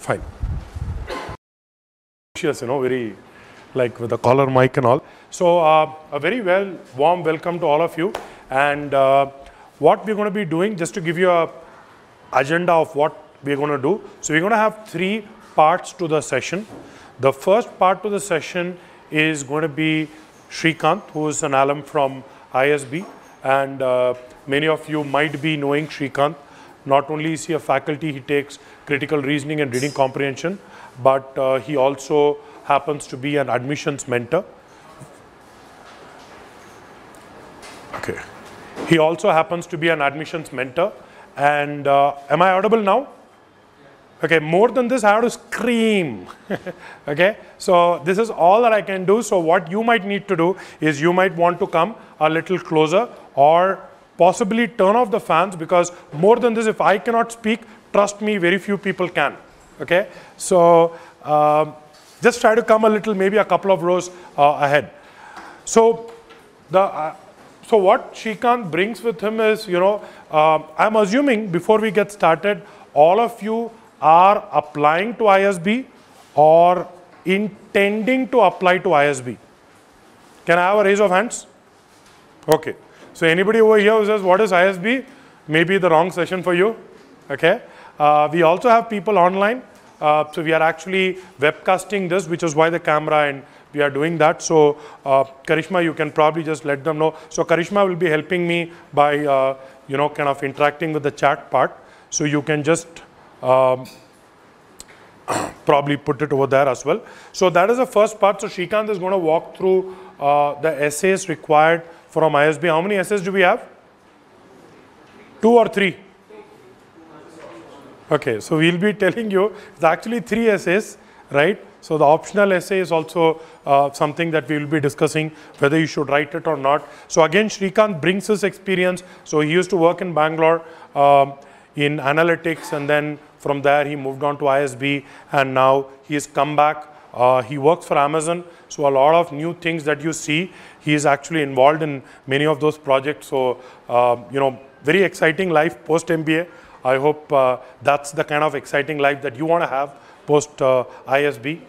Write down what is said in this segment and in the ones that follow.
Fine. Very like with the collar mic and all. So a very warm welcome to all of you. And what we're going to be doing, just to give you a agenda of what we're going to do. So we're going to have 3 parts to the session. The first part to the session is going to be Srikanth, who is an alum from ISB. And many of you might be knowing Srikanth. Not only is he a faculty, he takes critical reasoning and reading comprehension, but he also happens to be an admissions mentor. Okay. He also happens to be an admissions mentor. And am I audible now? Okay, more than this, I have to scream. Okay, so this is all that I can do. So what you might need to do is you might want to come a little closer or possibly turn off the fans, because more than this, if I cannot speak, trust me, very few people can. Okay, so just try to come a little, maybe a couple of rows ahead. So so what Srikanth brings with him is, I'm assuming before we get started, all of you are applying to ISB or intending to apply to ISB. Can I have a raise of hands? Okay. So anybody over here who says, what is ISB? Maybe the wrong session for you. Okay. We also have people online. So we are actually webcasting this, which is why the camera, and we are doing that. So Karishma, you can probably just let them know. So Karishma will be helping me by, kind of interacting with the chat part. So you can just probably put it over there as well. So that is the first part. So Srikanth is going to walk through the essays required from ISB. How many essays do we have? 2 or 3? Okay, so we'll be telling you it's actually 3 essays, right? So the optional essay is also something that we will be discussing, whether you should write it or not. So again, Srikanth brings his experience. So he used to work in Bangalore in analytics, and then from there he moved on to ISB, and now he has come back. He works for Amazon, so a lot of new things that you see, he is actually involved in many of those projects. So, very exciting life post MBA. I hope that's the kind of exciting life that you want to have post ISB.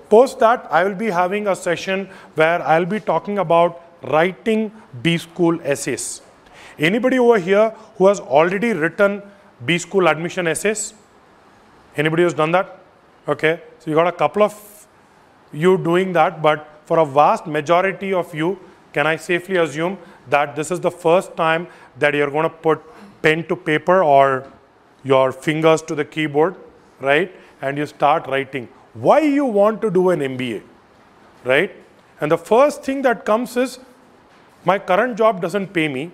Post that, I will be having a session where I'll be talking about writing B-School essays. Anybody over here who has already written B-School admission essays? Anybody who's done that? Okay, so you got a couple of you doing that, but for a vast majority of you, can I safely assume that this is the first time that you're going to put pen to paper or your fingers to the keyboard, right? And you start writing. Why you want to do an MBA, right? And the first thing that comes is, my current job doesn't pay me.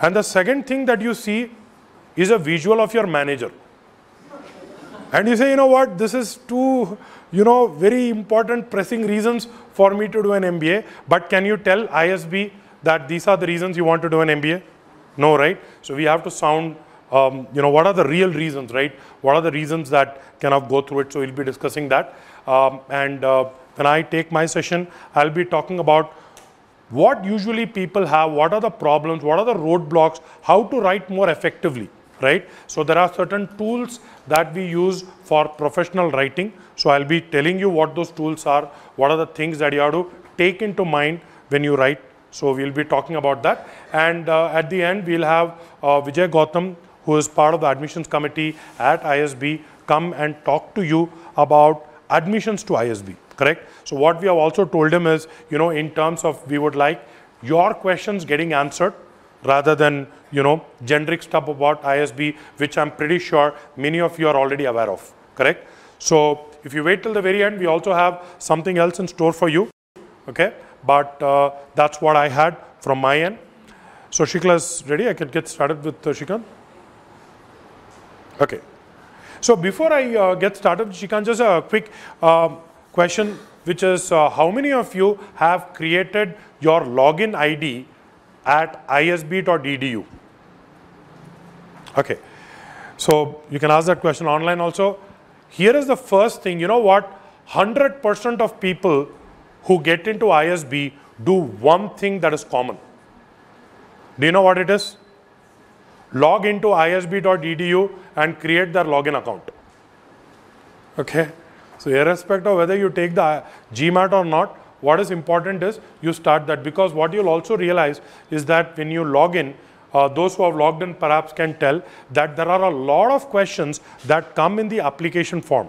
And the second thing that you see is a visual of your manager. And you say, you know what, this is two, very important pressing reasons for me to do an MBA. But can you tell ISB that these are the reasons you want to do an MBA? No, right? So we have to sound, what are the real reasons, right? What are the reasons that kind of go through it? So we'll be discussing that. When I take my session, I'll be talking about what usually people have, what are the problems, what are the roadblocks, how to write more effectively. Right? So there are certain tools that we use for professional writing. So I'll be telling you what those tools are, what are the things that you have to take into mind when you write. So we'll be talking about that. And at the end, we'll have Vijay Gautam, who is part of the admissions committee at ISB, come and talk to you about admissions to ISB, correct? So what we have also told him is, in terms of, we would like your questions getting answered, rather than, generic stuff about ISB, which I'm pretty sure many of you are already aware of, correct? So if you wait till the very end, we also have something else in store for you, okay? But that's what I had from my end. So Shikla is ready. I can get started with Srikanth. Okay. So before I get started, Srikanth, just a quick question, which is how many of you have created your login ID at isb.edu? Okay, so you can ask that question online also. Here is the first thing, 100% of people who get into ISB do one thing that is common. Do you know what it is? Log into isb.edu and create their login account. Okay. So irrespective of whether you take the GMAT or not, what is important is you start that, because what you'll also realize is that when you log in, those who have logged in perhaps can tell that there are a lot of questions that come in the application form,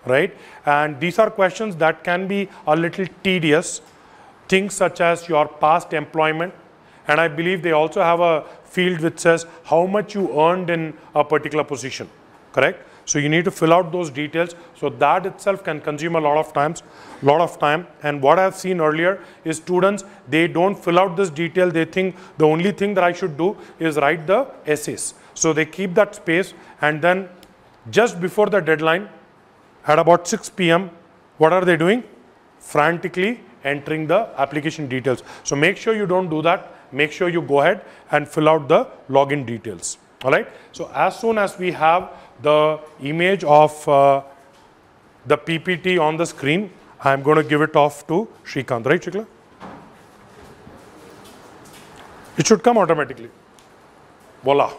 right? And these are questions that can be a little tedious, things such as your past employment, and I believe they also have a field which says how much you earned in a particular position, correct? So you need to fill out those details. So that itself can consume a lot of time. And what I've seen earlier is students, they don't fill out this detail. They think the only thing that I should do is write the essays. So they keep that space, and then just before the deadline, at about 6 p.m., what are they doing? Frantically entering the application details. So make sure you don't do that. Make sure you go ahead and fill out the login details. All right. So as soon as we have the image of the PPT on the screen, I'm going to give it off to Srikanth, right, Shikla? It should come automatically. Voila.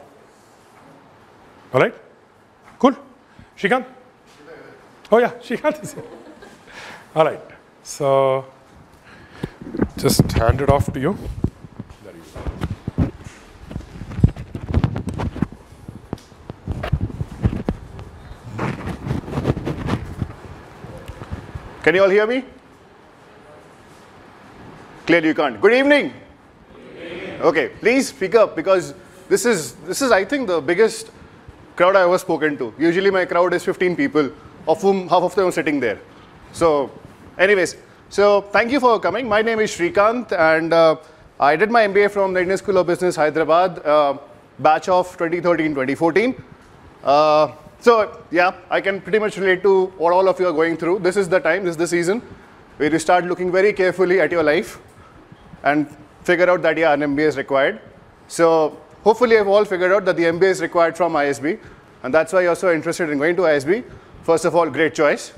All right. Cool. Srikanth? Oh yeah, Srikanth is here. All right. So just hand it off to you. There you go. Can you all hear me? Clearly you can't. Good evening. Good evening. Okay, please speak up, because this is I think the biggest crowd I ever spoken to. Usually my crowd is 15 people, of whom half of them are sitting there. So anyways, so thank you for coming. My name is Srikanth, and I did my MBA from the Indian School of Business, Hyderabad, batch of 2013-2014. So yeah, I can pretty much relate to what all of you are going through. This is the time, this is the season where you start looking very carefully at your life and figure out that, yeah, an MBA is required. So hopefully you've all figured out that the MBA is required from ISB, and that's why you're so interested in going to ISB. First of all, great choice.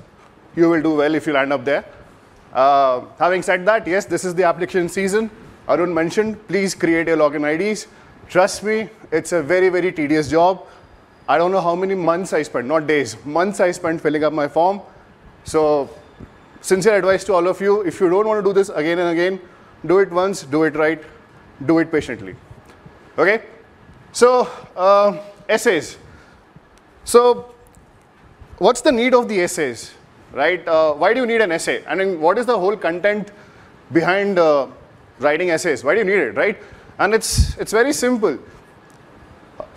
You will do well if you land up there. Having said that, yes, this is the application season. Arun mentioned, please create your login IDs. Trust me, it's a very, very tedious job. I don't know how many months I spent, not days, months I spent filling up my form. So sincere advice to all of you, if you don't want to do this again and again, do it once, do it right, do it patiently. Okay? So essays. So what's the need of the essays, right? Why do you need an essay? I mean, what is the whole content behind writing essays? Why do you need it, right? And it's very simple.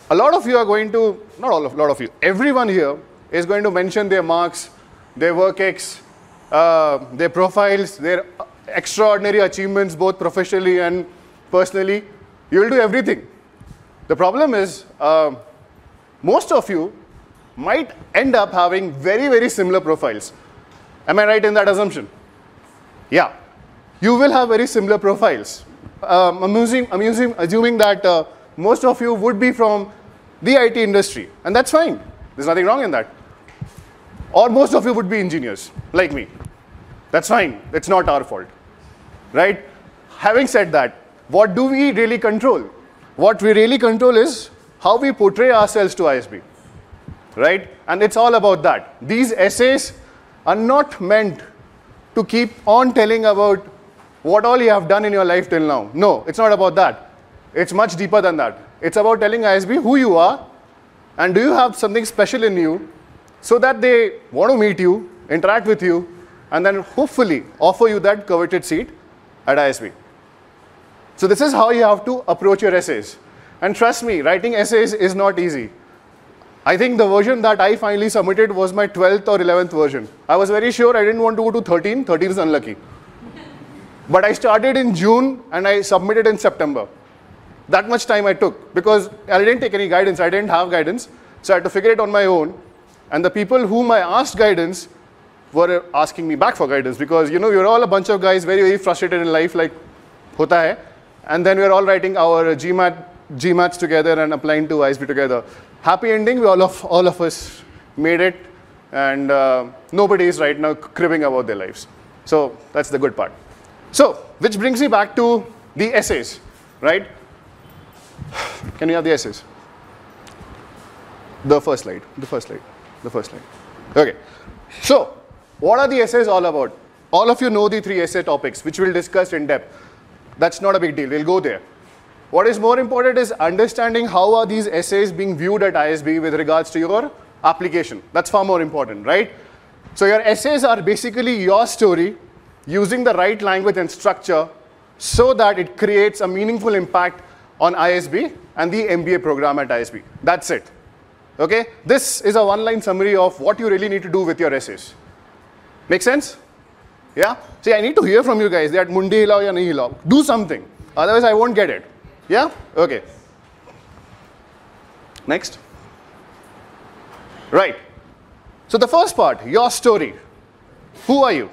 A lot of you are going to, not all of, lot of you, everyone here is going to mention their marks, their work ex, their profiles, their extraordinary achievements, both professionally and personally. You will do everything. The problem is, most of you might end up having very, very similar profiles. Am I right in that assumption? Yeah. You will have very similar profiles. I'm assuming that most of you would be from the IT industry, and that's fine. There's nothing wrong in that. Or most of you would be engineers, like me. That's fine. It's not our fault, right? Having said that, what do we really control? What we really control is how we portray ourselves to ISB, right? And it's all about that. These essays are not meant to keep on telling about what all you have done in your life till now. No, it's not about that. It's much deeper than that. It's about telling ISB who you are, and do you have something special in you, so that they want to meet you, interact with you, and then hopefully offer you that coveted seat at ISB. So this is how you have to approach your essays. And trust me, writing essays is not easy. I think the version that I finally submitted was my 12th or 11th version. I was very sure I didn't want to go to 13. 13 is unlucky. But I started in June and I submitted in September. That much time I took, because I didn't take any guidance. I didn't have guidance. So I had to figure it on my own. And the people whom I asked guidance were asking me back for guidance, because, you know, we're all a bunch of guys very, very frustrated in life, like hota hai. And then we're all writing our GMATs together and applying to ISB together. Happy ending, all of us made it, and nobody is right now cribbing about their lives. So that's the good part. So, which brings me back to the essays, right? Can you have the essays? The first slide, the first slide, the first slide. Okay. So, what are the essays all about? All of you know the 3 essay topics, which we'll discuss in depth. That's not a big deal. We'll go there. What is more important is understanding how are these essays being viewed at ISB with regards to your application. That's far more important, right? So your essays are basically your story using the right language and structure so that it creates a meaningful impact on ISB and the MBA program at ISB. That's it. Okay? This is a one-line summary of what you really need to do with your essays. Make sense? Yeah? See, I need to hear from you guys that mundi hilao ya nahi hilao. Do something. Otherwise, I won't get it. Yeah? Okay. Next. Right. So the first part, your story. Who are you?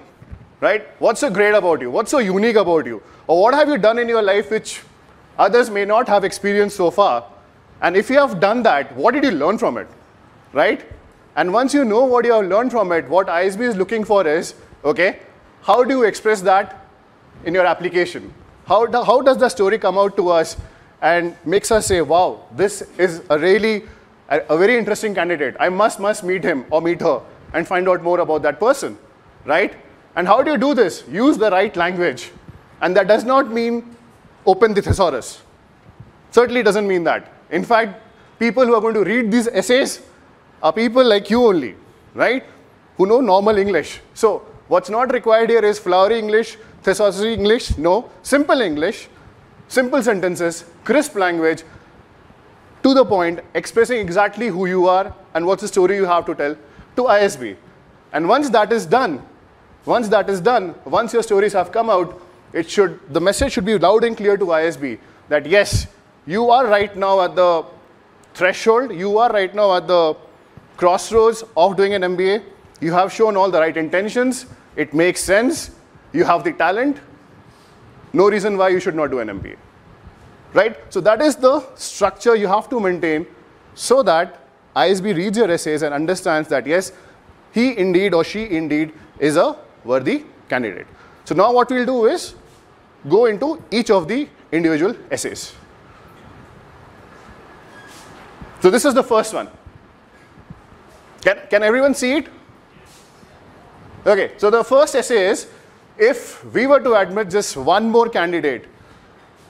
Right? What's so great about you? What's so unique about you? Or what have you done in your life which others may not have experienced so far? And if you have done that, what did you learn from it? Right? And once you know what you have learned from it, what ISB is looking for is, okay, how do you express that in your application? How does the story come out to us and makes us say, wow, this is a very interesting candidate. I must meet him or meet her and find out more about that person, right? And how do you do this? Use the right language. And that does not mean open the thesaurus. Certainly doesn't mean that. In fact, people who are going to read these essays are people like you only, right? Who know normal English. So what's not required here is flowery English, thesaurus English. No, simple English, simple sentences, crisp language, to the point, expressing exactly who you are and what's the story you have to tell to ISB. And once that is done, once your stories have come out, the message should be loud and clear to ISB that yes, you are right now at the threshold, you are right now at the crossroads of doing an MBA. You have shown all the right intentions, it makes sense, you have the talent, no reason why you should not do an MBA. Right? So that is the structure you have to maintain so that ISB reads your essays and understands that yes, he indeed or she indeed is a worthy candidate. So now what we'll do is go into each of the individual essays. So this is the first one. Can everyone see it? Okay, so the first essay is, if we were to admit just one more candidate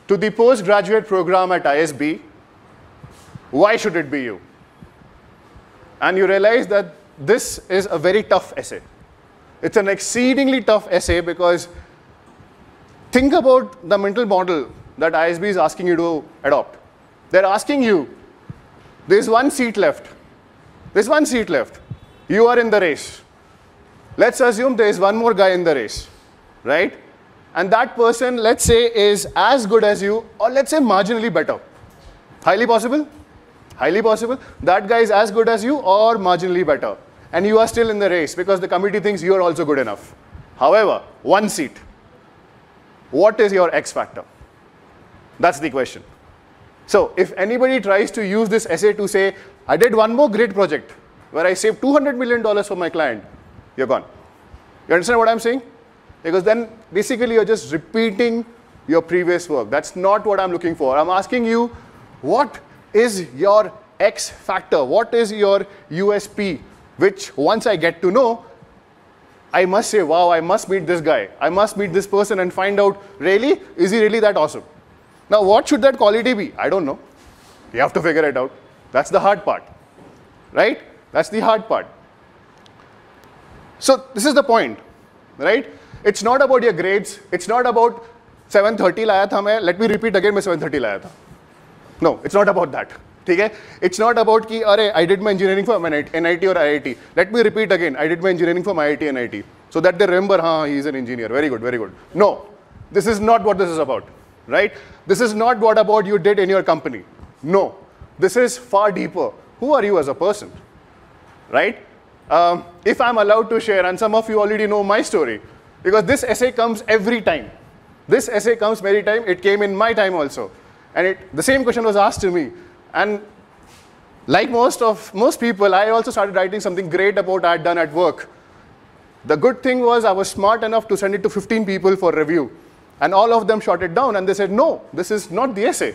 to the postgraduate program at ISB, why should it be you? And you realize that this is a very tough essay. It's an exceedingly tough essay because think about the mental model that ISB is asking you to adopt. They're asking you, there's one seat left. There's one seat left. You are in the race. Let's assume there's one more guy in the race, right? And that person, let's say, is as good as you, or let's say marginally better. Highly possible? Highly possible. That guy is as good as you or marginally better. And you are still in the race because the committee thinks you are also good enough. However, one seat. What is your X factor? That's the question. So if anybody tries to use this essay to say, I did one more great project where I saved $200 million for my client, you're gone. You understand what I'm saying? Because then basically you're just repeating your previous work. That's not what I'm looking for. I'm asking you, what is your X factor? What is your USP? Which once I get to know, I must say, wow, I must meet this guy. I must meet this person and find out, really, is he really that awesome? Now, what should that quality be? I don't know. You have to figure it out. That's the hard part, right? That's the hard part. So this is the point, right? It's not about your grades. It's not about 730 laya tha main. Let me repeat again, main 730 laya tha. No, it's not about that. Okay? It's not about ki, I did my engineering from NIT or IIT. Let me repeat again, I did my engineering from IIT and IIT. So that they remember, he is an engineer. Very good, very good. No, this is not what this is about, right? This is not what about you did in your company. No, this is far deeper. Who are you as a person, right? If I'm allowed to share, and some of you already know my story, because this essay comes every time. This essay comes every time. It came in my time also. And the same question was asked to me. And like most people, I also started writing something great about what I had done at work. The good thing was I was smart enough to send it to 15 people for review. And all of them shot it down and they said, no, this is not the essay.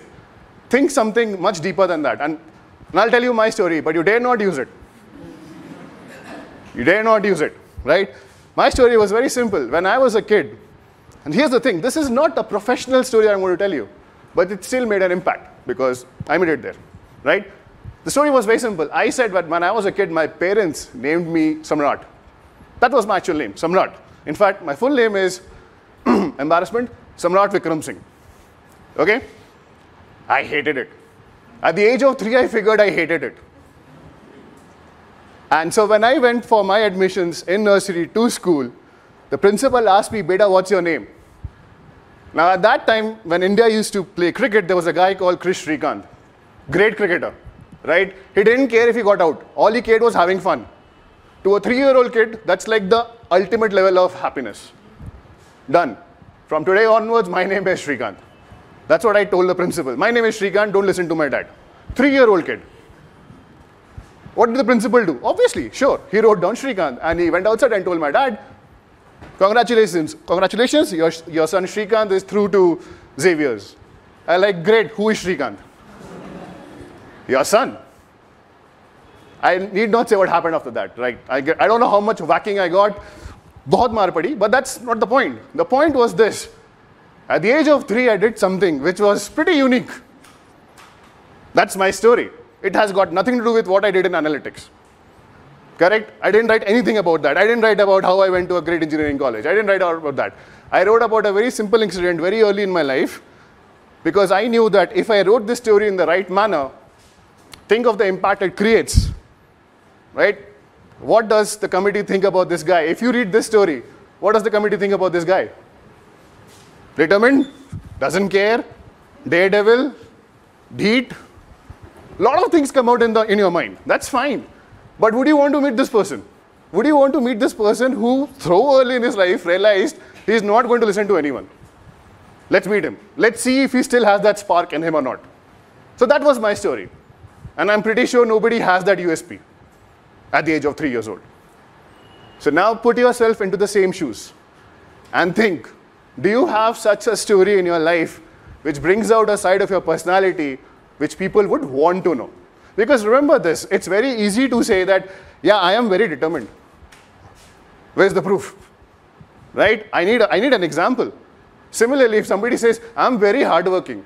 Think something much deeper than that. And I'll tell you my story, but you dare not use it. You dare not use it, right? My story was very simple. When I was a kid, and here's the thing, this is not a professional story I'm going to tell you, but it still made an impact because I made it there, right? The story was very simple. I said that when I was a kid, my parents named me Samrat. That was my actual name, Samrat. In fact, my full name is, embarrassment, Samrat Vikram Singh. Okay? I hated it. At the age of 3, I figured I hated it. And so when I went for my admissions in nursery to school, the principal asked me, "Beta, what's your name?" Now at that time, when India used to play cricket, there was a guy called Krish Srikanth. Great cricketer, right? He didn't care if he got out. All he cared was having fun. To a 3-year-old kid, that's like the ultimate level of happiness. Done. From today onwards, my name is Srikanth. That's what I told the principal. My name is Srikanth, don't listen to my dad. 3-year-old kid. What did the principal do? Obviously, sure, he wrote down Srikanth and he went outside and told my dad, congratulations, your son Srikanth is through to Xavier's. I like, great, who is Srikanth? Your son. I need not say what happened after that, right? I don't know how much whacking I got, bahut maar padi, but that's not the point. The point was this. At the age of 3, I did something which was pretty unique. That's my story. It has got nothing to do with what I did in analytics. Correct? I didn't write anything about that. I didn't write about how I went to a great engineering college. I didn't write about that. I wrote about a very simple incident very early in my life because I knew that if I wrote this story in the right manner, think of the impact it creates, right? What does the committee think about this guy? If you read this story, what does the committee think about this guy? Determined, doesn't care, daredevil, deed. A lot of things come out in your mind. That's fine. But would you want to meet this person? Would you want to meet this person who, so early in his life, realized he's not going to listen to anyone? Let's meet him. Let's see if he still has that spark in him or not. So that was my story. And I'm pretty sure nobody has that USP at the age of 3 years old. So now put yourself into the same shoes and think, do you have such a story in your life which brings out a side of your personality which people would want to know? Because remember this, it's very easy to say that, yeah, I am very determined. Where's the proof? Right? I need an example. Similarly, if somebody says, I'm very hardworking,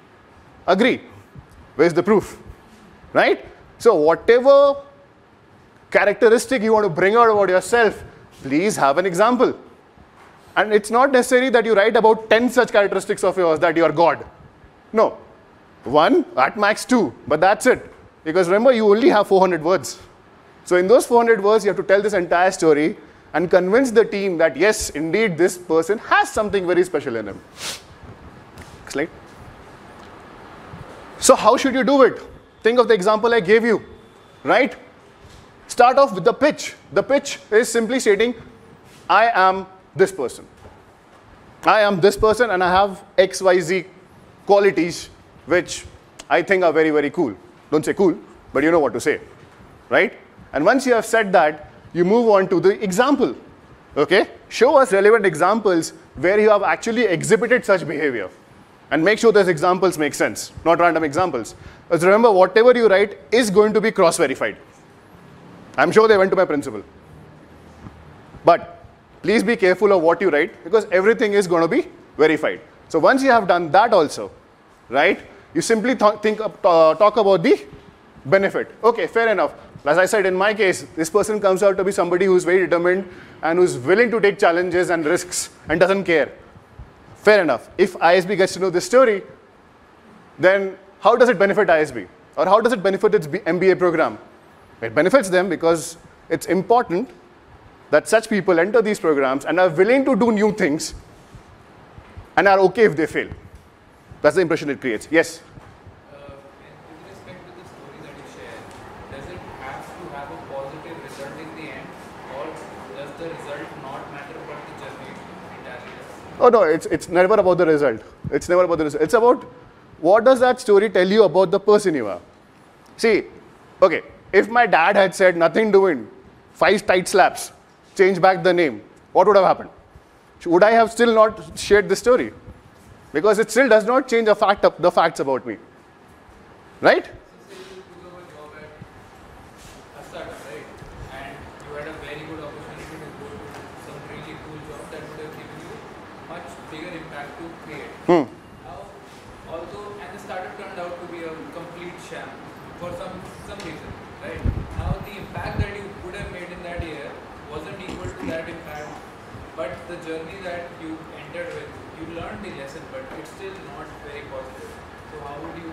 agree. Where's the proof? Right? So whatever characteristic you want to bring out about yourself, please have an example. And it's not necessary that you write about 10 such characteristics of yours that you are God. No. 1, at max 2, but that's it. Because remember, you only have 400 words. So in those 400 words, you have to tell this entire story and convince the team that yes, indeed, this person has something very special in him. Next slide. So how should you do it? Think of the example I gave you, right? Start off with the pitch. The pitch is simply stating, I am this person. I am this person and I have XYZ qualities which I think are very, very cool. Don't say cool, but you know what to say, right? And once you have said that, you move on to the example, okay? Show us relevant examples where you have actually exhibited such behavior. And make sure those examples make sense, not random examples. Because remember, whatever you write is going to be cross-verified. I'm sure they went to my principal. But please be careful of what you write because everything is going to be verified. So once you have done that also, right, you simply talk about the benefit. Okay, fair enough. As I said, in my case, this person comes out to be somebody who's very determined and who's willing to take challenges and risks and doesn't care. Fair enough. If ISB gets to know this story, then how does it benefit ISB? Or how does it benefit its MBA program? It benefits them because it's important that such people enter these programs and are willing to do new things and are okay if they fail. That's the impression it creates. Yes? With respect to the story that you share, does it have to have a positive result in the end, or does the result not matter but the journey entirely does? Oh no, it's never about the result. It's never about the result. It's about what does that story tell you about the person you are. See, okay, if my dad had said nothing doing, 5 tight slaps, change back the name, what would have happened? Would I have still not shared the story? Because it still does not change the facts about me. Right? So say you took up a job at a startup, right? And you had a very good opportunity impact to create. Hmm. Now, although, and the startup turned out to be a complete sham for some reason, right? Now, the impact that you would have made in that year wasn't equal to that impact, but the journey that you entered with, you learned the lesson, but it's still not very positive. So how would you,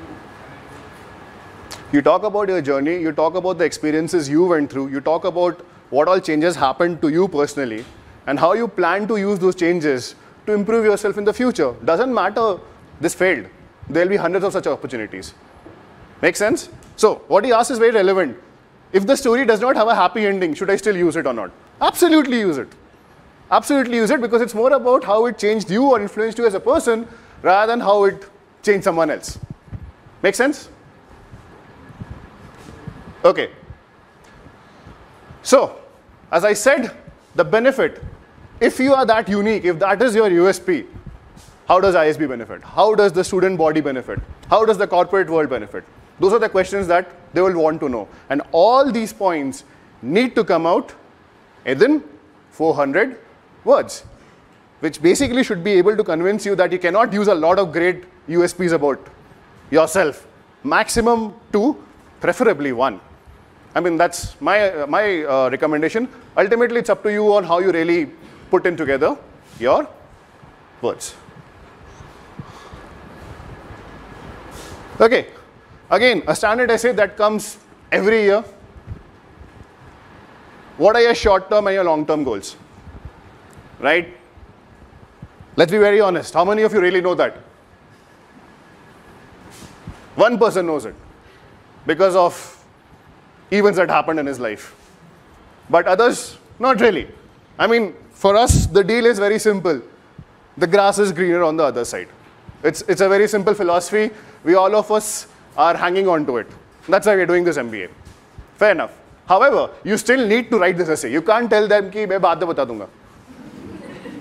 You talk about your journey, you talk about the experiences you went through, you talk about what all changes happened to you personally, and how you plan to use those changes to improve yourself in the future. Doesn't matter this failed. There'll be hundreds of such opportunities. Make sense? So what he asks is very relevant. If the story does not have a happy ending, should I still use it or not? Absolutely use it. Absolutely use it, because it's more about how it changed you or influenced you as a person rather than how it changed someone else. Make sense? Okay. So, as I said, the benefit, if you are that unique, if that is your USP, how does ISB benefit? How does the student body benefit? How does the corporate world benefit? Those are the questions that they will want to know. And all these points need to come out within 400 words, which basically should be able to convince you that you cannot use a lot of great USPs about yourself. Maximum 2, preferably 1. I mean, that's my recommendation. Ultimately, it's up to you on how you really put in together your words. Okay. Again, a standard essay that comes every year. What are your short-term and your long-term goals? Right? Let's be very honest. How many of you really know that? One person knows it because of events that happened in his life. But others, not really. I mean, for us, the deal is very simple. The grass is greener on the other side. It's a very simple philosophy. We all of us are hanging on to it. That's why we're doing this MBA. Fair enough. However, you still need to write this essay. You can't tell them कि मैं बाद में बता दूंगा.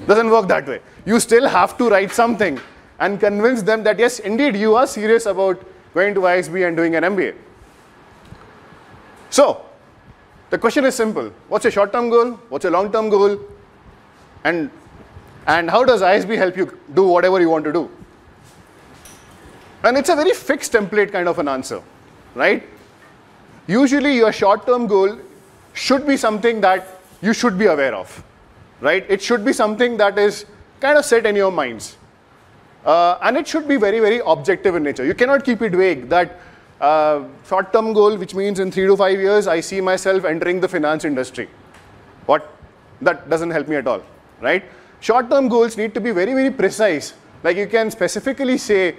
Doesn't work that way. You still have to write something and convince them that yes, indeed, you are serious about going to ISB and doing an MBA. So, the question is simple. What's your short-term goal? What's your long-term goal? And how does ISB help you do whatever you want to do? And it's a very fixed template kind of an answer, right? Usually your short-term goal should be something that you should be aware of, right? It should be something that is kind of set in your minds. And it should be very, very objective in nature. You cannot keep it vague that short-term goal, which means in 3 to 5 years, I see myself entering the finance industry. What? That doesn't help me at all, right? Short-term goals need to be very, very precise. Like you can specifically say,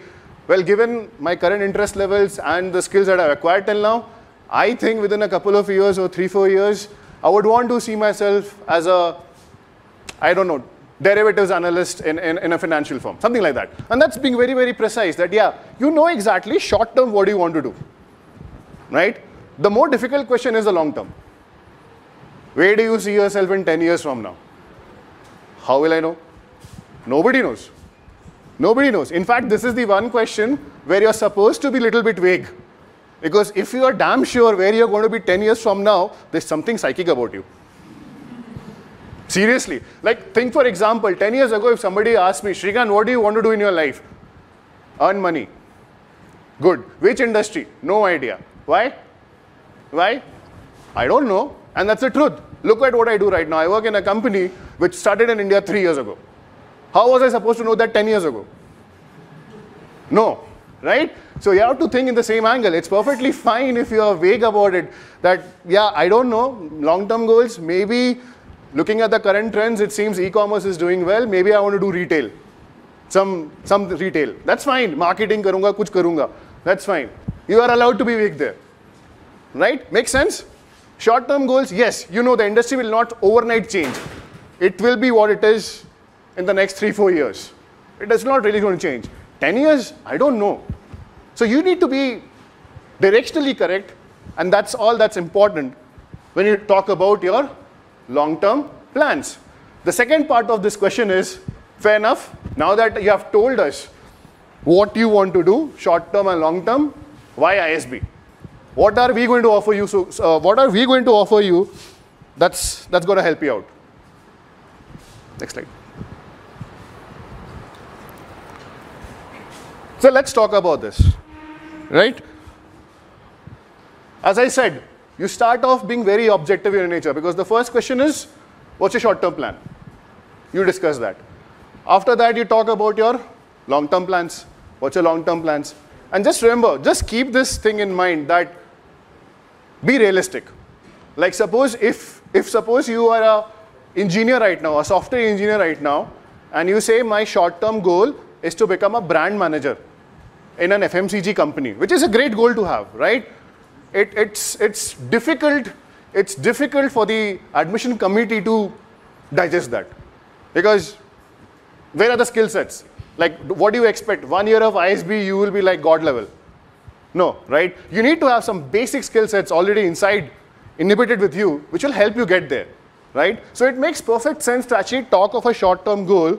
well, given my current interest levels and the skills that I've acquired till now, I think within a couple of years or 3-4 years, I would want to see myself as a, I don't know, derivatives analyst in a financial firm, something like that. And that's being very, very precise that, yeah, you know exactly short term what do you want to do, right? The more difficult question is the long term. Where do you see yourself in 10 years from now? How will I know? Nobody knows. Nobody knows. In fact, this is the one question where you're supposed to be a little bit vague. Because if you are damn sure where you're going to be 10 years from now, there's something psychic about you. Seriously. Like, think for example, 10 years ago, if somebody asked me, Shrikant, what do you want to do in your life? Earn money. Good. Which industry? No idea. Why? Why? I don't know. And that's the truth. Look at what I do right now. I work in a company which started in India 3 years ago. How was I supposed to know that 10 years ago? No. Right? So you have to think in the same angle. It's perfectly fine if you are vague about it. That, yeah, I don't know. Long-term goals, maybe looking at the current trends, it seems e-commerce is doing well. Maybe I want to do retail. Some retail. That's fine. Marketing karunga, kuch karunga. That's fine. You are allowed to be vague there. Right? Makes sense? Short-term goals, yes. You know the industry will not overnight change. It will be what it is in the next 3-4 years. It is not really going to change. 10 years, I don't know. So you need to be directionally correct, and that's all that's important when you talk about your long-term plans. The second part of this question is, fair enough, now that you have told us what you want to do, short-term and long-term, why ISB? What are we going to offer you? So what are we going to offer you that's going to help you out? Next slide. So let's talk about this, right? As I said, you start off being very objective in nature because the first question is, what's your short-term plan? You discuss that. After that, you talk about your long-term plans. What's your long-term plans? And just remember, just keep this thing in mind that be realistic. Like suppose if suppose you are a engineer right now, a software engineer right now, and you say my short-term goal is to become a brand manager in an FMCG company, which is a great goal to have, right? It's difficult for the admission committee to digest that. Because where are the skill sets? Like, what do you expect? 1 year of ISB, you will be like God level. No, right? You need to have some basic skill sets already inside, inhibited with you, which will help you get there, right? So it makes perfect sense to actually talk of a short-term goal,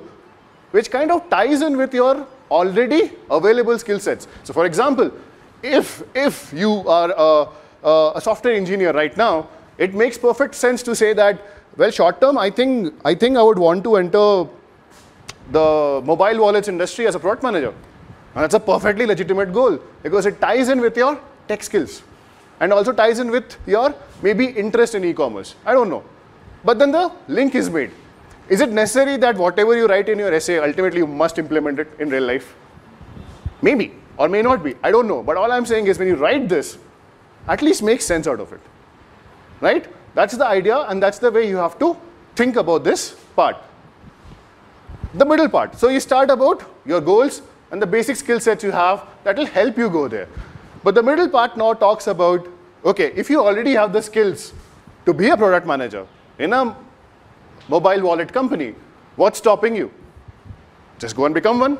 which kind of ties in with your already available skill sets. So for example, if you are a software engineer right now, it makes perfect sense to say that, well, short-term, I think I would want to enter the mobile wallets industry as a product manager. And that's a perfectly legitimate goal because it ties in with your tech skills and also ties in with your maybe interest in e-commerce. I don't know. But then the link is made. Is it necessary that whatever you write in your essay, ultimately you must implement it in real life? Maybe, or may not be. I don't know. But all I'm saying is when you write this, at least make sense out of it. Right? That's the idea, and that's the way you have to think about this part. The middle part. So you start about your goals and the basic skill sets you have that will help you go there. But the middle part now talks about, okay, if you already have the skills to be a product manager in a mobile wallet company, what's stopping you? Just go and become one.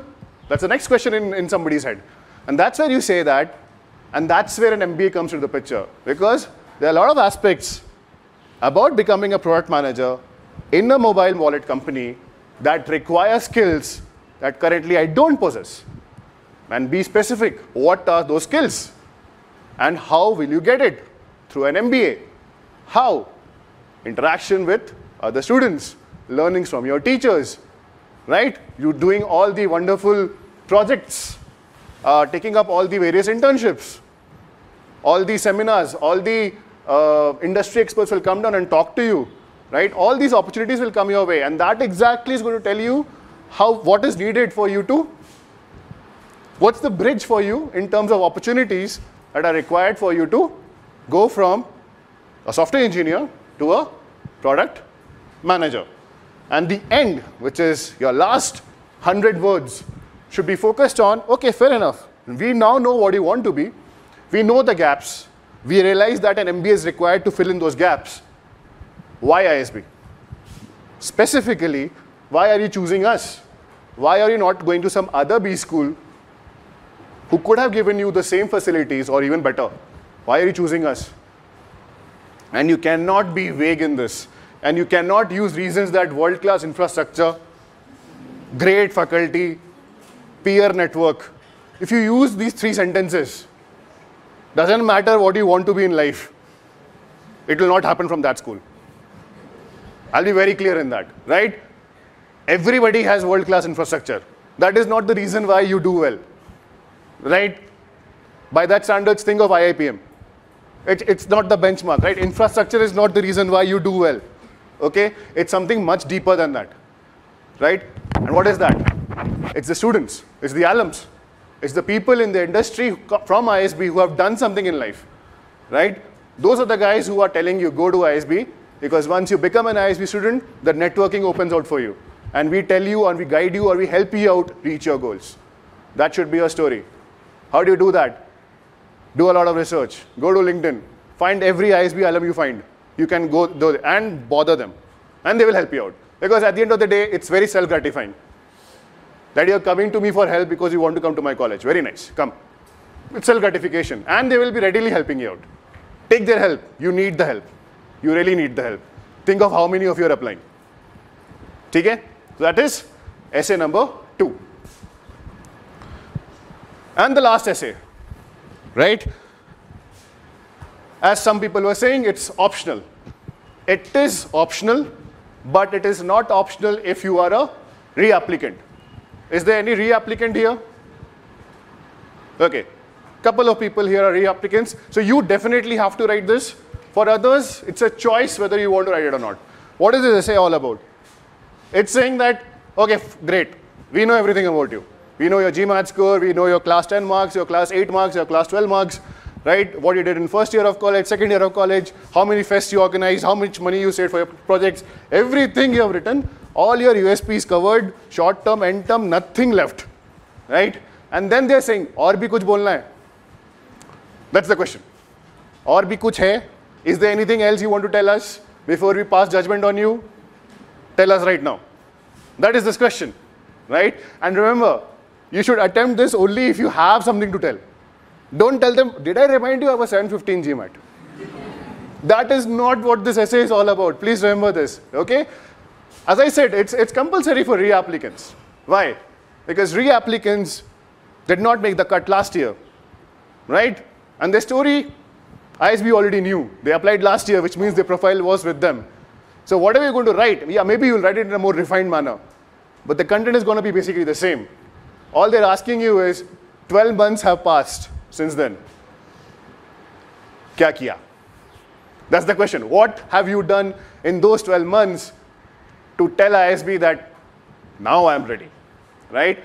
That's the next question in somebody's head. And that's where you say that, and that's where an MBA comes into the picture. Because there are a lot of aspects about becoming a product manager in a mobile wallet company that require skills that currently I don't possess. And be specific. What are those skills? And how will you get it? Through an MBA. How? Interaction with other students, learnings from your teachers, right? You doing all the wonderful projects, taking up all the various internships, all the seminars, all the industry experts will come down and talk to you, right? All these opportunities will come your way, and that exactly is going to tell you what is needed for you to, what's the bridge for you in terms of opportunities that are required for you to go from a software engineer to a product manager. And the end, which is your last 100 words, should be focused on, okay, fair enough. We now know what you want to be. We know the gaps. We realize that an MBA is required to fill in those gaps. Why ISB? Specifically, why are you choosing us? Why are you not going to some other B school who could have given you the same facilities or even better? Why are you choosing us? And you cannot be vague in this. And you cannot use reasons that world-class infrastructure, great faculty, peer network. If you use these 3 sentences, doesn't matter what you want to be in life, it will not happen from that school. I'll be very clear in that, right? Everybody has world-class infrastructure. That is not the reason why you do well, right? By that standards, think of IIPM. It's not the benchmark, right? Infrastructure is not the reason why you do well, okay? It's something much deeper than that, right? And what is that? It's the students, it's the alums, it's the people in the industry from ISB who have done something in life, right? Those are the guys who are telling you, go to ISB, because once you become an ISB student, the networking opens out for you. And we tell you, or we guide you, or we help you out reach your goals. That should be your story. How do you do that? Do a lot of research. Go to LinkedIn. Find every ISB alum you find. You can go and bother them. And they will help you out. Because at the end of the day, it's very self-gratifying. That you're coming to me for help because you want to come to my college. Very nice. Come. It's self-gratification. And they will be readily helping you out. Take their help. You need the help. You really need the help. Think of how many of you are applying. Okay? So that is essay number 2. And the last essay, right? As some people were saying, it's optional. It is optional, but it is not optional if you are a reapplicant. Is there any reapplicant here? Okay. Couple of people here are re-applicants. So you definitely have to write this. For others, it's a choice whether you want to write it or not. What is this essay all about? It's saying that, okay, great. We know everything about you. We know your GMAT score. We know your class 10 marks, your class 8 marks, your class 12 marks, right? What you did in first year of college, second year of college, how many fests you organized, how much money you saved for your projects. Everything you have written, all your USPs covered, short term, end term, nothing left, right? And then they're saying, और भी कुछ बोलना है. That's the question. और भी कुछ है? Is there anything else you want to tell us before we pass judgment on you? Tell us right now. That is this question, right? And remember, you should attempt this only if you have something to tell. Don't tell them, did I remind you of a 715 GMAT? That is not what this essay is all about. Please remember this, okay? As I said, it's compulsory for re-applicants. Why? Because re-applicants did not make the cut last year, right? And their story, ISB already knew. They applied last year, which means their profile was with them. So whatever you're going to write, yeah, maybe you'll write it in a more refined manner. But the content is going to be basically the same. All they're asking you is, 12 months have passed since then. Kya kiya? That's the question. What have you done in those 12 months to tell ISB that now I'm ready, right?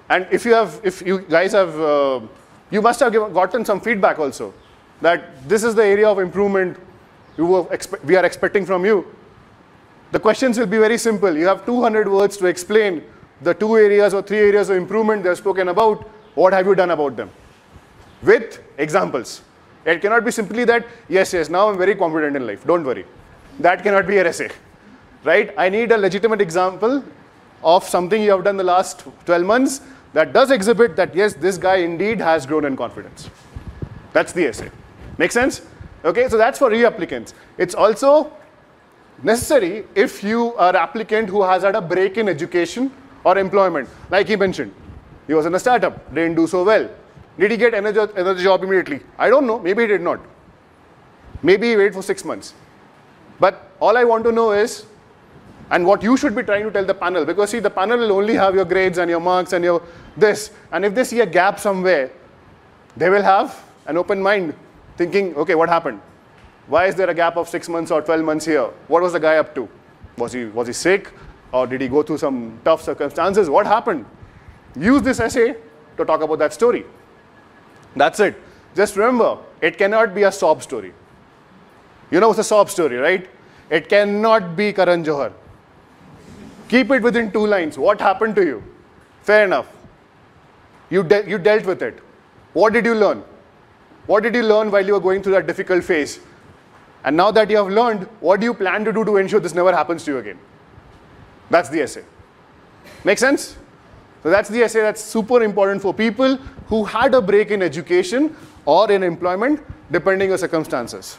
And if you guys have, you must have gotten some feedback also that this is the area of improvement we are expecting from you. The questions will be very simple. You have 200 words to explain the 2 areas or 3 areas of improvement they've spoken about. What have you done about them? With examples. It cannot be simply that, yes, now I'm very confident in life. Don't worry. That cannot be your essay, right? I need a legitimate example of something you have done the last 12 months that does exhibit that, yes, this guy indeed has grown in confidence. That's the essay. Make sense? Okay, so that's for re-applicants. It's also necessary if you are an applicant who has had a break in education or employment. Like he mentioned, he was in a startup, didn't do so well. Did he get another job immediately? I don't know, maybe he did not. Maybe he waited for 6 months. But all I want to know is, and what you should be trying to tell the panel, because see, the panel will only have your grades and your marks and your this, and if they see a gap somewhere, they will have an open mind, thinking, okay, what happened? Why is there a gap of 6 months or 12 months here? What was the guy up to? Was he sick? Or did he go through some tough circumstances? What happened? Use this essay to talk about that story. That's it. Just remember, it cannot be a sob story. You know what's a sob story, right? It cannot be Karan Johar. Keep it within 2 lines. What happened to you? Fair enough. You dealt with it. What did you learn? What did you learn while you were going through that difficult phase? And now that you have learned, what do you plan to do to ensure this never happens to you again? That's the essay. Make sense? So that's the essay that's super important for people who had a break in education or in employment, depending on circumstances.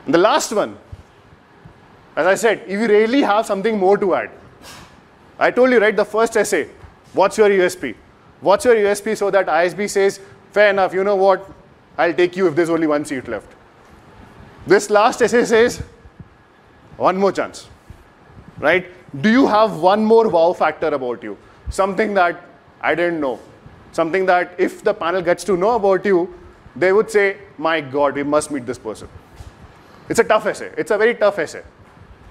And the last one, as I said, if you really have something more to add, I told you, right, the first essay, what's your USP? What's your USP so that ISB says, fair enough, you know what, I'll take you if there's only 1 seat left. This last essay says, one more chance, right? Do you have one more wow factor about you? Something that I didn't know. Something that if the panel gets to know about you, they would say, my God, we must meet this person. It's a tough essay. It's a very tough essay,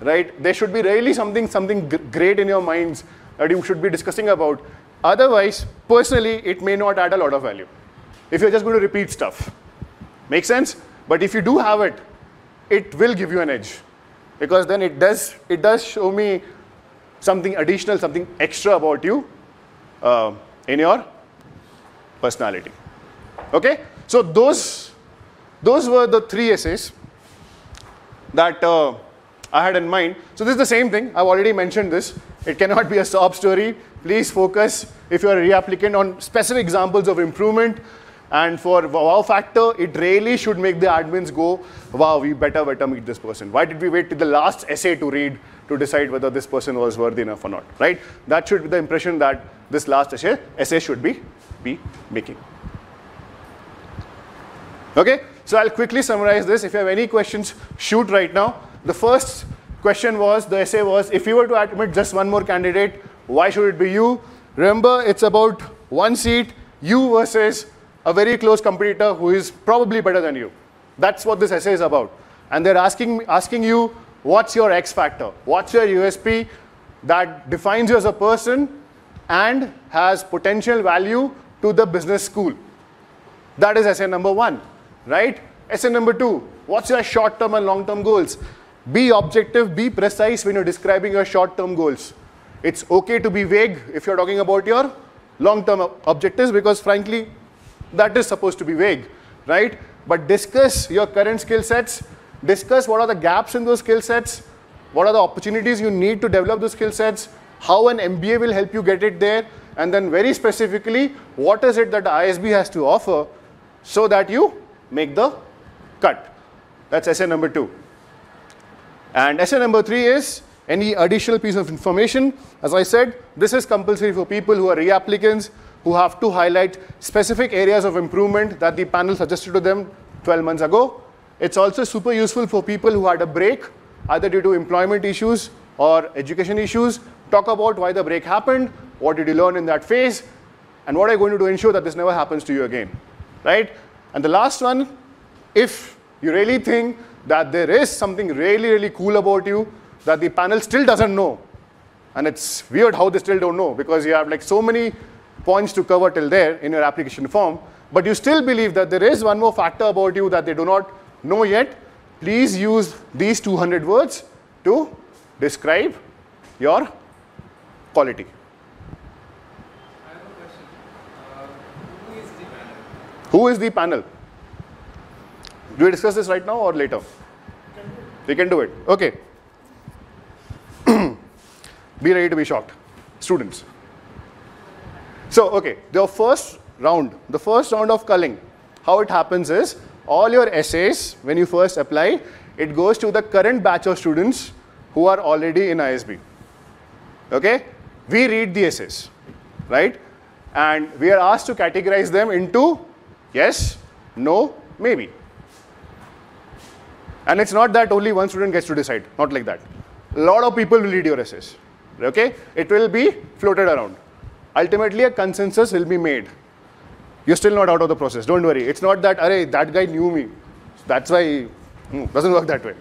right? There should be really something great in your minds that you should be discussing about. Otherwise, personally, it may not add a lot of value. If you're just going to repeat stuff. Make sense? But if you do have it, it will give you an edge. Because then it does show me something additional, something extra about you in your personality. Okay? So those were the 3 essays that I had in mind. So this is the same thing. I've already mentioned this. It cannot be a sob story. Please focus, if you're a re-applicant, on specific examples of improvement. And for wow factor, it really should make the admins go, wow, we better meet this person. Why did we wait till the last essay to read to decide whether this person was worthy enough or not, right? That should be the impression that this last essay should be making. Okay, so I'll quickly summarize this. If you have any questions, shoot right now. The first question was, the essay was, if you were to admit just one more candidate, why should it be you? Remember, it's about 1 seat. you versus a very close competitor who is probably better than you. That's what this essay is about. And they're asking you, what's your X factor? What's your USP that defines you as a person and has potential value to the business school? That is essay number 1, right? Essay number 2, what's your short-term and long-term goals? Be objective, be precise when you're describing your short-term goals. It's okay to be vague if you're talking about your long-term objectives, because frankly, that is supposed to be vague, right? But discuss your current skill sets, discuss what are the gaps in those skill sets, what are the opportunities you need to develop those skill sets, how an MBA will help you get it there, and then very specifically, what is it that the ISB has to offer so that you make the cut. That's essay number 2. And essay number 3 is any additional piece of information. As I said, this is compulsory for people who are reapplicants, who have to highlight specific areas of improvement that the panel suggested to them 12 months ago. It's also super useful for people who had a break, either due to employment issues or education issues. Talk about why the break happened, what did you learn in that phase, and what are you going to do to ensure that this never happens to you again, right? And the last one, if you really think that there is something really, really cool about you that the panel still doesn't know, and it's weird how they still don't know, because you have like so many points to cover till there in your application form, but you still believe that there is one more factor about you that they do not know yet, please use these 200 words to describe your quality. I have a question. Who is the panel? Who is the panel? Do we discuss this right now or later? We can do it. Okay. Be ready to be shocked. Students. So, okay, the first round of culling, how it happens is, all your essays, when you first apply, it goes to the current batch of students who are already in ISB. Okay? We read the essays, right? And we are asked to categorize them into yes, no, maybe. And it's not that only one student gets to decide, not like that. A lot of people will read your essays, okay? It will be floated around. Ultimately, a consensus will be made. You're still not out of the process, don't worry. It's not that, arey, that guy knew me. That's why, doesn't work that way.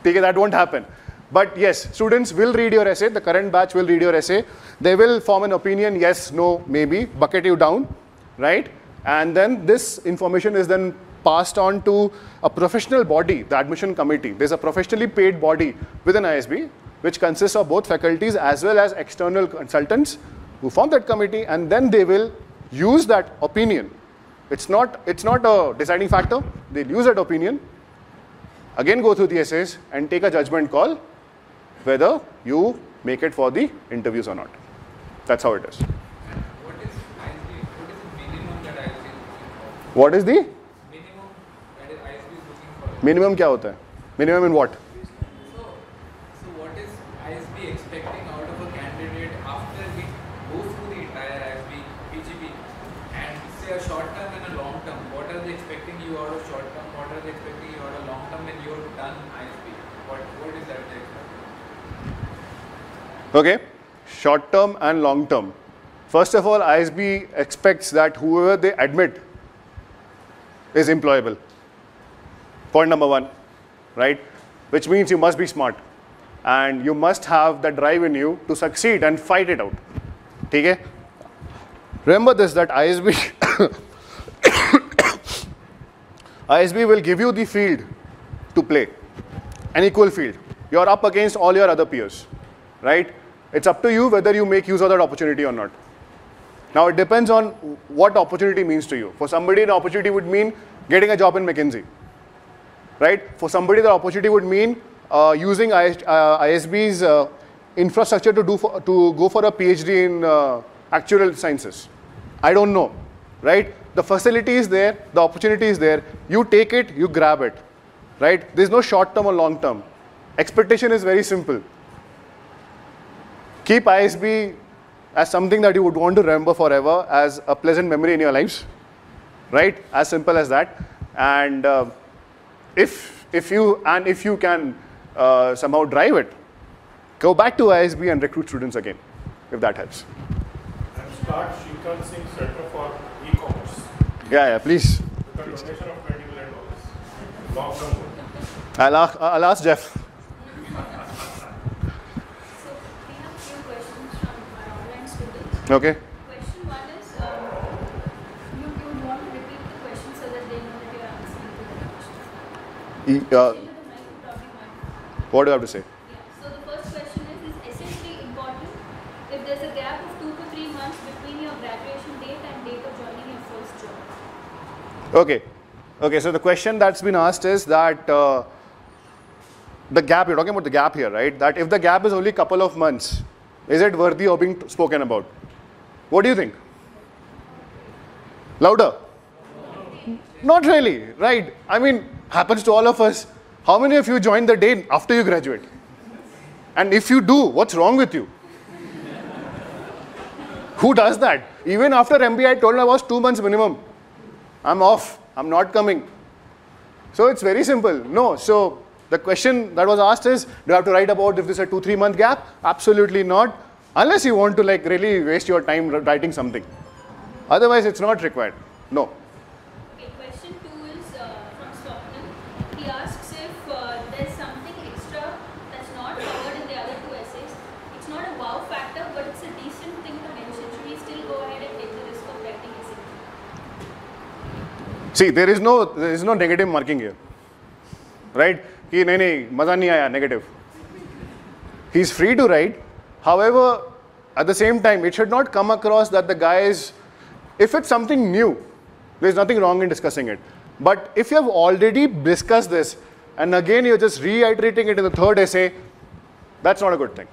Okay, that won't happen. But yes, students will read your essay, the current batch will read your essay. They will form an opinion, yes, no, maybe, bucket you down, right? And then this information is then passed on to a professional body, the admission committee. There's a professionally paid body within ISB, which consists of both faculties as well as external consultants who form that committee, and then they will use that opinion. It's not a deciding factor. They'll use that opinion, again go through the essays and take a judgment call whether you make it for the interviews or not. That's how it is. And what is the minimum that ISB is looking for? What is the Minimum that ISB is looking for? minimum? क्या होता है? Minimum in what? So what is ISB expecting out of a candidate after he goes through the entire ISB, PGP, and say a short term and a long term? What are they expecting you out of short term? What are they expecting you out of long term when you're done ISB? What is that they expect? Okay, short term and long term. First of all, ISB expects that whoever they admit is employable. Point number 1, right? Which means you must be smart and you must have the drive in you to succeed and fight it out. Okay? Remember this, that ISB ISB will give you the field to play, an equal field. You're up against all your other peers, right? It's up to you whether you make use of that opportunity or not. Now, it depends on what opportunity means to you. For somebody, an opportunity would mean getting a job in McKinsey, right? For somebody, the opportunity would mean using ISB's infrastructure to go for a PhD in actuarial sciences. I don't know, right? The facility is there, the opportunity is there. You take it, you grab it, right? There's no short term or long term. Expectation is very simple. Keep ISB as something that you would want to remember forever, as a pleasant memory in your lives, right? As simple as that. And if you can somehow drive it, go back to ISB and recruit students again, if that helps. start Shrikant Singh Center for e-commerce. Yeah, please. With a donation of $20 million. Long-term goal. I'll ask Jeff. So we have a few questions from our online students. Okay. Question one is, you would want to repeat the question so that they know that you are answering to the question. Into the mic, you probably might. What do I have to say? Yeah. So the first question is essentially important if there's a gap of 2 to 3 months between your graduation date and date of joining your first job? Okay. Okay, so the question that's been asked is that the gap, you're talking about the gap here, right? That if the gap is only a couple of months, is it worthy of being spoken about? What do you think? Louder? Not really, right? I mean, happens to all of us. How many of you joined the day after you graduate? And if you do, what's wrong with you? Who does that? Even after MBA, I told him I was 2 months minimum. I'm off. I'm not coming. So it's very simple. No. So the question that was asked is, do you have to write about if this is a 2-3 month gap? Absolutely not. Unless you want to like really waste your time writing something. Otherwise, it's not required. No. Okay, question 2 is from Swapnil. He asks if there's something extra that's not covered in the other 2 essays. It's not a wow factor, but it's a decent thing to mention. Should we still go ahead and take the risk of writing essay? See, there is no negative marking here. Right? Ki nahi, maza nahi aaya, negative. He's free to write. However, at the same time, it should not come across that the guy is, if it's something new, there's nothing wrong in discussing it. But if you have already discussed this, and again you're just reiterating it in the 3rd essay, that's not a good thing.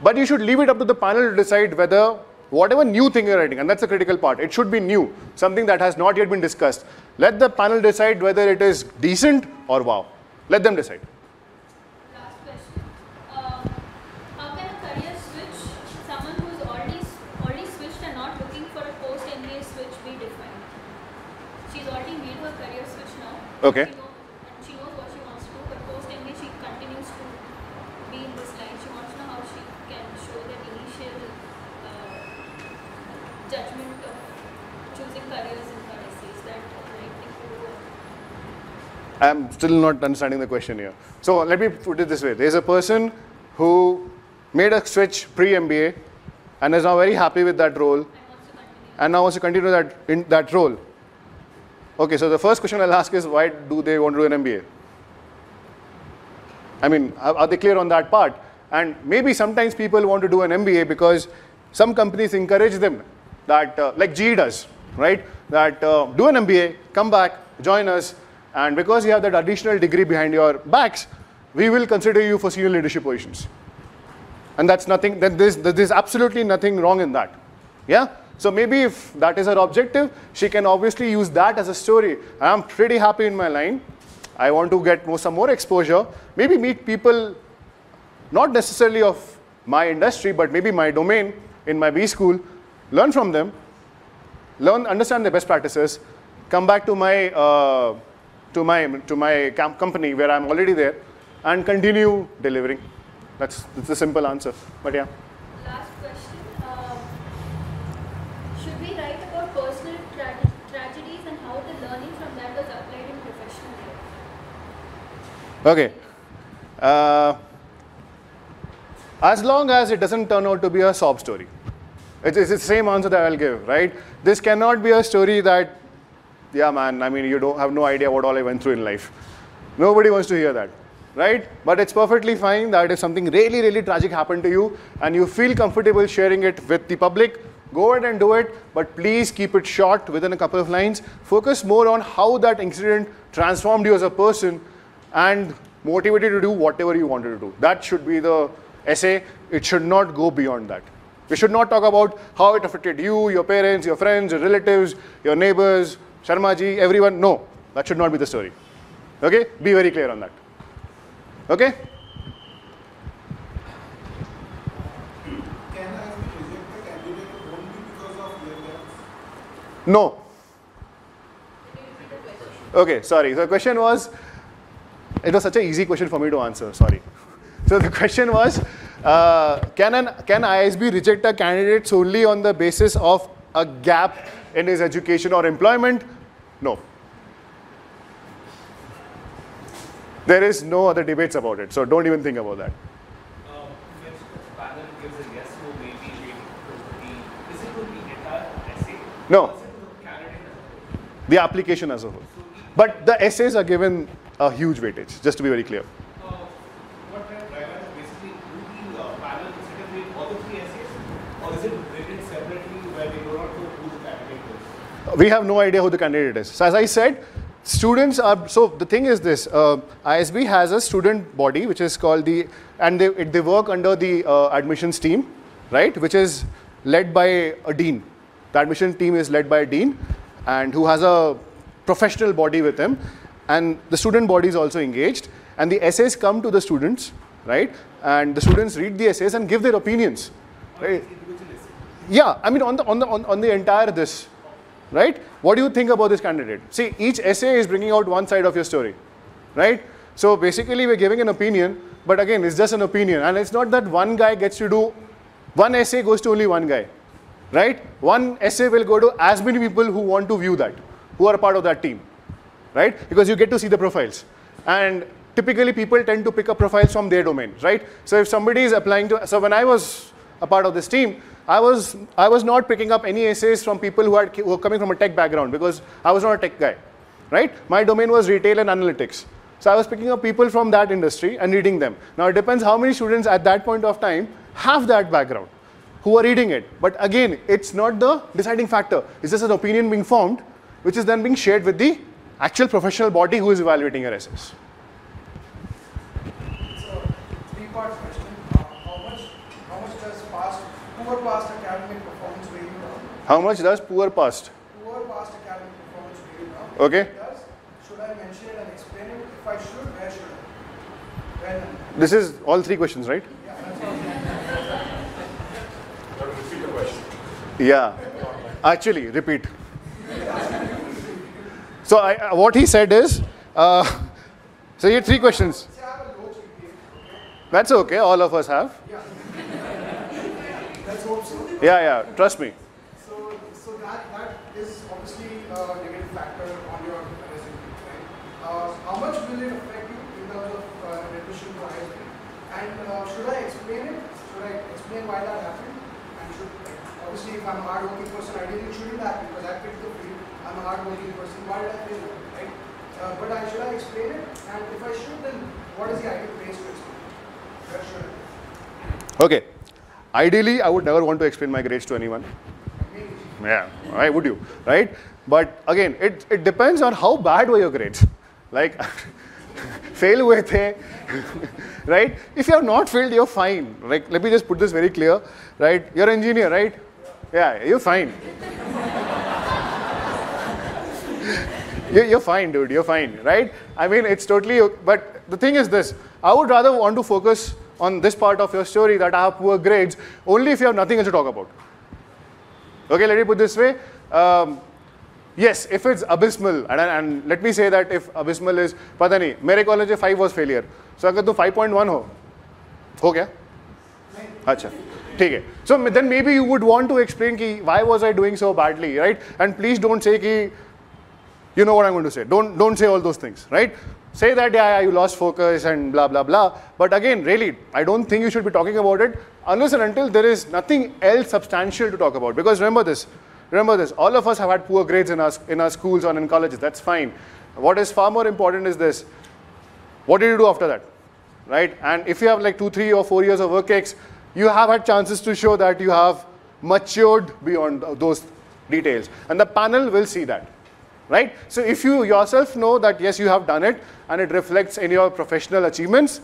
But you should leave it up to the panel to decide whether whatever new thing you're writing, and that's the critical part, it should be new, something that has not yet been discussed. Let the panel decide whether it is decent or wow. Let them decide. Last question. How can a career switch, someone who's already switched and not looking for a post-MBA switch, be defined? She's already made her career switch now. Okay. She knows what she wants to do, but post-MBA she continues to be in this line. She wants to know how she can show that initial judgment of choosing careers in her essays, that right thing to do. I'm still not understanding the question here. So let me put it this way. There's a person who made a switch pre-MBA and is now very happy with that role and now wants to continue that in that role. Okay, so the first question I'll ask is, why do they want to do an MBA? I mean, are they clear on that part? And maybe sometimes people want to do an MBA because some companies encourage them that, like GE does, right? That do an MBA, come back, join us, and because you have that additional degree behind your backs, we will consider you for senior leadership positions. And that's nothing, there's absolutely nothing wrong in that. Yeah? So maybe if that is her objective, she can obviously use that as a story. I'm pretty happy in my line. I want to get some more exposure. Maybe meet people, not necessarily of my industry, but maybe my domain in my B school, learn from them, understand the best practices, come back to my company where I'm already there, and continue delivering. That's the simple answer. But yeah. Last question. Should we write about personal tragedies and how the learning from that was applied in professional life? Okay. As long as it doesn't turn out to be a sob story. It's the same answer that I'll give, right? This cannot be a story that, yeah man, I mean, you don't have no idea what all I went through in life. Nobody wants to hear that, right? But it's perfectly fine that if something really, really tragic happened to you and you feel comfortable sharing it with the public, go ahead and do it, but please keep it short within a couple of lines. Focus more on how that incident transformed you as a person and motivated you to do whatever you wanted to do. That should be the essay. It should not go beyond that. We should not talk about how it affected you, your parents, your friends, your relatives, your neighbors, Sharmaji, everyone. No, that should not be the story. Okay? Be very clear on that. Okay? Can I reject the candidate only because of their gaps? No. Okay, sorry. So the question was, it was such an easy question for me to answer, sorry. So the question was, Can ISB reject a candidate solely on the basis of a gap in his education or employment? No. There is no other debates about it, so don't even think about that. If the panel gives a yes, so maybe is it going to be entire essay? No. Or is it the candidate as a whole? The application as a whole. But the essays are given a huge weightage, just to be very clear. What I'm driving at is basically, do the panel consider doing all the 3 essays, or is it written separately where they do not know who the candidate is? We have no idea who the candidate is. So as I said, students are, so the thing is this, ISB has a student body which is called the, and they work under the admissions team, right, which is led by a dean. The admission team is led by a dean and who has a professional body with him, and the student body is also engaged, and the essays come to the students, right, and the students read the essays and give their opinions, right? Yeah, I mean on the entire this, right? What do you think about this candidate? See, each essay is bringing out one side of your story, right? So basically we're giving an opinion, but again, it's just an opinion, and it's not that one guy gets to do, one essay goes to only one guy, right? One essay will go to as many people who want to view that, who are a part of that team, right? Because you get to see the profiles. And typically people tend to pick up profiles from their domain, right? So if somebody is applying to, so when I was a part of this team, I was not picking up any essays from people who were coming from a tech background because I was not a tech guy, right? My domain was retail and analytics. So I was picking up people from that industry and reading them. Now it depends how many students at that point of time have that background, who are reading it. But again, it's not the deciding factor. It's just an opinion being formed, which is then being shared with the actual professional body who is evaluating your essays. It's a 3-part question. How much does poor past academic performance weigh you down? How much does poor past? Poor past academic performance weigh you down? Okay. Should I mention it and explain it? If I should, where should I? When? This is all 3 questions, right? Yeah, that's all. Repeat the question. Yeah. Actually, repeat. So what he said is, so you had 3 questions. Say I have a low GPA. That's okay, all of us have. Let's hope so. Yeah, trust me. So that is obviously a negative factor on your resume, right? How much will it affect you in terms of admission to ISB? And should I explain it? Should I explain why that happened? And obviously, if I'm a hardworking person, ideally it shouldn't happen because I picked the field. I'm a hardworking person. Why did I fail it, right? But should I explain it? And if I should, then what is the ideal place to explain it? Where should I? Okay. Ideally, I would never want to explain my grades to anyone. Yeah, why would you, right? But again, it depends on how bad were your grades. Like, fail hue the, right? If you have not failed, you're fine. Like, let me just put this very clear, right? You're an engineer, right? Yeah, you're fine. You're fine, dude. You're fine, right? I mean, it's totally. But the thing is this: I would rather want to focus on this part of your story that I have poor grades only if you have nothing else to talk about. Okay, let me put this way. Yes, if it's abysmal, and let me say that if abysmal is, पता नहीं, मेरे college में 5 was failure. So अगर तू 5.1 हो गया? अच्छा, ठीक है. So then maybe you would want to explain कि why was I doing so badly, right? And please don't say कि, you know what I'm going to say. Don't say all those things, right? Say that, yeah, you lost focus and blah, blah, blah. But again, really, I don't think you should be talking about it unless and until there is nothing else substantial to talk about. Because remember this, all of us have had poor grades in our schools or in colleges. That's fine. What is far more important is this. What did you do after that, right? And if you have like 2, 3 or 4 years of work ex, you have had chances to show that you have matured beyond those details. And the panel will see that. Right? So if you yourself know that yes, you have done it and it reflects in your professional achievements,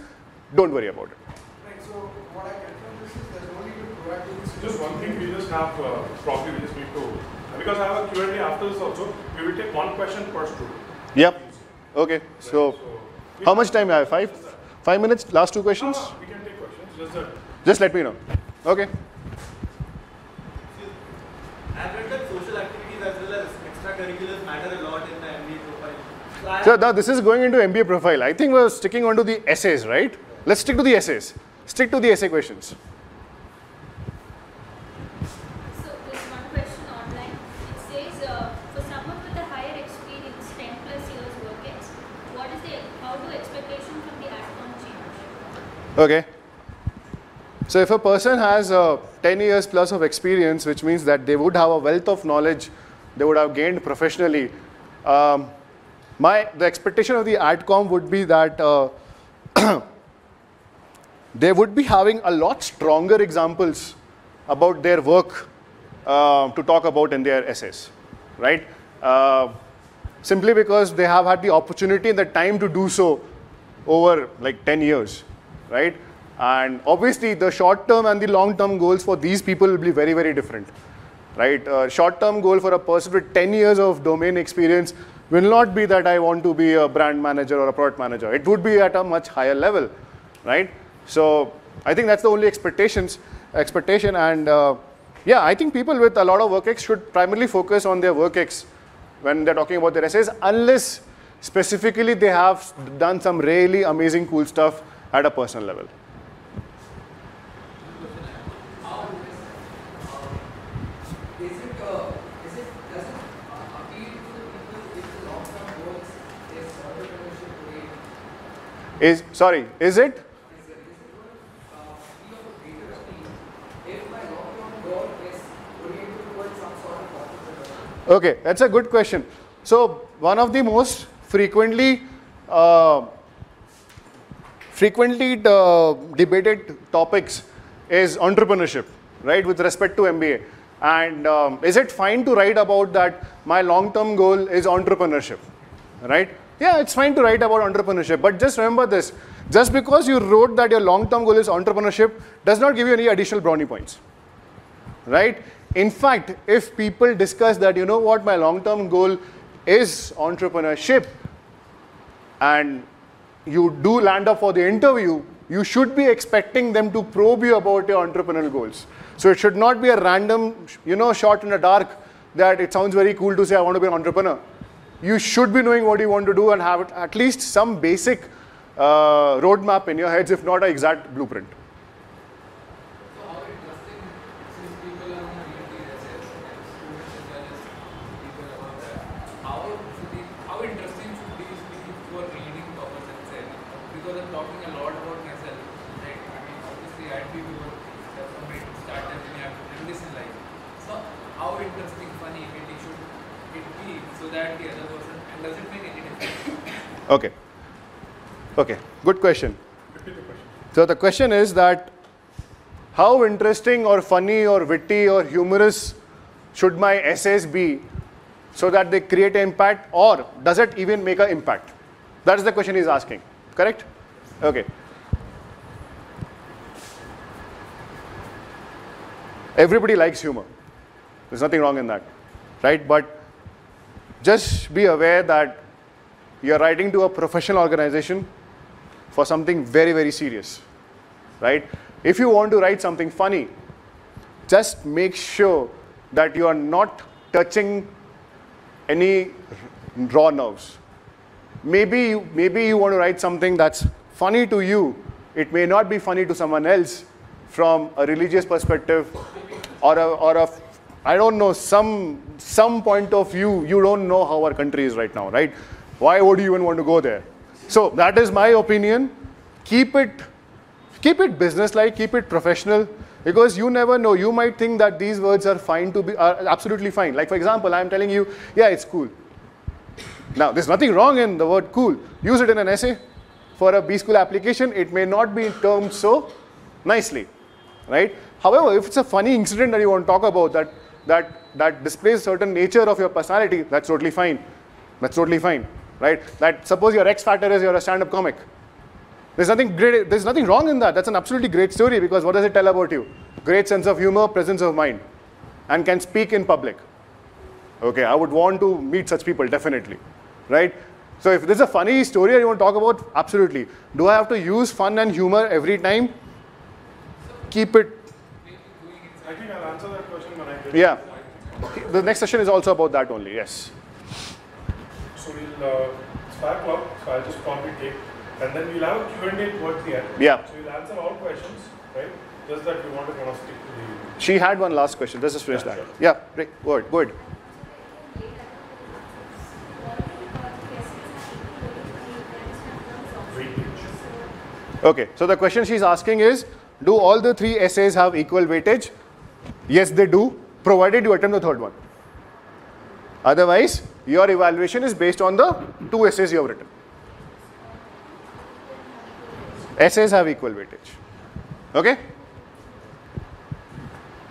don't worry about it. Right, so what I get from this is there's no need to proactively. Just one thing we just have, probably we just need to, because I have a Q&A after this also, we will take one question per student. Yep. Okay. So how much time do I have? 5 minutes? Last 2 questions? We can take questions. Just let me know. Okay. I've read that social activities as well as extracurriculars matter a lot in the MBA profile. So now this is going into MBA profile. I think we're sticking onto the essays, right? Let's stick to the essays. stick to the essay questions. So there's one question online. It says, for someone with a higher experience, 10 plus years work ex, how do expectations from the AdCom change? Okay. So if a person has 10 years plus of experience, which means that they would have a wealth of knowledge, they would have gained professionally, the expectation of the AdCom would be that they would be having a lot stronger examples about their work to talk about in their essays, right? Simply because they have had the opportunity and the time to do so over like 10 years, right? And obviously the short-term and the long-term goals for these people will be very, very different, right? Short-term goal for a person with 10 years of domain experience will not be that I want to be a brand manager or a product manager. It would be at a much higher level, right? So I think that's the only expectation. And yeah, I think people with a lot of WorkX should primarily focus on their WorkX when they're talking about their essays, unless specifically they have done some really amazing cool stuff at a personal level. Is it? Okay, that's a good question. So one of the most frequently debated topics is entrepreneurship, right, with respect to MBA. And is it fine to write about that my long-term goal is entrepreneurship, right? Yeah, it's fine to write about entrepreneurship, but just remember this. Just because you wrote that your long-term goal is entrepreneurship does not give you any additional brownie points, right? In fact, if people discuss that, you know what, my long-term goal is entrepreneurship, and you do land up for the interview, you should be expecting them to probe you about your entrepreneurial goals. So it should not be a random, shot in the dark that it sounds very cool to say I want to be an entrepreneur. You should be knowing what you want to do and have at least some basic roadmap in your heads, if not an exact blueprint. So how interesting, since people are going to read these essays, and students as well as people about that, how interesting should these be for reading purpose itself? Because I'm talking a lot about myself, right? I mean, obviously I'd be more somebody to start and you have to this in life. So how interesting, funny, witty should it be so that the other person, and does it make any difference? Okay, good question. So the question is that how interesting or funny or witty or humorous should my essays be so that they create an impact, or does it even make an impact? That is the question he's asking, correct? Okay. Everybody likes humor. There's nothing wrong in that, right? But just be aware that you're writing to a professional organization for something very, very serious, right? If you want to write something funny, just make sure that you are not touching any raw nerves. Maybe you want to write something that's funny to you. It may not be funny to someone else from a religious perspective or I don't know, some point of view. You don't know how our country is right now, right? Why would you even want to go there? So that is my opinion. Keep it business-like, keep it professional, because you never know. You might think that these words are absolutely fine. Like for example, I'm telling you, yeah, it's cool. Now, there's nothing wrong in the word cool. Use it in an essay. For a B-School application, it may not be termed so nicely, right? However, if it's a funny incident that you want to talk about that displays certain nature of your personality, that's totally fine. That's totally fine, right? That suppose your X factor is you're a stand-up comic. There's nothing great. There's nothing wrong in that. That's an absolutely great story, because what does it tell about you? Great sense of humor, presence of mind, and can speak in public. Okay, I would want to meet such people, definitely, right? So if there's a funny story you want to talk about, absolutely. Do I have to use fun and humor every time? Keep it. I think I'll answer that question when I get Yeah. The next session is also about that only, yes. So it's 5 o'clock, so I'll just probably take and then we'll have a Q&A towards the end. Yeah. So we'll answer all questions, right? Just that we want to kind of stick to the... She had one last question. Let's just finish that. Sure. Yeah, great. Go ahead. Go ahead. Okay, so the question she's asking is, do all the 3 essays have equal weightage? Yes, they do, provided you attempt the third one. Otherwise, your evaluation is based on the 2 essays you have written. Essays have equal weightage. Okay?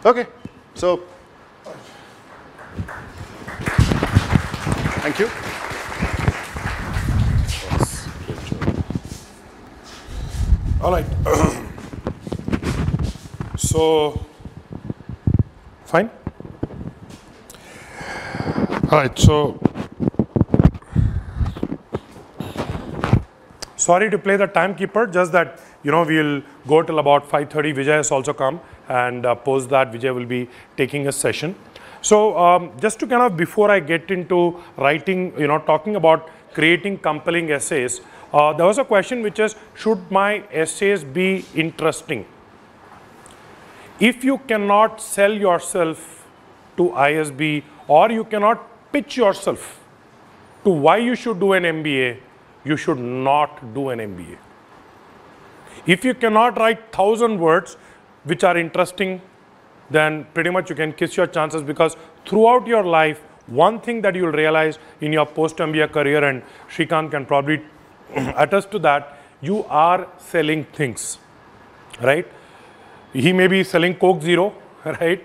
Okay, so thank you. All right. So, fine. All right. So, sorry to play the timekeeper. Just that we'll go till about 5:30. Vijay has also come, and post that Vijay will be taking a session. So, just to kind of before I get into writing, talking about creating compelling essays. There was a question which is, should my essays be interesting? If you cannot sell yourself to ISB, or you cannot pitch yourself to why you should do an MBA, you should not do an MBA. If you cannot write 1,000 words which are interesting, then pretty much you can kiss your chances, because throughout your life, one thing that you'll realize in your post-MBA career, and Srikanth can probably attest to that, you are selling things, right? He may be selling Coke Zero, right?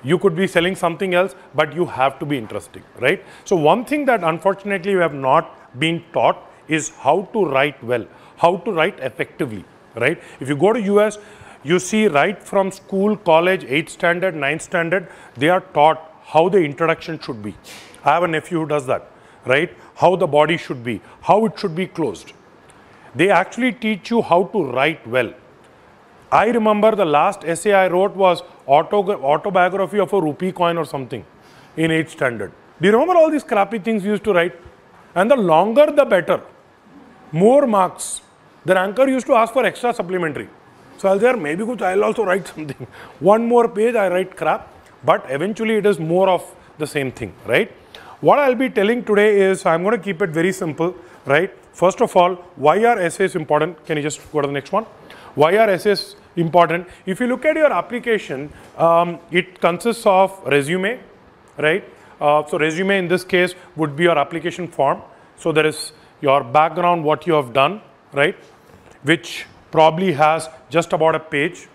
You could be selling something else, but you have to be interesting, right? So one thing that unfortunately we have not been taught is how to write well, how to write effectively, right? If you go to US, you see right from school, college, 8th standard, 9th standard, they are taught how the introduction should be. I have a nephew who does that, right? How the body should be, how it should be closed. They actually teach you how to write well. I remember the last essay I wrote was autobiography of a rupee coin or something in 8th standard. Do you remember all these crappy things we used to write? And the longer the better, more marks. The ranker used to ask for extra supplementary. So I'll say, maybe I'll also write something. One more page, I write crap, but eventually it is more of the same thing, right? What I'll be telling today is, I'm going to keep it very simple, right? First of all, why are essays important? Can you just go to the next one? Why are essays important? If you look at your application, it consists of resume, right? So resume in this case would be your application form. So there is your background, what you have done, right? Which probably has just about a page.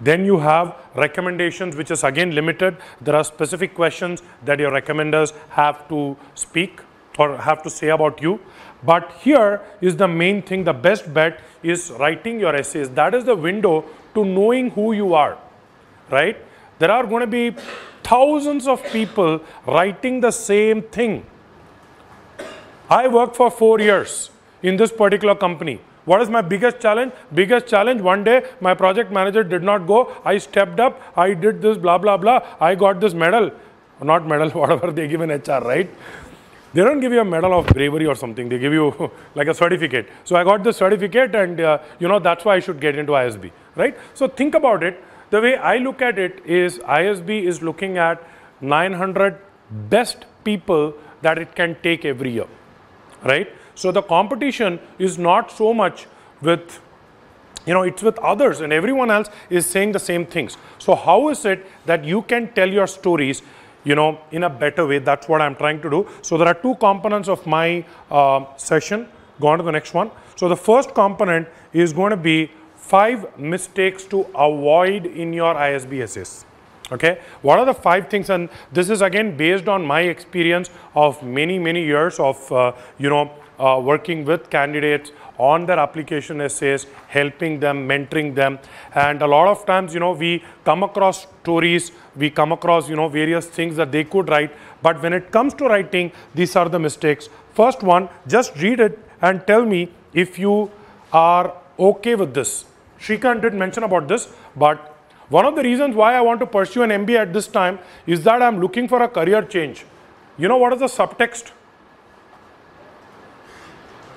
Then you have recommendations, which is again limited. There are specific questions that your recommenders have to speak or have to say about you. But here is the main thing, the best bet is writing your essays. That is the window to knowing who you are, right? There are going to be thousands of people writing the same thing. I worked for 4 years in this particular company. What is my biggest challenge? Biggest challenge, one day my project manager did not go. I stepped up, I did this, blah, blah, blah. I got this medal, not medal, whatever they give in HR, right? They don't give you a medal of bravery or something. They give you like a certificate. So I got this certificate and, that's why I should get into ISB, right? So think about it. The way I look at it is ISB is looking at 900 best people that it can take every year, right? So the competition is not so much with, it's with others, and everyone else is saying the same things. So how is it that you can tell your stories, in a better way? That's what I'm trying to do. So there are 2 components of my session. Go on to the next one. So the first component is going to be 5 mistakes to avoid in your ISB essays. Okay, what are the 5 things? And this is again based on my experience of many years of working with candidates on their application essays, helping them, mentoring them. And a lot of times, we come across stories, we come across, various things that they could write. But when it comes to writing, these are the mistakes. First one, just read it and tell me if you are okay with this. Srikanth did mention about this, but one of the reasons why I want to pursue an MBA at this time is that I'm looking for a career change. You know what is the subtext?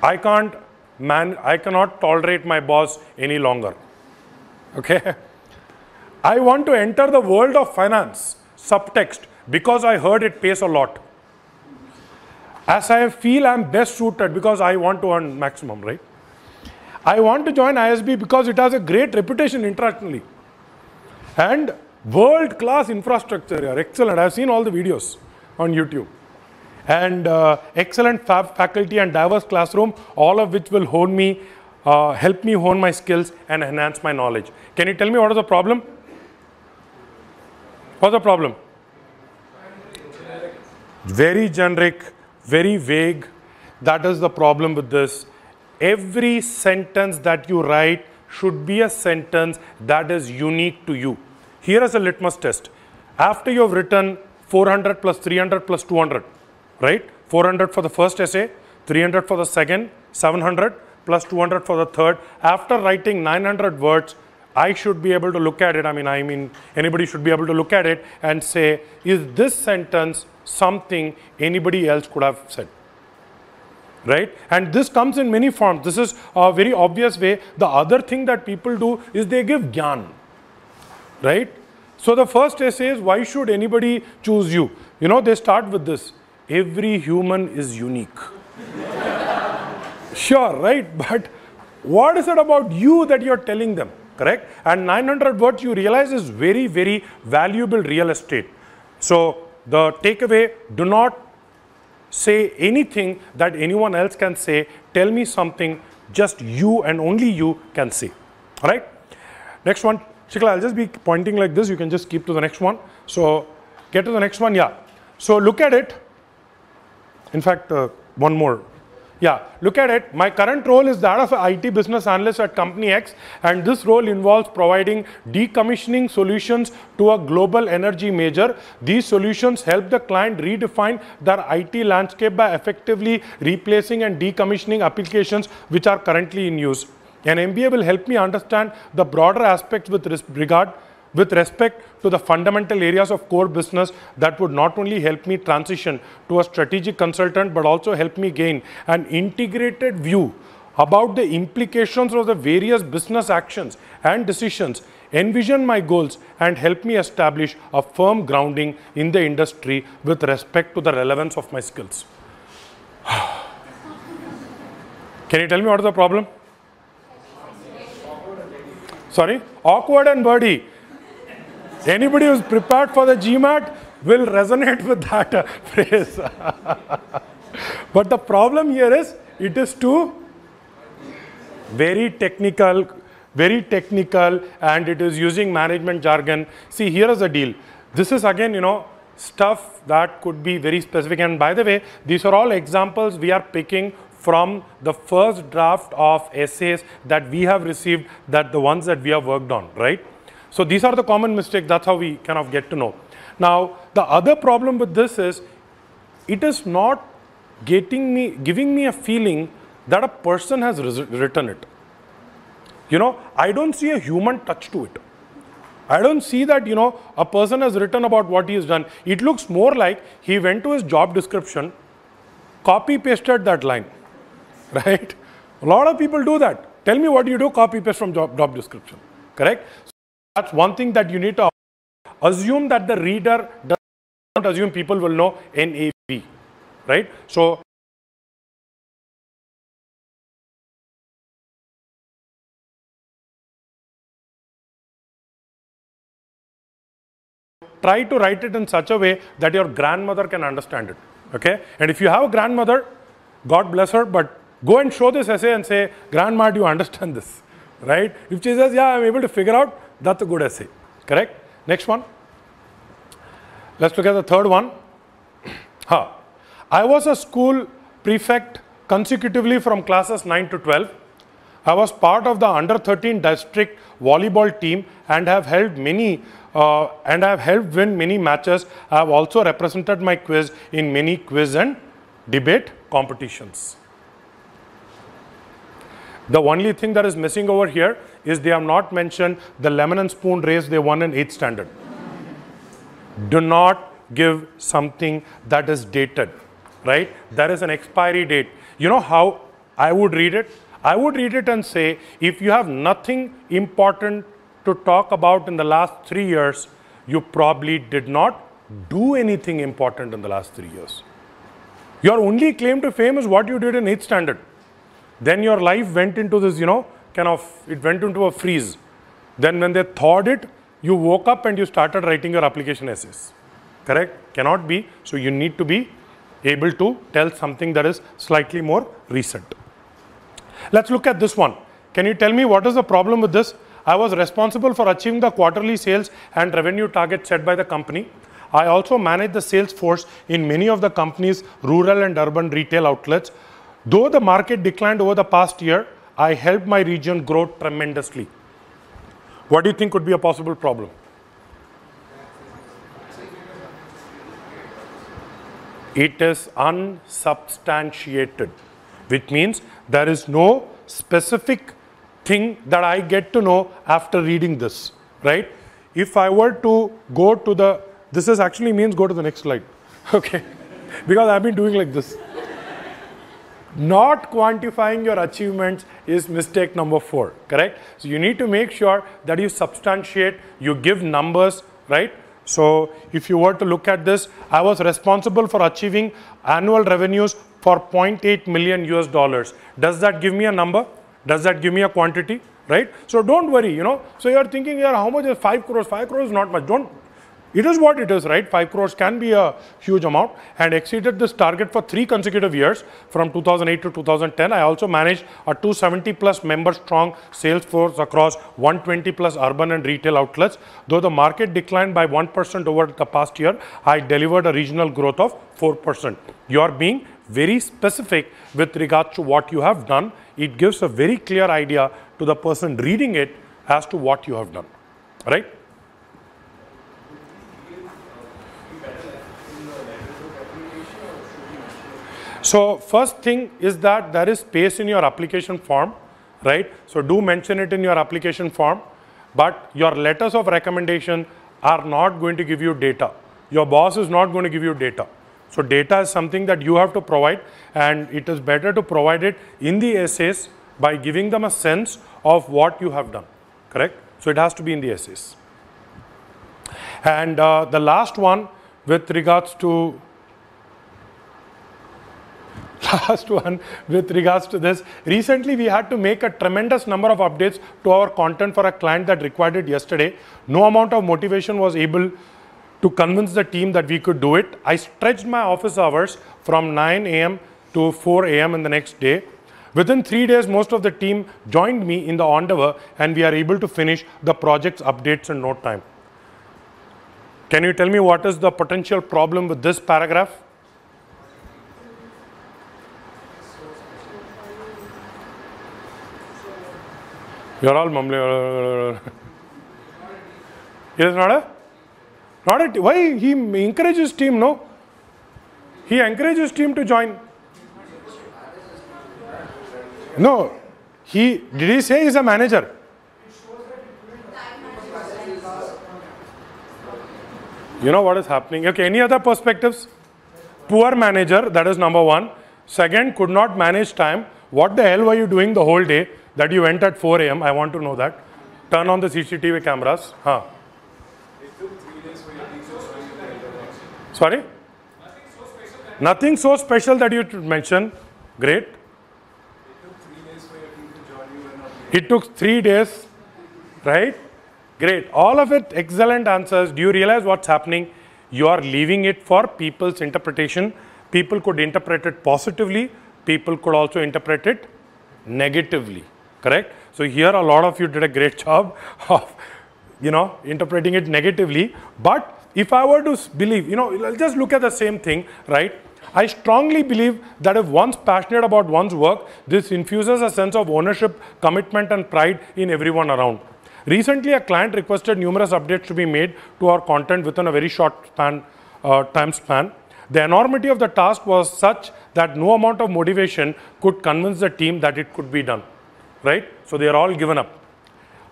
I can't I cannot tolerate my boss any longer. Okay? I want to enter the world of finance, subtext, because I heard it pays a lot. As I feel I'm best suited because I want to earn maximum, right? I want to join ISB because it has a great reputation internationally. And world-class infrastructure here, excellent. I've seen all the videos on YouTube. And excellent faculty and diverse classroom, all of which will hone me, help me hone my skills and enhance my knowledge. Can you tell me what is the problem? What's the problem? Very generic, very vague. That is the problem with this. Every sentence that you write should be a sentence that is unique to you. Here is a litmus test. After you have written 400 plus 300 plus 200, right? 400 for the first essay, 300 for the second, 700 plus 200 for the third. After writing 900 words, I should be able to look at it. I mean, anybody should be able to look at it and say, is this sentence something anybody else could have said? Right? And this comes in many forms. This is a very obvious way. The other thing that people do is they give gyan. Right? So the first essay is, why should anybody choose you? You know, they start with this. Every human is unique. Sure, right? But what is it about you that you're telling them? Correct? And 900 words you realize is very, very valuable real estate. So the takeaway, do not say anything that anyone else can say. Tell me something just you and only you can say. All right? Next one. Shikla, I'll just be pointing like this. You can just keep to the next one. So get to the next one. Yeah. So look at it. In fact, one more. Yeah, look at it. My current role is that of an IT business analyst at Company X, and this role involves providing decommissioning solutions to a global energy major. These solutions help the client redefine their IT landscape by effectively replacing and decommissioning applications which are currently in use. An MBA will help me understand the broader aspects with respect to the fundamental areas of core business that would not only help me transition to a strategic consultant, but also help me gain an integrated view about the implications of the various business actions and decisions, envision my goals, and help me establish a firm grounding in the industry with respect to the relevance of my skills. Can you tell me what is the problem? Sorry? Awkward and wordy. Anybody who's prepared for the GMAT will resonate with that phrase. But the problem here is, it is too very technical, and it is using management jargon. See, here is the deal. This is again, you know, stuff that could be very specific. And by the way, these are all examples we are picking from the first draft of essays that we have received, that the ones that we have worked on, right? So these are the common mistakes. That's how we kind of get to know. Now, the other problem with this is, it is not giving me a feeling that a person has written it. You know, I don't see a human touch to it. I don't see that, you know, a person has written about what he has done. It looks more like he went to his job description, copy pasted that line, right? A lot of people do that. Tell me what you do, copy paste from job description, correct? So that's one thing that you need to assume, that the reader does not assume people will know NAV, right? So try to write it in such a way that your grandmother can understand it, okay? And if you have a grandmother, God bless her, but go and show this essay and say, Grandma, do you understand this, right? If she says, yeah, I'm able to figure out, that's a good essay, correct? Next one. Let's look at the third one. I was a school prefect consecutively from classes 9 to 12. I was part of the under 13 district volleyball team and have helped win many matches. I have also represented my quiz in many quiz and debate competitions. The only thing that is missing over here is they have not mentioned the lemon and spoon race they won in 8th standard. Do not give something that is dated, right? There is an expiry date. You know how I would read it? I would read it and say, if you have nothing important to talk about in the last 3 years, you probably did not do anything important in the last 3 years. Your only claim to fame is what you did in 8th standard. Then your life went into this, it went into a freeze. Then when they thawed it, you woke up and you started writing your application essays. Correct? Cannot be. So you need to be able to tell something that is slightly more recent. Let's look at this one. Can you tell me what is the problem with this? I was responsible for achieving the quarterly sales and revenue target set by the company. I also manage the sales force in many of the company's rural and urban retail outlets. Though the market declined over the past year, I helped my region grow tremendously. What do you think could be a possible problem? It is unsubstantiated, which means there is no specific thing that I get to know after reading this, right? If I were to go to the, this is actually means go to the next slide, okay? Because I've been doing like this. Not quantifying your achievements is mistake number 4, correct? So you need to make sure that you substantiate, you give numbers, right? So if you were to look at this, I was responsible for achieving annual revenues for 0.8 million US dollars. Does that give me a number? Does that give me a quantity, right? So don't worry, So you're thinking, yeah, how much is 5 crores? 5 crores is not much. It is what it is, right? 5 crores can be a huge amount, and exceeded this target for 3 consecutive years from 2008 to 2010. I also managed a 270 plus member strong sales force across 120 plus urban and retail outlets. Though the market declined by 1% over the past year, I delivered a regional growth of 4%. You are being very specific with regards to what you have done. It gives a very clear idea to the person reading it as to what you have done, right? So first thing is that there is space in your application form, right? So do mention it in your application form, but your letters of recommendation are not going to give you data. Your boss is not going to give you data. So data is something that you have to provide, and it is better to provide it in the essays by giving them a sense of what you have done, correct? So it has to be in the essays. And the last one with regards to this, recently we had to make a tremendous number of updates to our content for a client that required it yesterday. No amount of motivation was able to convince the team that we could do it. I stretched my office hours from 9 a.m. to 4 a.m. in the next day. Within 3 days, most of the team joined me in the endeavor, and we are able to finish the project's updates in no time. Can you tell me what is the potential problem with this paragraph? You're all mumbling. It is not a? Not a, why? He encourages team, no? He encourages team to join. No. Did he say he's a manager? You know what is happening? Okay, any other perspectives? Poor manager, that is number 1. Second, could not manage time. What the hell were you doing the whole day that you went at 4 a.m.? I want to know that. Turn on the CCTV cameras. Huh. It took 3 days for your teachers to join the intervention. Sorry? Nothing so special that you mentioned. Great. It took 3 days for your team to join you and not It took 3 days, right? Great. All of it excellent answers. Do you realize what's happening? You are leaving it for people's interpretation. People could interpret it positively. People could also interpret it negatively. Correct? So here a lot of you did a great job of, interpreting it negatively. But if I were to believe, just look at the same thing, right? I strongly believe that if one's passionate about one's work, this infuses a sense of ownership, commitment, and pride in everyone around. Recently, a client requested numerous updates to be made to our content within a very short time span. The enormity of the task was such that no amount of motivation could convince the team that it could be done, right? So they are all given up.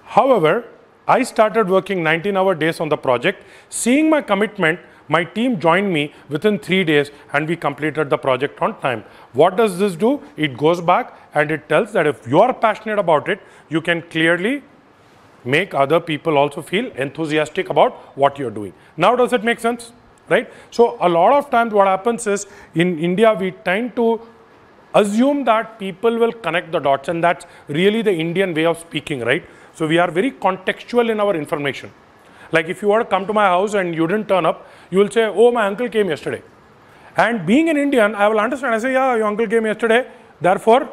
However, I started working 19-hour days on the project. Seeing my commitment, my team joined me within 3 days and we completed the project on time. What does this do? It goes back and it tells that if you are passionate about it, you can clearly make other people also feel enthusiastic about what you're doing. Now, does it make sense? Right? So, a lot of times what happens is in India, we tend to assume that people will connect the dots, and that's really the Indian way of speaking, right? So, we are very contextual in our information. Like if you were to come to my house and you didn't turn up, you will say, oh, my uncle came yesterday. And being an Indian, I will understand. I say, yeah, your uncle came yesterday. Therefore,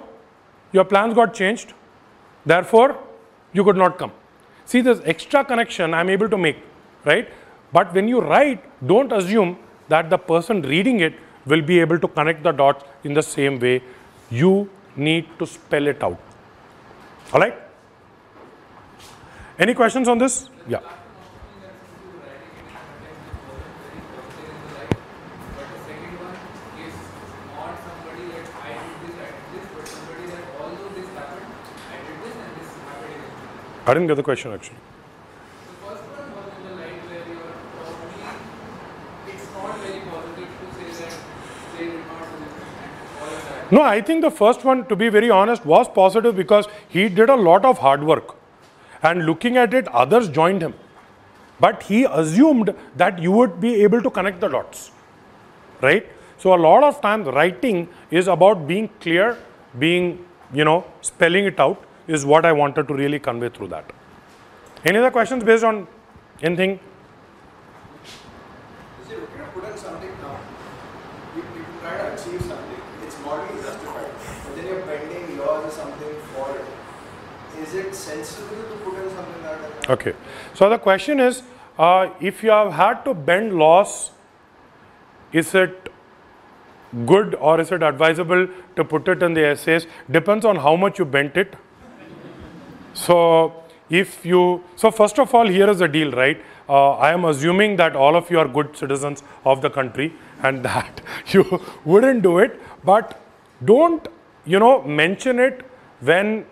your plans got changed. Therefore, you could not come. See, this extra connection I am able to make, right? But when you write, don't assume that the person reading it will be able to connect the dots in the same way. You need to spell it out. All right? Any questions on this? Yeah. I didn't get the question actually. The first one was in the light where you are probably, it's not very positive to say that they did not do it and all of that. No, I think the first one, to be very honest, was positive because he did a lot of hard work. And looking at it, others joined him. But he assumed that you would be able to connect the dots, right? So a lot of times writing is about being clear, being, spelling it out is what I wanted to really convey through that. Any other questions based on anything? Is it okay to put in something now? You try to achieve something, it's morally justified, but then you're bending laws or something for it. Is it sensible to put in something like that? Okay. So the question is, if you have had to bend laws, is it good or is it advisable to put it in the essays? Depends on how much you bent it. So first of all, here is the deal, right? I am assuming that all of you are good citizens of the country and that you wouldn't do it, but don't, mention it when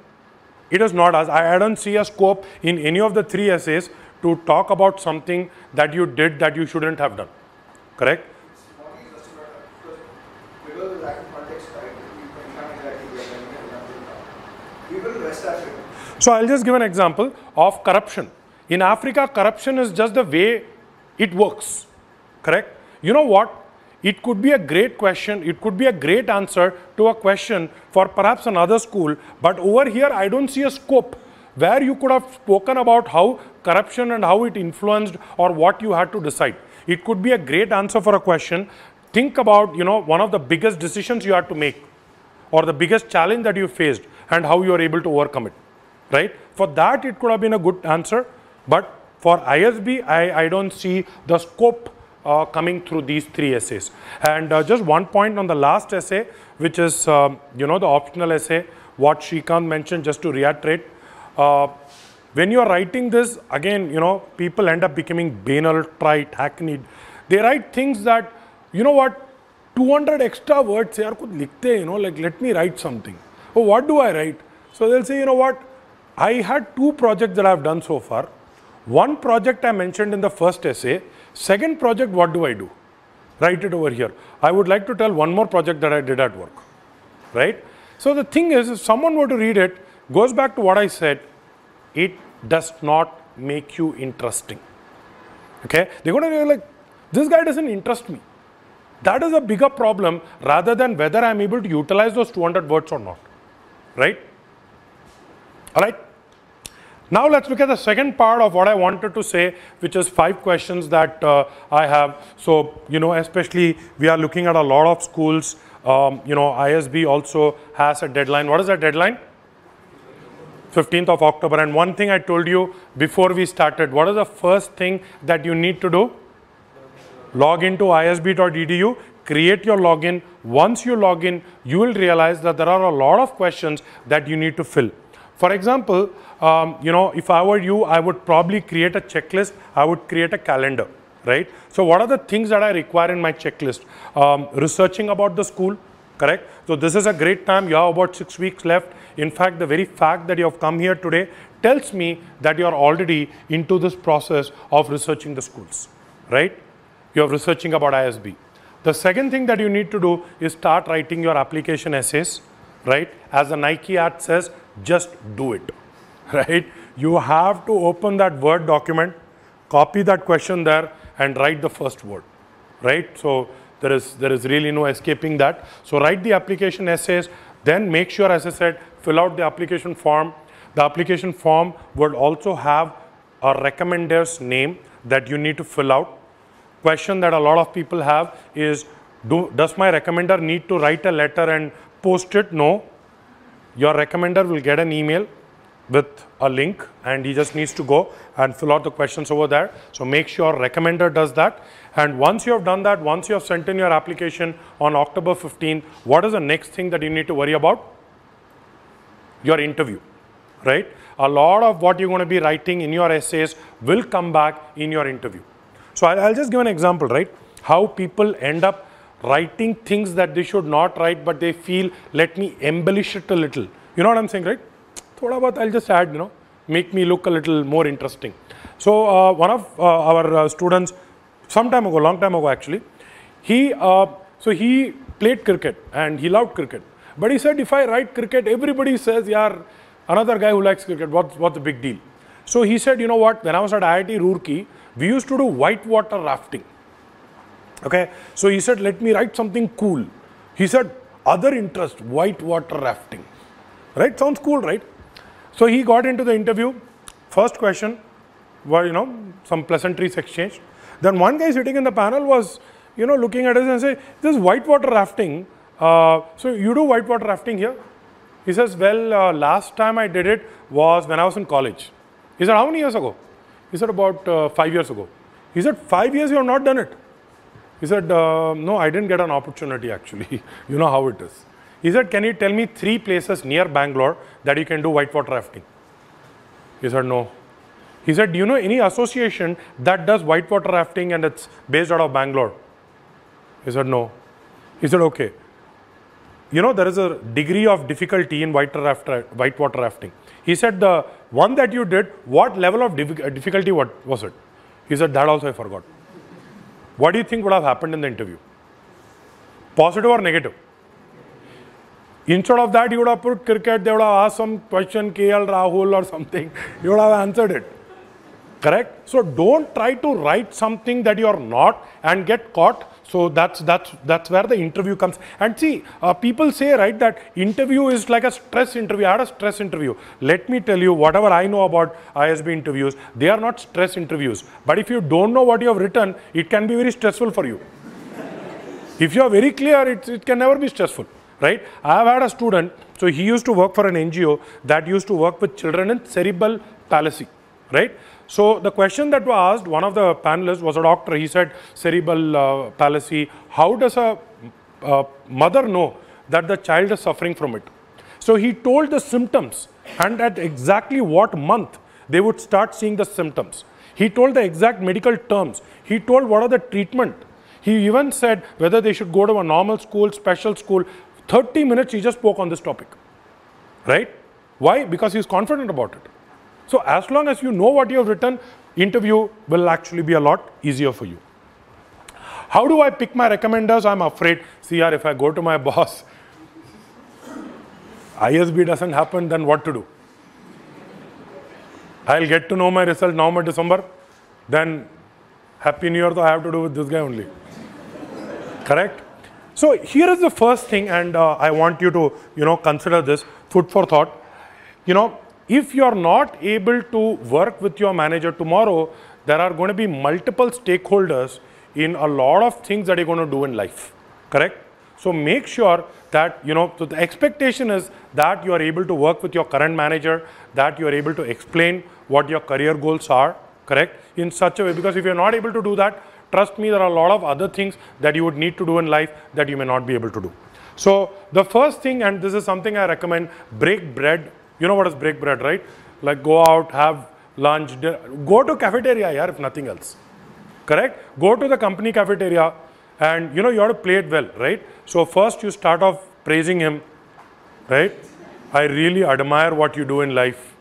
it is not as, I don't see a scope in any of the 3 essays to talk about something that you did that you shouldn't have done, correct? It's morally justified because the lack of context, right? You can't exactly get anything. We will West Africa. So I'll just give an example of corruption. In Africa, corruption is just the way it works, correct? You know what? It could be a great question, it could be a great answer to a question for perhaps another school, but over here I don't see a scope where you could have spoken about how corruption and how it influenced or what you had to decide. It could be a great answer for a question. Think about, one of the biggest decisions you had to make or the biggest challenge that you faced and how you are able to overcome it, right? For that, it could have been a good answer, but for ISB, I don't see the scope coming through these 3 essays. And just one point on the last essay, which is, the optional essay, what Srikanth mentioned, just to reiterate. When you are writing this, again, people end up becoming banal, trite, hackneyed. They write things that, 200 extra words, yaar, kuch likhte, like let me write something. Oh, what do I write? So they'll say, I had 2 projects that I've done so far. One project I mentioned in the first essay. Second project, what do I do? Write it over here. I would like to tell one more project that I did at work, right? So the thing is, if someone were to read it, goes back to what I said, it does not make you interesting, okay? They're going to be like, this guy doesn't interest me. That is a bigger problem rather than whether I'm able to utilize those 200 words or not, right? All right. Now let's look at the second part of what I wanted to say, which is 5 questions that I have. So, especially we are looking at a lot of schools. ISB also has a deadline. What is that deadline? 15th of October. And one thing I told you before we started, what is the first thing that you need to do? Log into isb.edu, create your login. Once you log in, you will realize that there are a lot of questions that you need to fill. For example, if I were you, I would probably create a checklist. I would create a calendar, right? So what are the things that I require in my checklist? Researching about the school, correct? So this is a great time. You have about 6 weeks left. In fact, the very fact that you have come here today tells me that you are already into this process of researching the schools, right? You are researching about ISB. The second thing that you need to do is start writing your application essays, right? As the Nike ad says, just do it, right? You have to open that Word document, copy that question there, and write the first word, right? So there is really no escaping that. So write the application essays, then make sure, as I said, fill out the application form. The application form would also have a recommender's name that you need to fill out. Question that a lot of people have is, does my recommender need to write a letter and post it? No. Your recommender will get an email with a link and he just needs to go and fill out the questions over there. So make sure recommender does that. And once you have done that, once you have sent in your application on October 15th, what is the next thing that you need to worry about? Your interview, right? A lot of what you're going to be writing in your essays will come back in your interview. So I'll just give an example, right? How people end up writing things that they should not write, but they feel, let me embellish it a little. You know what I'm saying, right? Thoda bahut I'll just add, make me look a little more interesting. So one of our students, long time ago actually, he played cricket and he loved cricket. But he said, if I write cricket, everybody says, yaar, another guy who likes cricket, what's the big deal? So he said, you know what, when I was at IIT Roorkee, we used to do whitewater rafting. Okay, so he said, let me write something cool. He said, other interest, whitewater rafting. Right, sounds cool, right? So he got into the interview. First question, some pleasantries exchanged. Then one guy sitting in the panel was, looking at us and say, this is whitewater rafting. So you do whitewater rafting here? He says, well, last time I did it was when I was in college. He said, how many years ago? He said, about 5 years ago. He said, 5 years you have not done it? He said, no, I didn't get an opportunity actually. You know how it is. He said, can you tell me 3 places near Bangalore that you can do whitewater rafting? He said, no. He said, do you know any association that does whitewater rafting and it's based out of Bangalore? He said, no. He said, okay. There is a degree of difficulty in whitewater rafting. He said, the one that you did, what level of difficulty was it? He said, that also I forgot. What do you think would have happened in the interview? Positive or negative? Instead of that, you would have put cricket, they would have asked some question, KL Rahul or something. You would have answered it. Correct? So don't try to write something that you are not and get caught. So that's where the interview comes. And see, people say, right, that interview is like a stress interview. I had a stress interview. Let me tell you, whatever I know about ISB interviews, they are not stress interviews. But if you don't know what you have written, it can be very stressful for you. If you are very clear, it can never be stressful, right? I have had a student, so he used to work for an NGO that used to work with children in cerebral palsy, right? So the question that was asked, one of the panelists was a doctor. He said, cerebral palsy, how does a mother know that the child is suffering from it? So he told the symptoms and at exactly what month they would start seeing the symptoms. He told the exact medical terms. He told what are the treatment. He even said whether they should go to a normal school, special school. 30 minutes he just spoke on this topic, right? Why? Because he's confident about it. So as long as you know what you have written, interview will actually be a lot easier for you. How do I pick my recommenders? I'm afraid, see, if I go to my boss, ISB doesn't happen, then what to do? I'll get to know my result November, December, then Happy New Year, so I have to do with this guy only. Correct? So here is the first thing, and I want you to, consider this, food for thought. If you are not able to work with your manager tomorrow, there are going to be multiple stakeholders in a lot of things that you're going to do in life, correct? So make sure that, so the expectation is that you are able to work with your current manager, that you are able to explain what your career goals are, correct? In such a way, because if you're not able to do that, trust me, there are a lot of other things that you would need to do in life that you may not be able to do. So the first thing, and this is something I recommend, break bread. You know what is break bread, right? Like go out, have lunch, dinner. Go to cafeteria, if nothing else. Correct? Go to the company cafeteria and you have to play it well, right? So first you start off praising him, right? I really admire what you do in life.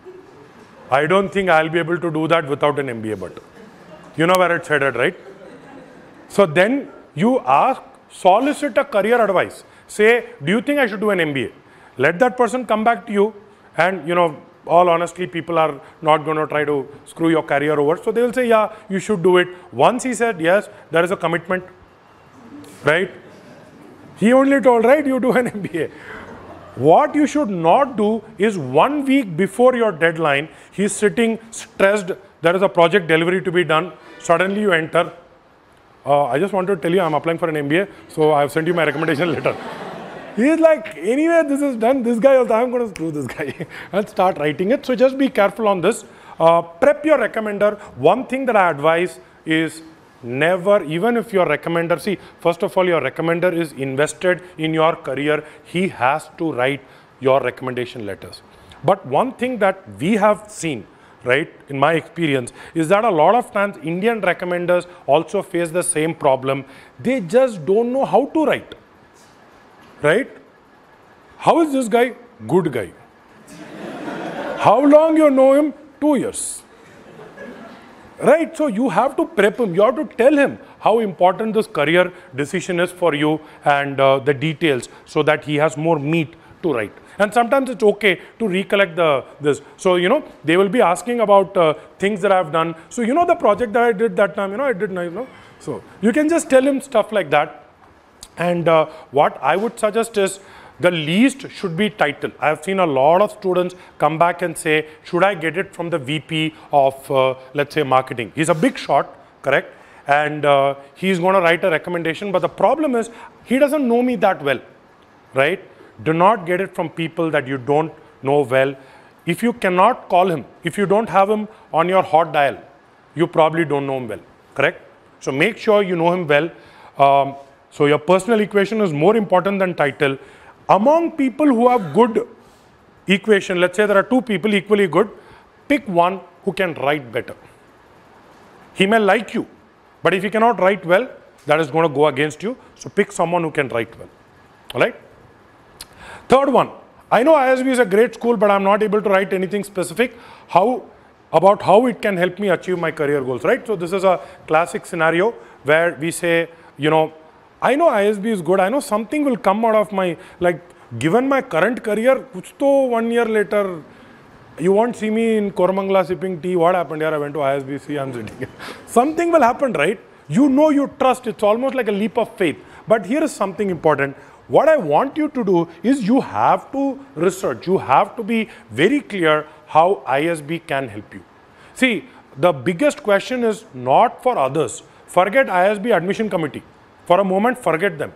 I don't think I'll be able to do that without an MBA, but you know where it's headed, right? So then you ask, solicit a career advice. Say, do you think I should do an MBA? Let that person come back to you, and all honestly, people are not going to try to screw your career over. So they will say, yeah, you should do it. Once he said yes, there is a commitment, right? He only told, right, you do an MBA. What you should not do is 1 week before your deadline, he's sitting stressed, there is a project delivery to be done, suddenly you enter. I just want to tell you, I'm applying for an MBA, so I've sent you my recommendation letter. He's like, anyway, this is done, this guy also, I'm going to screw this guy. I'll start writing it. So just be careful on this. Prep your recommender. One thing that I advise is never, even if your recommender, see, first of all, your recommender is invested in your career. He has to write your recommendation letters. But one thing that we have seen, right, in my experience, is that a lot of times Indian recommenders also face the same problem. They just don't know how to write, right? How is this guy? Good guy. How long you know him? 2 years. Right, so you have to prep him, you have to tell him how important this career decision is for you and the details so that he has more meat to write. And sometimes it's okay to recollect this. So, they will be asking about things that I've done. So, the project that I did that time, I did, So, you can just tell him stuff like that. And what I would suggest is, the least should be title. I have seen a lot of students come back and say, should I get it from the VP of, let's say, marketing? He's a big shot, correct? And he's going to write a recommendation. But the problem is, he doesn't know me that well, right? Do not get it from people that you don't know well. If you cannot call him, if you don't have him on your hot dial, you probably don't know him well, correct? So make sure you know him well. So your personal equation is more important than title. Among people who have good equation, let's say there are 2 people equally good, pick one who can write better. He may like you, but if he cannot write well, that is going to go against you. So pick someone who can write well. All right. Third one, I know ISB is a great school, but I'm not able to write anything specific. About how it can help me achieve my career goals, right? So this is a classic scenario where we say, I know ISB is good. I know something will come out of my, given my current career, kuch to 1 year later, you won't see me in Koramangala sipping tea. What happened here? I went to ISBC, I'm sitting here. Something will happen, right? You trust. It's almost like a leap of faith. But here is something important. What I want you to do is you have to research. You have to be very clear how ISB can help you. See, the biggest question is not for others. Forget ISB admission committee. For a moment, forget them.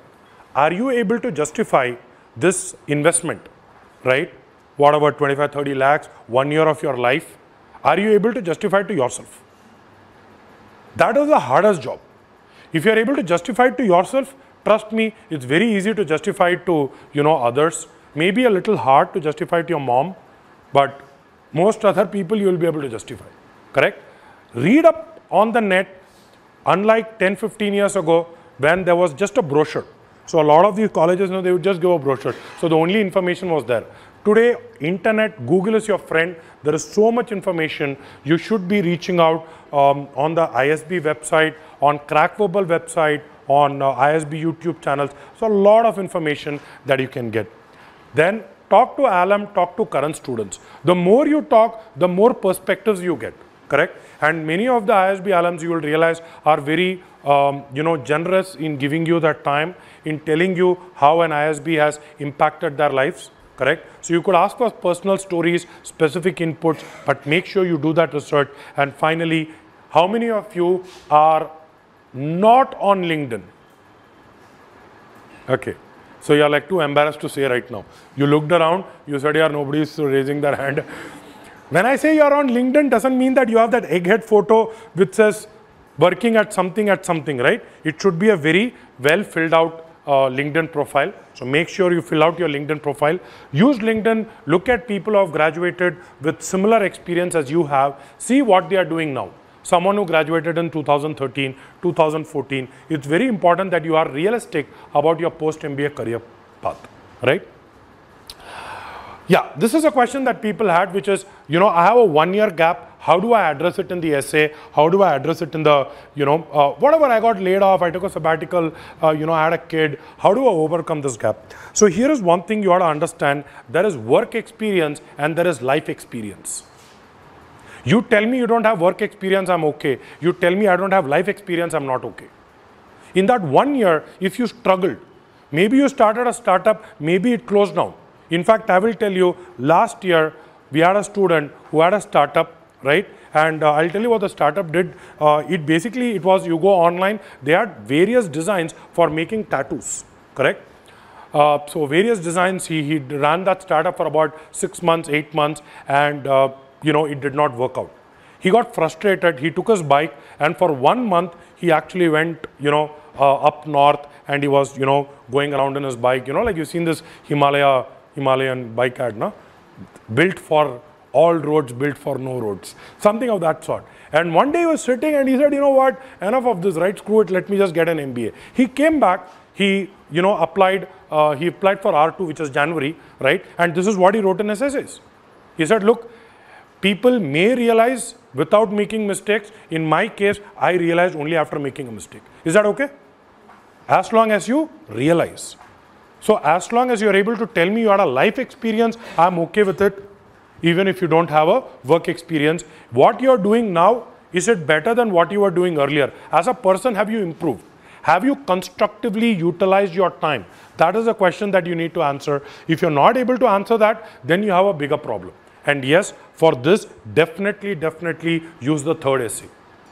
Are you able to justify this investment, right? Whatever, 25, 30 lakhs, 1 year of your life. Are you able to justify it to yourself? That is the hardest job. If you are able to justify it to yourself, trust me, it's very easy to justify it to, others. Maybe a little hard to justify it to your mom, but most other people you will be able to justify, correct? Read up on the net, unlike 10, 15 years ago, when there was just a brochure. So a lot of these colleges, they would just give a brochure. So the only information was there. Today, internet, Google is your friend. There is so much information. You should be reaching out on the ISB website, on Crackverbal website, on ISB YouTube channels. So a lot of information that you can get. Then talk to alum, talk to current students. The more you talk, the more perspectives you get, correct? And many of the ISB alums, you will realize, are very generous in giving you that time, in telling you how an ISB has impacted their lives, correct? So you could ask for personal stories, specific inputs, but make sure you do that research. And finally, how many of you are not on LinkedIn? Okay. So you're like too embarrassed to say right now. You looked around, you said, yeah, nobody's raising their hand. When I say you're on LinkedIn, doesn't mean that you have that egghead photo which says working at something, right? It should be a very well filled out LinkedIn profile. So make sure you fill out your LinkedIn profile. Use LinkedIn, look at people who have graduated with similar experience as you have, see what they are doing now. Someone who graduated in 2013, 2014, it's very important that you are realistic about your post-MBA career path. right? Yeah, this is a question that people had, which is, you know, I have a 1 year gap. How do I address it in the essay? How do I address it in the, you know, whatever, I got laid off, I took a sabbatical, you know, I had a kid. How do I overcome this gap? So here is one thing you ought to understand. There is work experience and there is life experience. You tell me you don't have work experience, I'm okay. You tell me I don't have life experience, I'm not okay. In that 1 year, if you struggled, maybe you started a startup, maybe it closed down. In fact, I will tell you, last year, we had a student who had a startup, right? And I'll tell you what the startup did. It was you go online, they had various designs for making tattoos, correct? So various designs, he ran that startup for about 6 months, 8 months, and you know, it did not work out. He got frustrated, he took his bike, and for 1 month, he actually went, you know, up north, and he was, you know, going around in his bike, you know, like you've seen this Himalayan bike ad, no? Built for all roads, built for no roads, something of that sort. And one day he was sitting and he said, you know what, enough of this, right, screw it, let me just get an MBA. He came back, he, you know, applied for R2, which is January, right, and this is what he wrote in his essays. He said, look, people may realize without making mistakes. In my case, I realized only after making a mistake. Is that okay? As long as you realize. So as long as you're able to tell me you had a life experience, I'm okay with it, even if you don't have a work experience. What you're doing now, is it better than what you were doing earlier? As a person, have you improved? Have you constructively utilized your time? That is a question that you need to answer. If you're not able to answer that, then you have a bigger problem. And yes, for this, definitely use the third essay,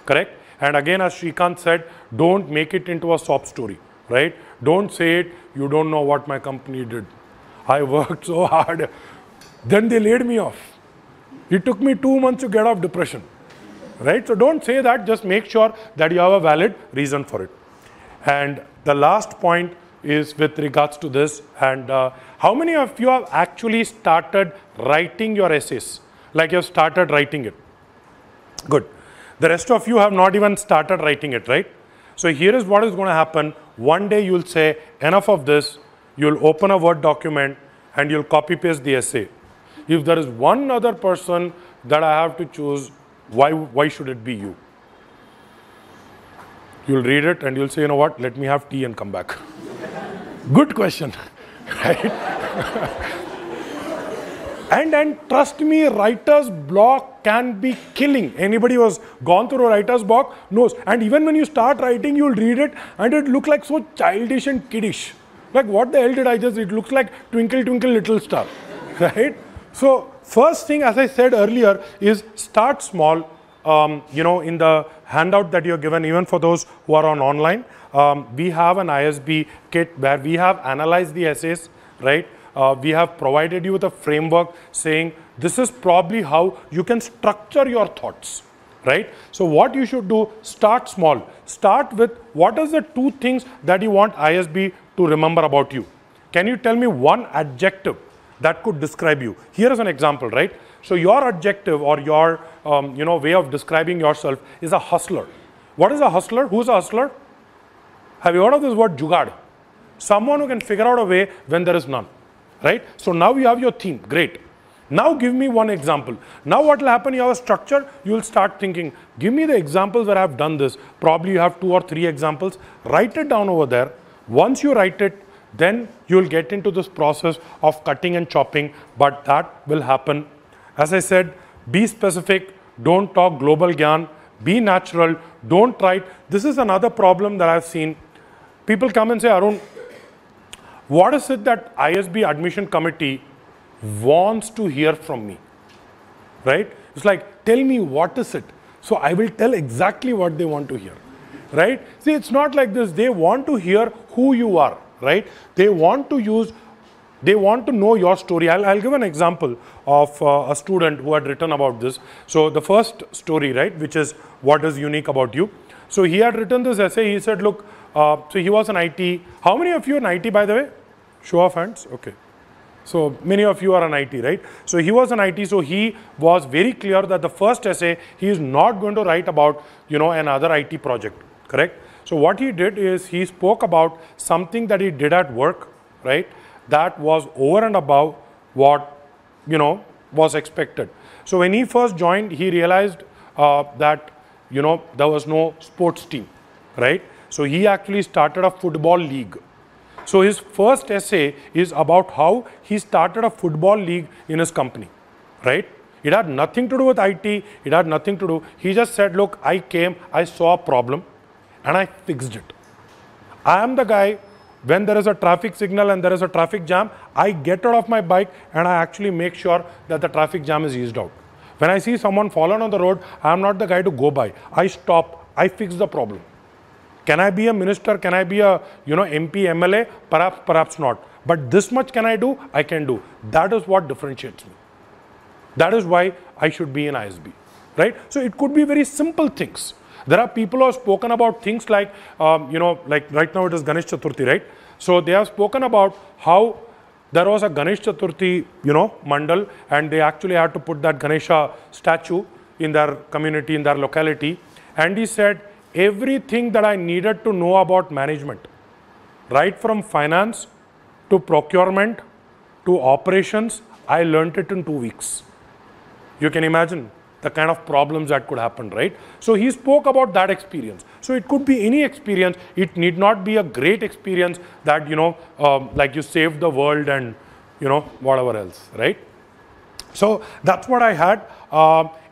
correct? And again, as Srikanth said, don't make it into a sob story, right? Don't say it, you don't know what my company did. I worked so hard. Then they laid me off. It took me 2 months to get off depression, right? So don't say that, just make sure that you have a valid reason for it. And the last point is with regards to this, and how many of you have actually started writing your essays? Like you've started writing it? Good. The rest of you have not even started writing it, right? So here is what is going to happen. One day you'll say, enough of this, you'll open a Word document and you'll copy paste the essay. If there is one other person that I have to choose, why should it be you? You'll read it and you'll say, you know what, let me have tea and come back. Good question, right? And trust me, writer's block can be killing. Anybody who has gone through a writer's block knows. And even when you start writing, you'll read it and it looks like so childish and kiddish. Like, what the hell did I just, it looks like Twinkle Twinkle Little Star, right? So first thing, as I said earlier, is start small. You know, in the handout that you're given, even for those who are on online, we have an ISB kit where we have analyzed the essays, right? We have provided you with a framework saying this is probably how you can structure your thoughts, right? So what you should do, start small. Start with what is the 2 things that you want ISB to remember about you. Can you tell me one adjective that could describe you? Here is an example, right? So your adjective or your you know, way of describing yourself is a hustler. What is a hustler? Who's a hustler? Have you heard of this word jugaad? Someone who can figure out a way when there is none, right? So now you have your theme, great. Now give me one example. Now what will happen, you have a structure, you will start thinking, give me the examples where I have done this. Probably you have 2 or 3 examples, write it down over there. Once you write it, then you will get into this process of cutting and chopping, but that will happen. As I said, be specific, don't talk global gyan, be natural, don't write. This is another problem that I've seen. People come and say, Arun, what is it that ISB admission committee wants to hear from me, right? It's like, tell me what is it. So I will tell exactly what they want to hear, right? See, it's not like this. They want to hear who you are, right? They want to know your story. I'll give an example of a student who had written about this. So the first story, right, which is what is unique about you. So he had written this essay. He said, look, so he was an IT. How many of you are in IT, by the way? Show of hands. Okay. So many of you are an IT, right? So he was an IT. So he was very clear that the first essay, he is not going to write about, you know, another IT project, correct? So what he did is he spoke about something that he did at work, right? that was over and above what, was expected. So when he first joined, he realized that, there was no sports team, right? So he actually started a football league. So his first essay is about how he started a football league in his company, right? It had nothing to do with IT. It had nothing to do. He just said, look, I came, I saw a problem, and I fixed it. I am the guy, when there is a traffic signal and there is a traffic jam, I get out of my bike and I actually make sure that the traffic jam is eased out. When I see someone fallen on the road, I am not the guy to go by. I stop. I fix the problem. Can I be a minister? Can I be a MP, MLA? Perhaps, perhaps not. But this much can I do? I can do. That is what differentiates me. That is why I should be in ISB, right? So it could be very simple things. There are people who have spoken about things like, like right now it is Ganesh Chaturthi, right? So they have spoken about how there was a Ganesh Chaturthi, mandal, and they actually had to put that Ganesha statue in their community, in their locality. And he said, everything that I needed to know about management, right from finance to procurement to operations, I learned it in 2 weeks. You can imagine the kind of problems that could happen, right? So he spoke about that experience. So it could be any experience. It need not be a great experience that, like you saved the world and, whatever else, right? So that's what I had.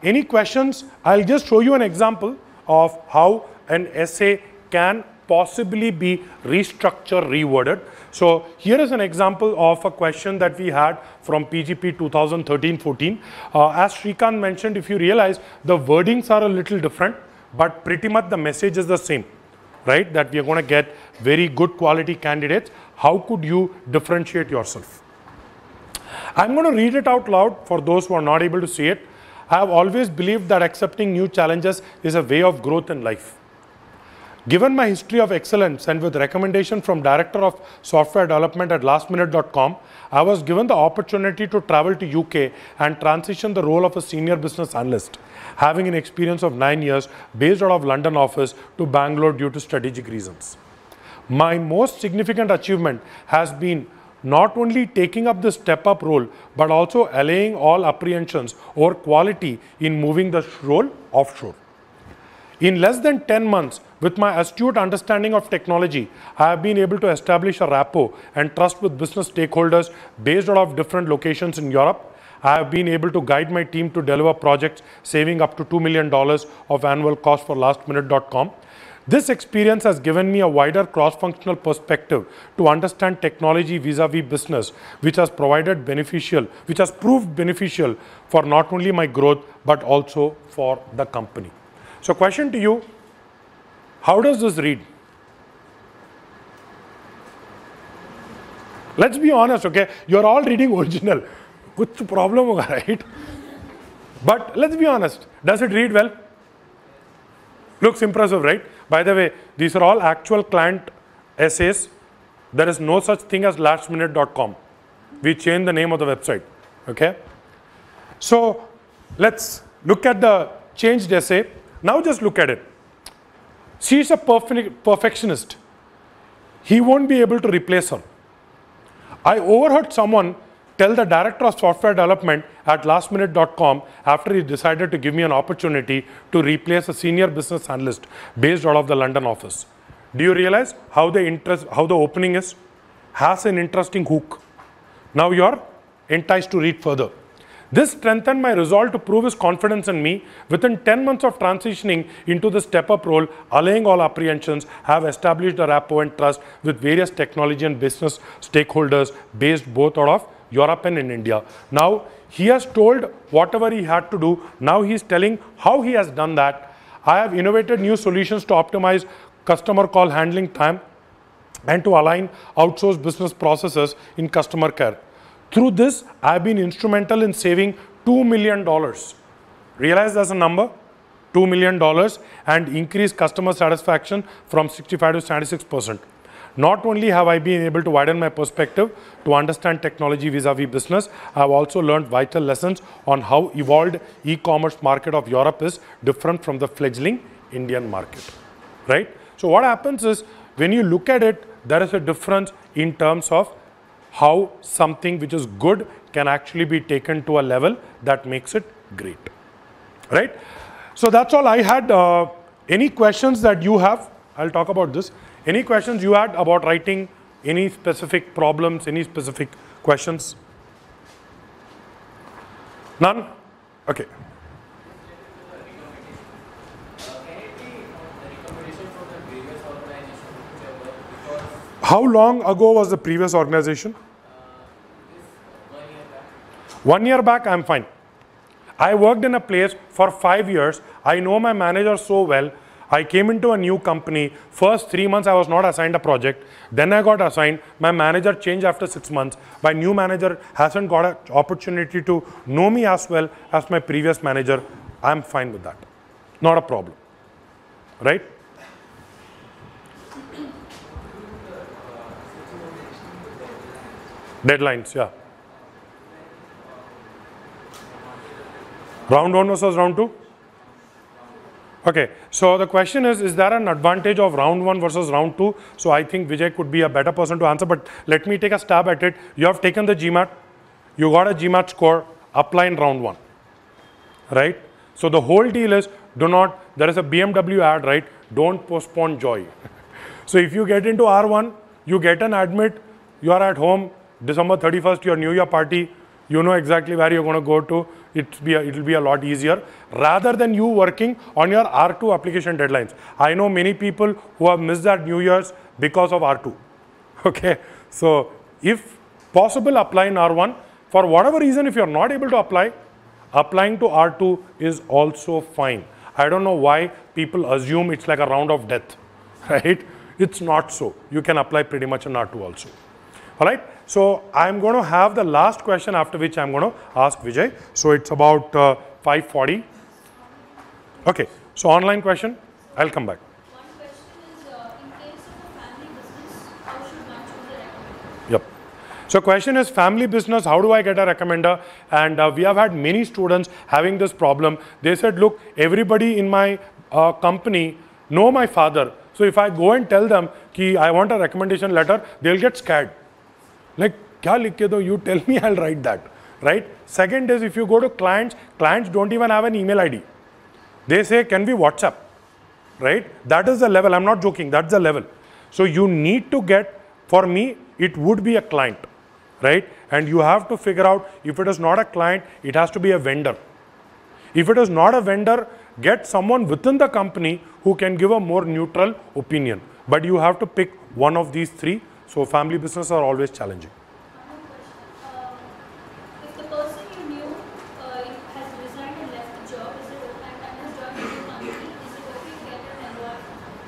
Any questions? I'll just show you an example of how an essay can possibly be restructured, reworded. So here is an example of a question that we had from PGP 2013-14. As Srikanth mentioned, if you realize, the wordings are a little different, but pretty much the message is the same, right? That we are going to get very good quality candidates. How could you differentiate yourself? I'm going to read it out loud for those who are not able to see it. I have always believed that accepting new challenges is a way of growth in life. Given my history of excellence and with recommendation from Director of Software Development at lastminute.com, I was given the opportunity to travel to UK and transition the role of a senior business analyst, having an experience of 9 years based out of London office to Bangalore due to strategic reasons. My most significant achievement has been not only taking up the step-up role, but also allaying all apprehensions over quality in moving the role offshore. In less than 10 months, with my astute understanding of technology, I have been able to establish a rapport and trust with business stakeholders based out of different locations in Europe. I have been able to guide my team to deliver projects saving up to $2 million of annual cost for lastminute.com. This experience has given me a wider cross-functional perspective to understand technology vis-a-vis business, which has proved beneficial for not only my growth, but also for the company. So question to you, how does this read? Let's be honest, okay? You're all reading original. Kuch problem hoga, right? But let's be honest, does it read well? Looks impressive, right? By the way, these are all actual client essays. There is no such thing as lastminute.com. We changed the name of the website, okay? So let's look at the changed essay. Now just look at it. She's a perfectionist. He won't be able to replace her. I overheard someone tell the Director of Software Development at lastminute.com after he decided to give me an opportunity to replace a senior business analyst based out of the London office. Do you realize how the opening is? Has an interesting hook. Now you're enticed to read further. This strengthened my resolve to prove his confidence in me. Within 10 months of transitioning into the step-up role, allaying all apprehensions, have established a rapport and trust with various technology and business stakeholders based both out of Europe and in India. Now, he has told whatever he had to do. Now he's telling how he has done that. I have innovated new solutions to optimize customer call handling time and to align outsourced business processes in customer care. Through this, I have been instrumental in saving $2 million. Realize that's a number? $2 million, and increase customer satisfaction from 65 to 76%. Not only have I been able to widen my perspective to understand technology vis-a-vis business, I have also learned vital lessons on how evolved e-commerce market of Europe is different from the fledgling Indian market, right? So what happens is, when you look at it, there is a difference in terms of how something which is good can actually be taken to a level that makes it great, right? So that's all I had. Any questions that you have? I'll talk about this. Any questions you had about writing? Any specific problems? Any specific questions? None? Okay. How long ago was the previous organization? 1 year back, I'm fine. I worked in a place for 5 years. I know my manager so well. I came into a new company. First 3 months, I was not assigned a project. Then I got assigned. My manager changed after 6 months. My new manager hasn't got an opportunity to know me as well as my previous manager. I'm fine with that. Not a problem. Right? Deadlines, yeah. Round 1 versus round 2? Okay, so the question is there an advantage of round 1 versus round 2? So I think Vijay could be a better person to answer, but let me take a stab at it. You have taken the GMAT, you got a GMAT score, apply in round 1, right? So the whole deal is, do not, there is a BMW ad, right? Don't postpone joy. So if you get into R1, you get an admit, you are at home, December 31st, your New Year party, you know exactly where you're going to go to. It'll be a lot easier rather than you working on your R2 application deadlines. I know many people who have missed that New Year's because of R2. Okay, so if possible, apply in R1. For whatever reason, if you're not able to apply, applying to R2 is also fine. I don't know why people assume it's like a round of death, right? It's not so. You can apply pretty much in R2 also. All right, so I'm going to have the last question, after which I'm going to ask Vijay. So it's about 5:40. Okay, so online question, I'll come back. One question is, in case of a family business, how should one choose a recommender? Yep. So question is family business, how do I get a recommender? And we have had many students having this problem. They said, look, everybody in my company know my father. So if I go and tell them ki I want a recommendation letter, they'll get scared. Like, kya likh ke do? You tell me, I'll write that, right? Second is, if you go to clients, clients don't even have an email ID. They say, can we WhatsApp, right? That is the level. I'm not joking. That's the level. So you need to get, for me, it would be a client, right? And you have to figure out, if it is not a client, it has to be a vendor. If it is not a vendor, get someone within the company who can give a more neutral opinion. But you have to pick one of these three. So family business are always challenging. One more question. If the person you knew has resigned and left the job, is it and has joined a new company, is it okay to get an NOI?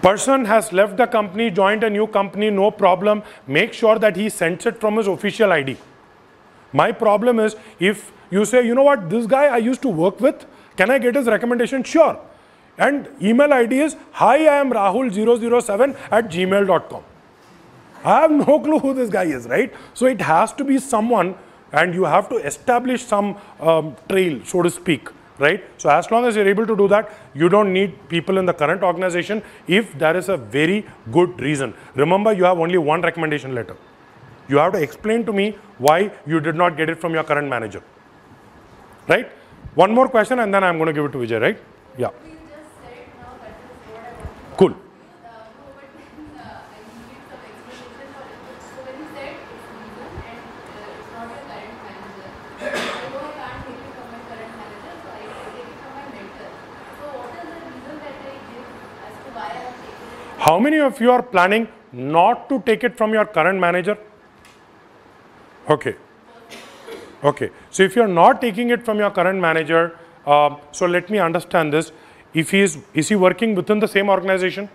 Person has left the company, joined a new company, no problem. Make sure that he sends it from his official ID. My problem is, if you say, you know what, this guy I used to work with, can I get his recommendation? Sure. And email ID is, hi, I am Rahul007@gmail.com. I have no clue who this guy is, right? So it has to be someone, and you have to establish some trail, so to speak, right? So as long as you're able to do that, you don't need people in the current organization if there is a very good reason. Remember, you have only one recommendation letter. You have to explain to me why you did not get it from your current manager, right? One more question and then I'm going to give it to Vijay, right? Yeah. You just said now that is what I want to Cool. no, but then I needed some explanation for it. So when you said it's reason and it's not your current manager, I know I can't take it from my current manager, so I take it from my mentor. So what is the reason that I give as to why I have taken it? How many of you are planning not to take it from your current manager? Okay. Okay. So if you're not taking it from your current manager, so let me understand this. If is he working within the same organization?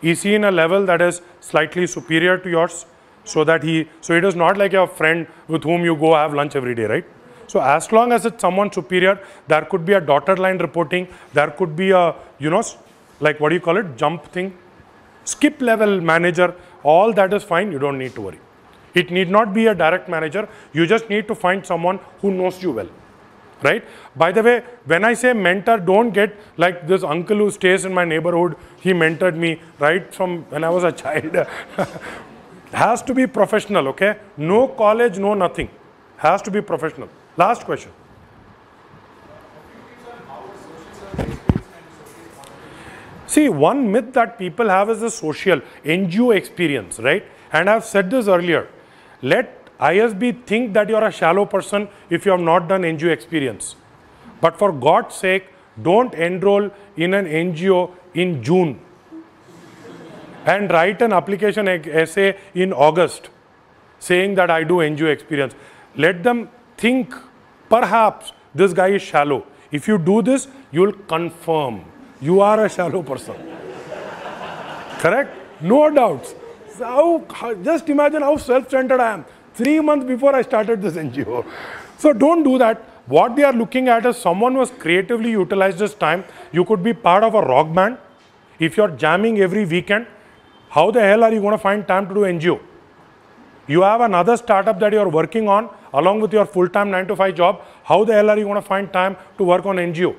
Yes. Is he in a level that is slightly superior to yours? So that so it is not like your friend with whom you go have lunch every day, right? So as long as it's someone superior, there could be a dotted line reporting. There could be a, you know, like what do you call it? Jump thing. Skip level manager. All that is fine. You don't need to worry. It need not be a direct manager. You just need to find someone who knows you well, right? By the way, when I say mentor, don't get like this uncle who stays in my neighborhood. He mentored me right from when I was a child. Has to be professional, okay? No college, no nothing. Has to be professional. Last question. See, one myth that people have is the social NGO experience, right? And I've said this earlier. Let ISB think that you're a shallow person if you have not done NGO experience. But for God's sake, don't enroll in an NGO in June and write an application essay in August saying that I do NGO experience. Let them think, perhaps this guy is shallow. If you do this, you'll confirm you are a shallow person. Correct? No doubts. So just imagine how self-centered I am. 3 months before I started this NGO. So don't do that. What they are looking at is someone who has creatively utilized this time. You could be part of a rock band. If you're jamming every weekend, how the hell are you going to find time to do NGO? You have another startup that you're working on along with your full-time 9-to-5 job. How the hell are you going to find time to work on NGO?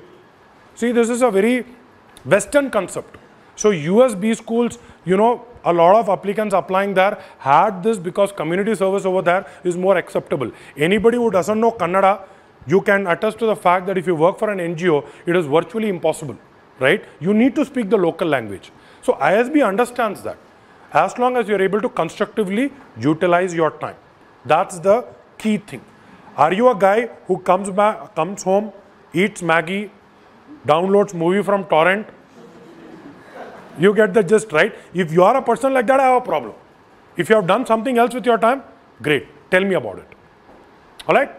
See, this is a very Western concept. So USB schools, you know, a lot of applicants applying there had this because community service over there is more acceptable. Anybody who doesn't know Kannada, you can attest to the fact that if you work for an NGO, it is virtually impossible, right? You need to speak the local language. So ISB understands that. As long as you're able to constructively utilize your time. That's the key thing. Are you a guy who comes home, eats Maggie, downloads movie from torrent? You get the gist, right? If you are a person like that, I have a problem. If you have done something else with your time, great. Tell me about it. All right?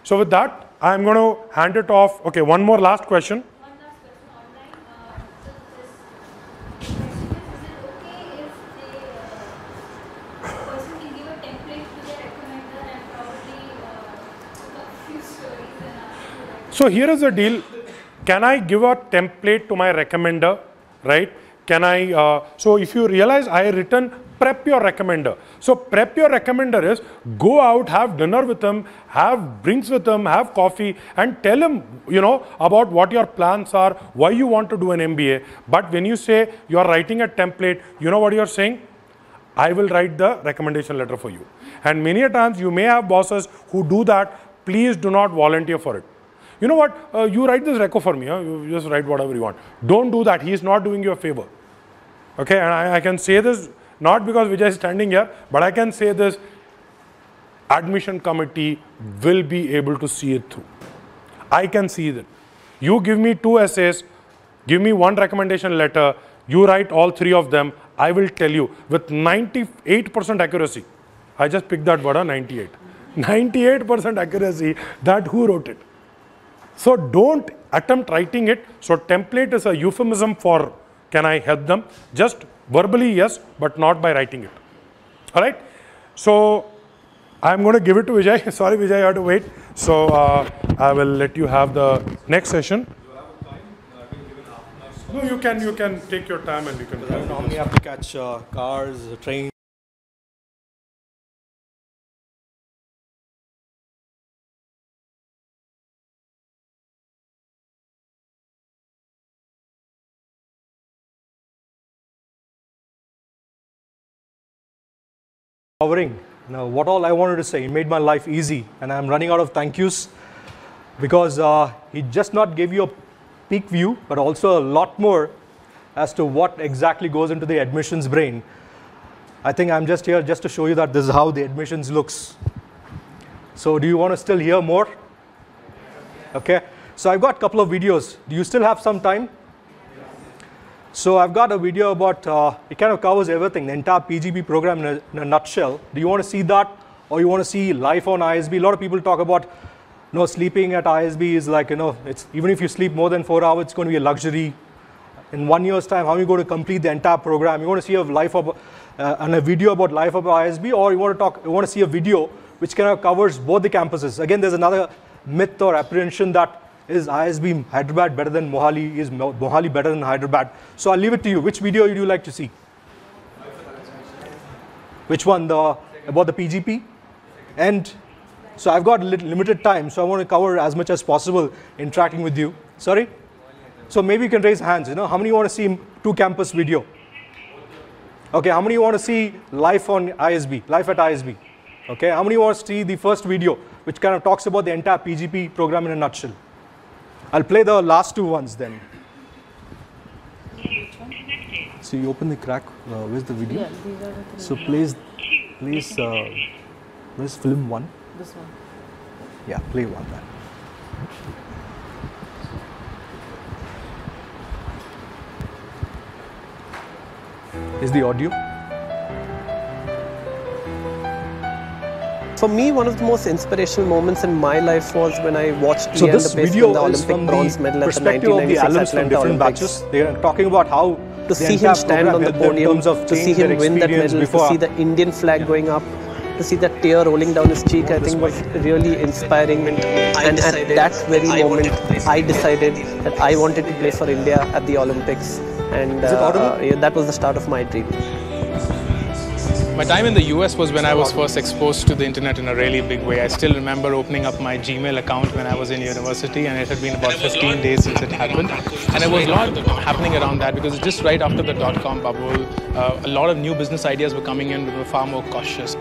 So with that, I'm going to hand it off. Okay, one more last question. One last question online. So this question is it okay if the person can give a template to their recommender and probably look up a few stories and ask you to So here is the deal. Can I give a template to my recommender, right? Can I, so if you realize I written prep your recommender. So prep your recommender is go out, have dinner with him, have drinks with him, have coffee and tell him, you know, about what your plans are, why you want to do an MBA. But when you say you're writing a template, you know what you're saying? I will write the recommendation letter for you. And many a times you may have bosses who do that. Please do not volunteer for it. You know what? You write this reco for me. Huh? You just write whatever you want. Don't do that. He is not doing you a favor. Okay, and I can say this not because Vijay is standing here, but I can say this, admission committee will be able to see it through. I can see that. You give me 2 essays, give me 1 recommendation letter, you write all 3 of them, I will tell you with 98% accuracy. I just picked that word, 98. 98% accuracy that who wrote it. So don't attempt writing it. So template is a euphemism for can I help them? Just verbally, yes, but not by writing it. All right. So I'm going to give it to Vijay. Sorry, Vijay, you have to wait. So I will let you have the next session. No, you can take your time and you can. I normally have to catch cars, trains. Covering. Now, what all I wanted to say, he made my life easy, and I'm running out of thank yous because he just not gave you a peak view, but also a lot more as to what exactly goes into the admissions brain. I think I'm just here just to show you that this is how the admissions looks. So do you want to still hear more? Okay. So I've got a couple of videos. Do you still have some time? So I've got a video about, it kind of covers everything, the entire PGP program in a nutshell. Do you want to see that? Or you want to see life on ISB? A lot of people talk about, you know, sleeping at ISB is like, you know, it's, even if you sleep more than 4 hours, it's going to be a luxury. In 1 year's time, how are you going to complete the entire program? You want to see a life of, and a video about life of ISB, or you want to see a video which kind of covers both the campuses. Again, there's another myth or apprehension that is ISB Hyderabad better than Mohali? Is Mohali better than Hyderabad? So I'll leave it to you. Which video would you like to see? Which one? About the PGP? And so I've got limited time, so I want to cover as much as possible interacting with you. Sorry? So maybe you can raise hands. You know, how many want to see 2 campus video? Okay, how many want to see live on ISB, live at ISB? Okay, how many want to see the first video, which kind of talks about the entire PGP program in a nutshell? I'll play the last two ones then. So you open the crack, where's the video? Yeah, these are the three. So where's film 1? This one. Yeah, play 1 then. Is the audio? For me, one of the most inspirational moments in my life was when I watched So Leander this Paes video win the is Olympic from bronze the medal at the perspective of the 1996 alums from Atlanta different Olympics. batches. They are talking about how To the see him entire stand on the program helped them in podium, terms of to see change their him win that experience medal, to before. see the Indian flag going up, to see that tear rolling down his cheek, I think was really inspiring. And at that very moment, I decided that I wanted to play for India at the Olympics. And that was the start of my dream. My time in the US was when I was first exposed to the internet in a really big way. I still remember opening up my Gmail account when I was in university, and it had been about 15 days since it happened. And there was a lot happening around that because just right after the dot-com bubble, a lot of new business ideas were coming in. We were far more cautious.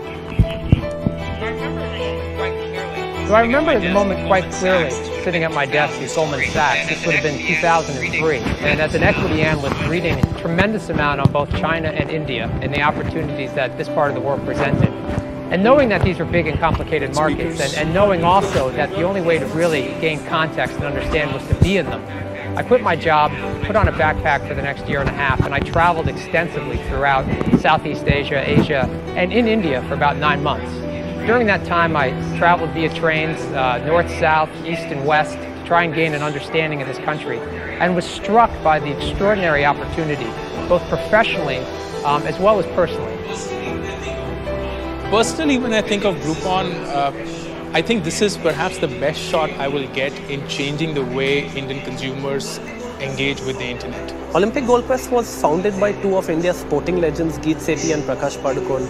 So I remember the moment quite clearly, sitting at my desk at Goldman Sachs. This would have been 2003. And as an equity analyst, reading a tremendous amount on both China and India and the opportunities that this part of the world presented. And knowing that these are big and complicated markets, and knowing also that the only way to really gain context and understand was to be in them, I quit my job, put on a backpack for the next year and a half, and I traveled extensively throughout Southeast Asia, Asia, and in India for about 9 months. During that time, I traveled via trains, north, south, east, and west, to try and gain an understanding of this country, and was struck by the extraordinary opportunity, both professionally as well as personally. Personally, when I think of Groupon, I think this is perhaps the best shot I will get in changing the way Indian consumers engage with the internet. Olympic Gold Quest was founded by two of India's sporting legends, Geet Sethi and Prakash Padukone.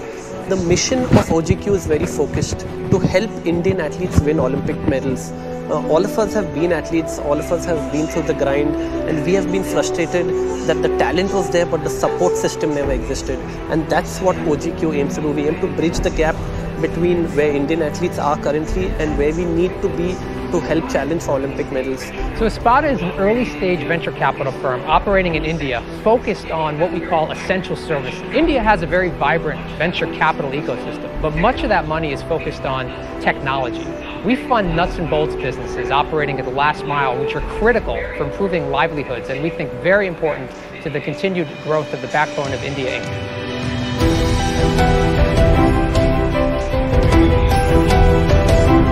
The mission of OGQ is very focused to help Indian athletes win Olympic medals. All of us have been athletes, all of us have been through the grind, and we have been frustrated that the talent was there but the support system never existed. And that's what OGQ aims to do. We aim to bridge the gap between where Indian athletes are currently and where we need to be to help challenge for Olympic medals. So Espada is an early stage venture capital firm operating in India, focused on what we call essential services. India has a very vibrant venture capital ecosystem, but much of that money is focused on technology. We fund nuts and bolts businesses operating at the last mile, which are critical for improving livelihoods, and we think very important to the continued growth of the backbone of India Inc.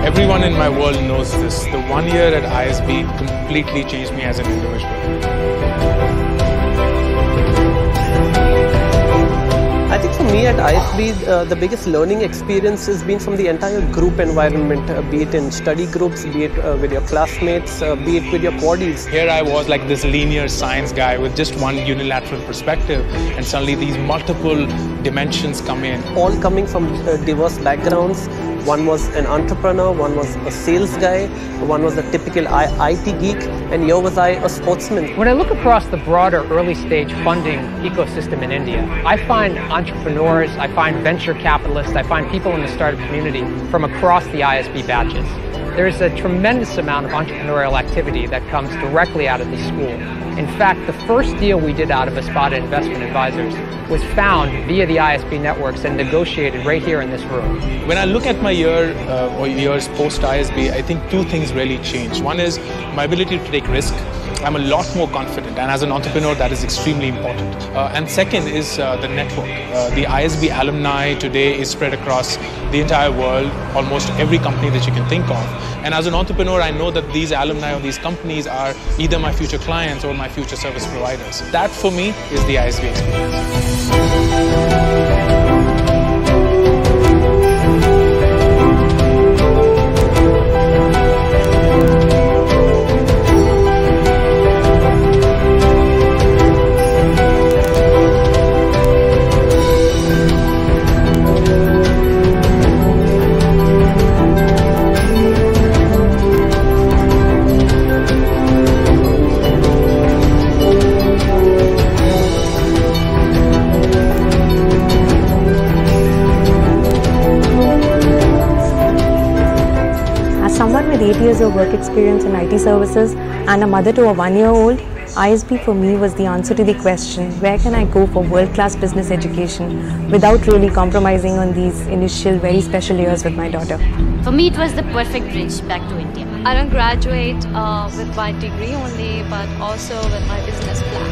Everyone in my world knows this. The 1 year at ISB completely changed me as an individual. I think for me at ISB, the biggest learning experience has been from the entire group environment, be it in study groups, be it with your classmates, be it with your quaddies. Here I was like this linear science guy with just one unilateral perspective, and suddenly these multiple dimensions come in. All coming from diverse backgrounds. One was an entrepreneur, one was a sales guy, one was a typical IT geek, and here was I, a sportsman. When I look across the broader early stage funding ecosystem in India, I find entrepreneurs, I find venture capitalists, I find people in the startup community from across the ISB batches. There's a tremendous amount of entrepreneurial activity that comes directly out of the school. In fact, the first deal we did out of Espada Investment Advisors was found via the ISB networks and negotiated right here in this room. When I look at my year or years post ISB, I think two things really changed. One is my ability to take risk. I'm a lot more confident, and as an entrepreneur, that is extremely important. And second is the network. The ISB alumni today is spread across the entire world, almost every company that you can think of. And as an entrepreneur, I know that these alumni of these companies are either my future clients or my future service providers. That for me is the ISB experience. with 8 years of work experience in IT services and a mother to a 1-year-old, ISB for me was the answer to the question, where can I go for world-class business education without really compromising on these initial very special years with my daughter? For me, it was the perfect bridge back to India. I don't graduate with my degree only, but also with my business plan.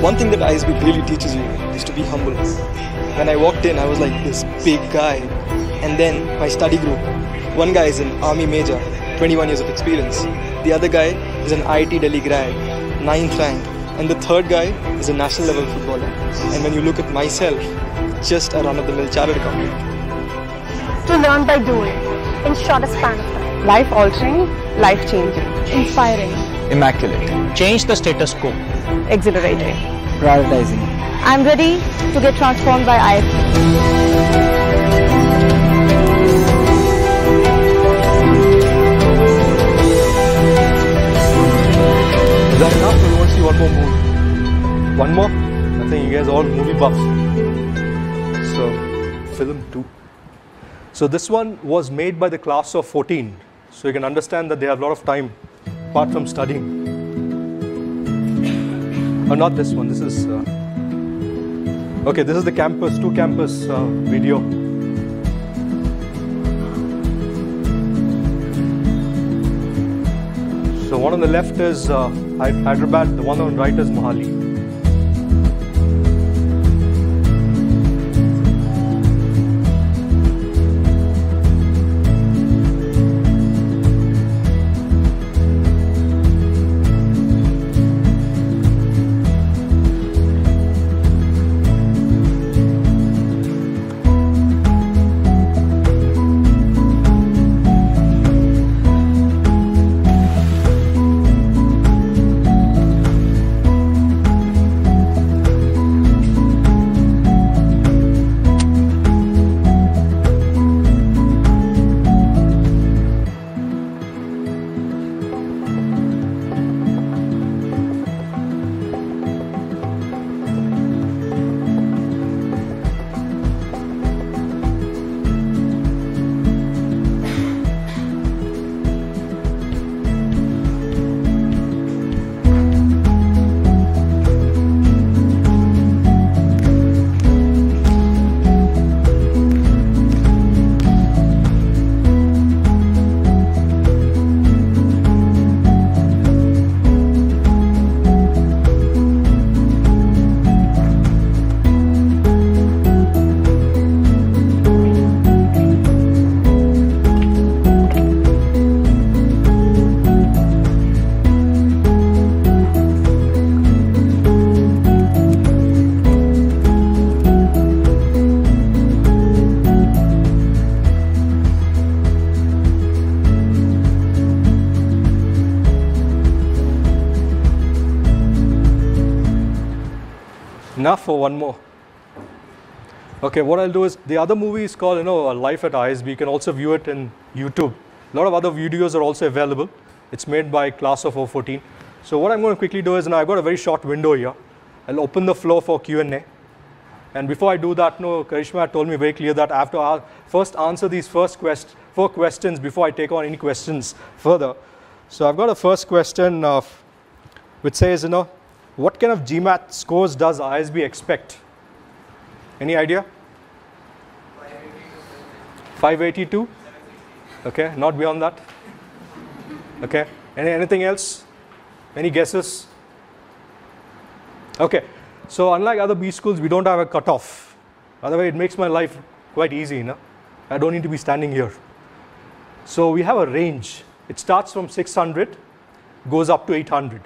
One thing that ISB really teaches you is to be humble. When I walked in, I was like this big guy. And then my study group, one guy is an army major, 21 years of experience. The other guy is an IIT Delhi grad, 9th rank. And the third guy is a national level footballer. And when you look at myself, just a run-of-the-mill chartered accountant. To learn by doing, in shortest span of time. Life-altering, life-changing, inspiring, immaculate, change the status quo, exhilarating, prioritizing. I'm ready to get transformed by ISB. Is that enough or you want to see one more movie? One more? I think you guys are all movie buffs. So, film 2. So this one was made by the class of 14. So you can understand that they have a lot of time apart from studying. Oh, not this one. This is... okay, this is the campus, 2 campus video. So one on the left is Hyderabad, the one on the right is Mohali. Enough for one more. Okay, what I'll do is, the other movie is called, Life at ISB. You can also view it in YouTube. A lot of other videos are also available. It's made by class of 014. So what I'm going to quickly do is, I've got a very short window here. I'll open the floor for Q&A. And before I do that, Karishma told me very clear that I have to first answer these first 4 questions before I take on any questions further. So I've got a first question which says, what kind of GMAT scores does ISB expect? Any idea? 582? Okay, not beyond that. Okay, anything else? Any guesses? Okay, so unlike other B schools, we don't have a cutoff. Otherwise, it makes my life quite easy. I don't need to be standing here. So we have a range. It starts from 600, goes up to 800.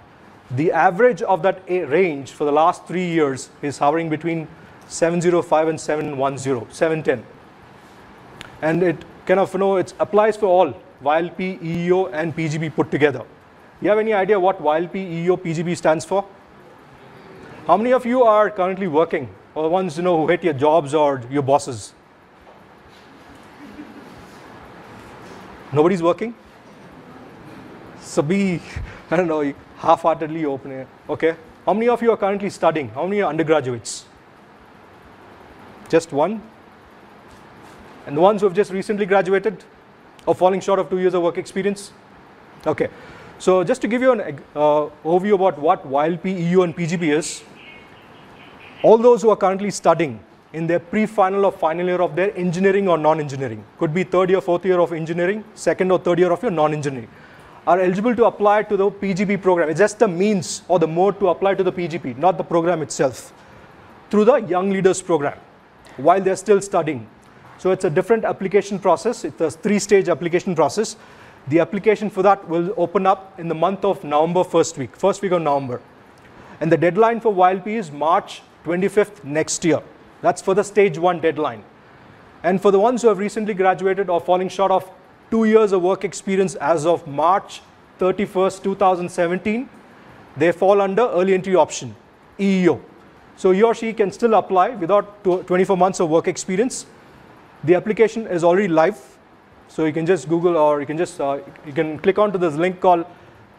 The average of that range for the last 3 years is hovering between 705 and 710, 710. And it kind of, it applies for all, YLP, EEO, and PGB put together. You have any idea what YLP, EEO, PGB stands for? How many of you are currently working, or the ones who hate your jobs or your bosses? Nobody's working? So be, I don't know, half-heartedly open it. Okay. How many of you are currently studying? How many are undergraduates? Just one? And the ones who have just recently graduated or falling short of 2 years of work experience? Okay. So just to give you an overview about what YLP, EU and PGP is, all those who are currently studying in their pre-final or final year of their engineering or non-engineering, could be third year, fourth year of engineering, second or third year of your non-engineering, are eligible to apply to the PGP program. It's just the means or the mode to apply to the PGP, not the program itself, through the Young Leaders program, while they're still studying. So it's a different application process. It's a 3-stage application process. The application for that will open up in the month of November, first week of November. And the deadline for YLP is March 25th next year. That's for the stage 1 deadline. And for the ones who have recently graduated or falling short of 2 years of work experience as of March 31st, 2017, they fall under early entry option, EEO. So he or she can still apply without 24 months of work experience. The application is already live. So you can just Google, or you can just you can click onto this link called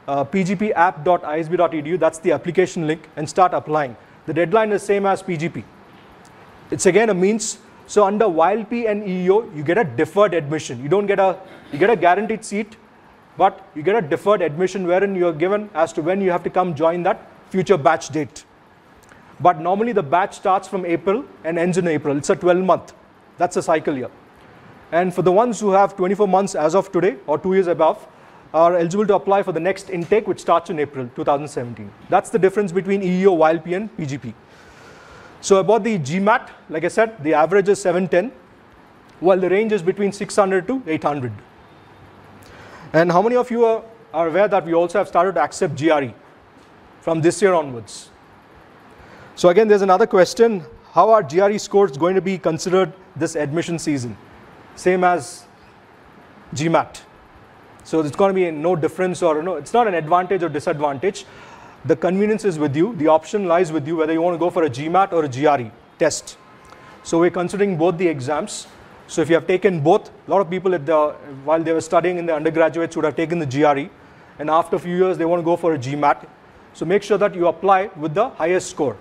pgpapp.isb.edu. That's the application link, and start applying. The deadline is same as PGP. It's again a means. So under YLP and EEO, you get a deferred admission. You don't get you get a guaranteed seat, but you get a deferred admission wherein you are given as to when you have to come join that future batch date. But normally the batch starts from April and ends in April. It's a 12-month. That's a cycle year. And for the ones who have 24 months as of today or 2 years above, are eligible to apply for the next intake, which starts in April 2017. That's the difference between EEO, YLP and PGP. So about the GMAT, like I said, the average is 710, while the range is between 600 to 800. And how many of you are aware that we also have started to accept GRE from this year onwards? So again, there's another question. How are GRE scores going to be considered this admission season? Same as GMAT. So it's going to be no difference, or it's not an advantage or disadvantage. The convenience is with you. The option lies with you whether you want to go for a GMAT or a GRE test. So we're considering both the exams. So if you have taken both, a lot of people while they were studying in the undergraduates would have taken the GRE, and after a few years they want to go for a GMAT. So make sure that you apply with the highest score.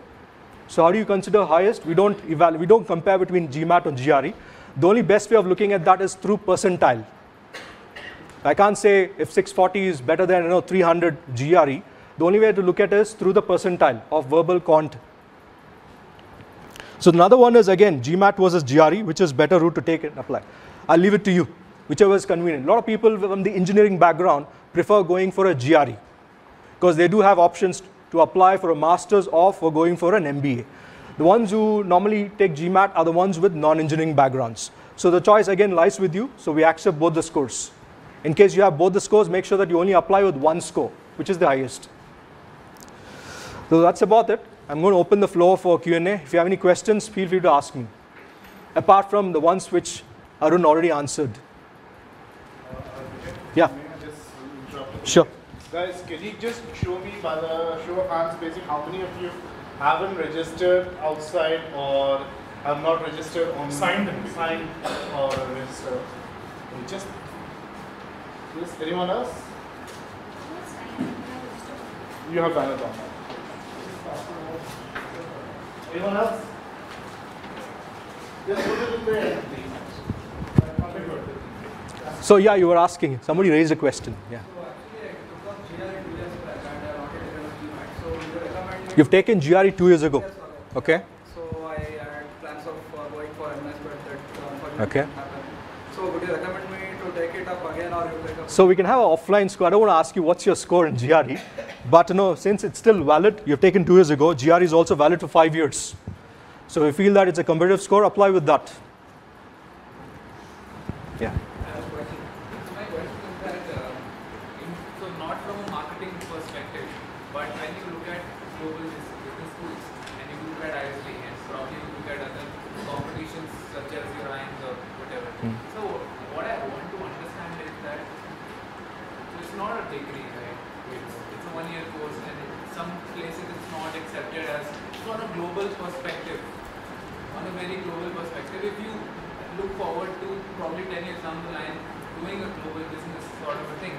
So how do you consider highest? We don't compare between GMAT and GRE. The only best way of looking at that is through percentile. I can't say if 640 is better than 300 GRE. The only way to look at it is through the percentile of verbal quant. So another one is again GMAT versus GRE, which is better route to take and apply. I'll leave it to you, whichever is convenient. A lot of people from the engineering background prefer going for a GRE because they do have options to apply for a master's or for going for an MBA. The ones who normally take GMAT are the ones with non-engineering backgrounds. So the choice again lies with you. So we accept both the scores. In case you have both the scores, make sure that you only apply with one score, which is the highest. So that's about it. I'm going to open the floor for Q&A. If you have any questions, feel free to ask me. Apart from the ones which Arun already answered. Yeah. Sure. Guys, can you just show me by the show of hands basic how many of you haven't registered outside or have not registered on signed or registered? Just anyone else? You have done it on that. Anyone else? Just put it in there, please. So yeah, you were asking. Somebody raised a question. Yeah. You've taken GRE 2 years ago. Okay. So I had plans of going for MS, but that okay. So would you recommend me to take it up again, or you take up? So we can have an offline score. I don't want to ask you what's your score in GRE, but since it's still valid, you've taken 2 years ago. GRE is also valid for 5 years. So if you feel that it's a competitive score, apply with that. Yeah. My question is that, so not from a marketing perspective, but when you look at global business schools and you look at ISB and probably you look at other competitions such as your IIMs or whatever. So what I want to understand is that it's not a degree, right? It's a 1-year course, and in some places it's not accepted as, on a global perspective, on a very global perspective. If you look forward to probably 10 years down the line doing a global business sort of a thing,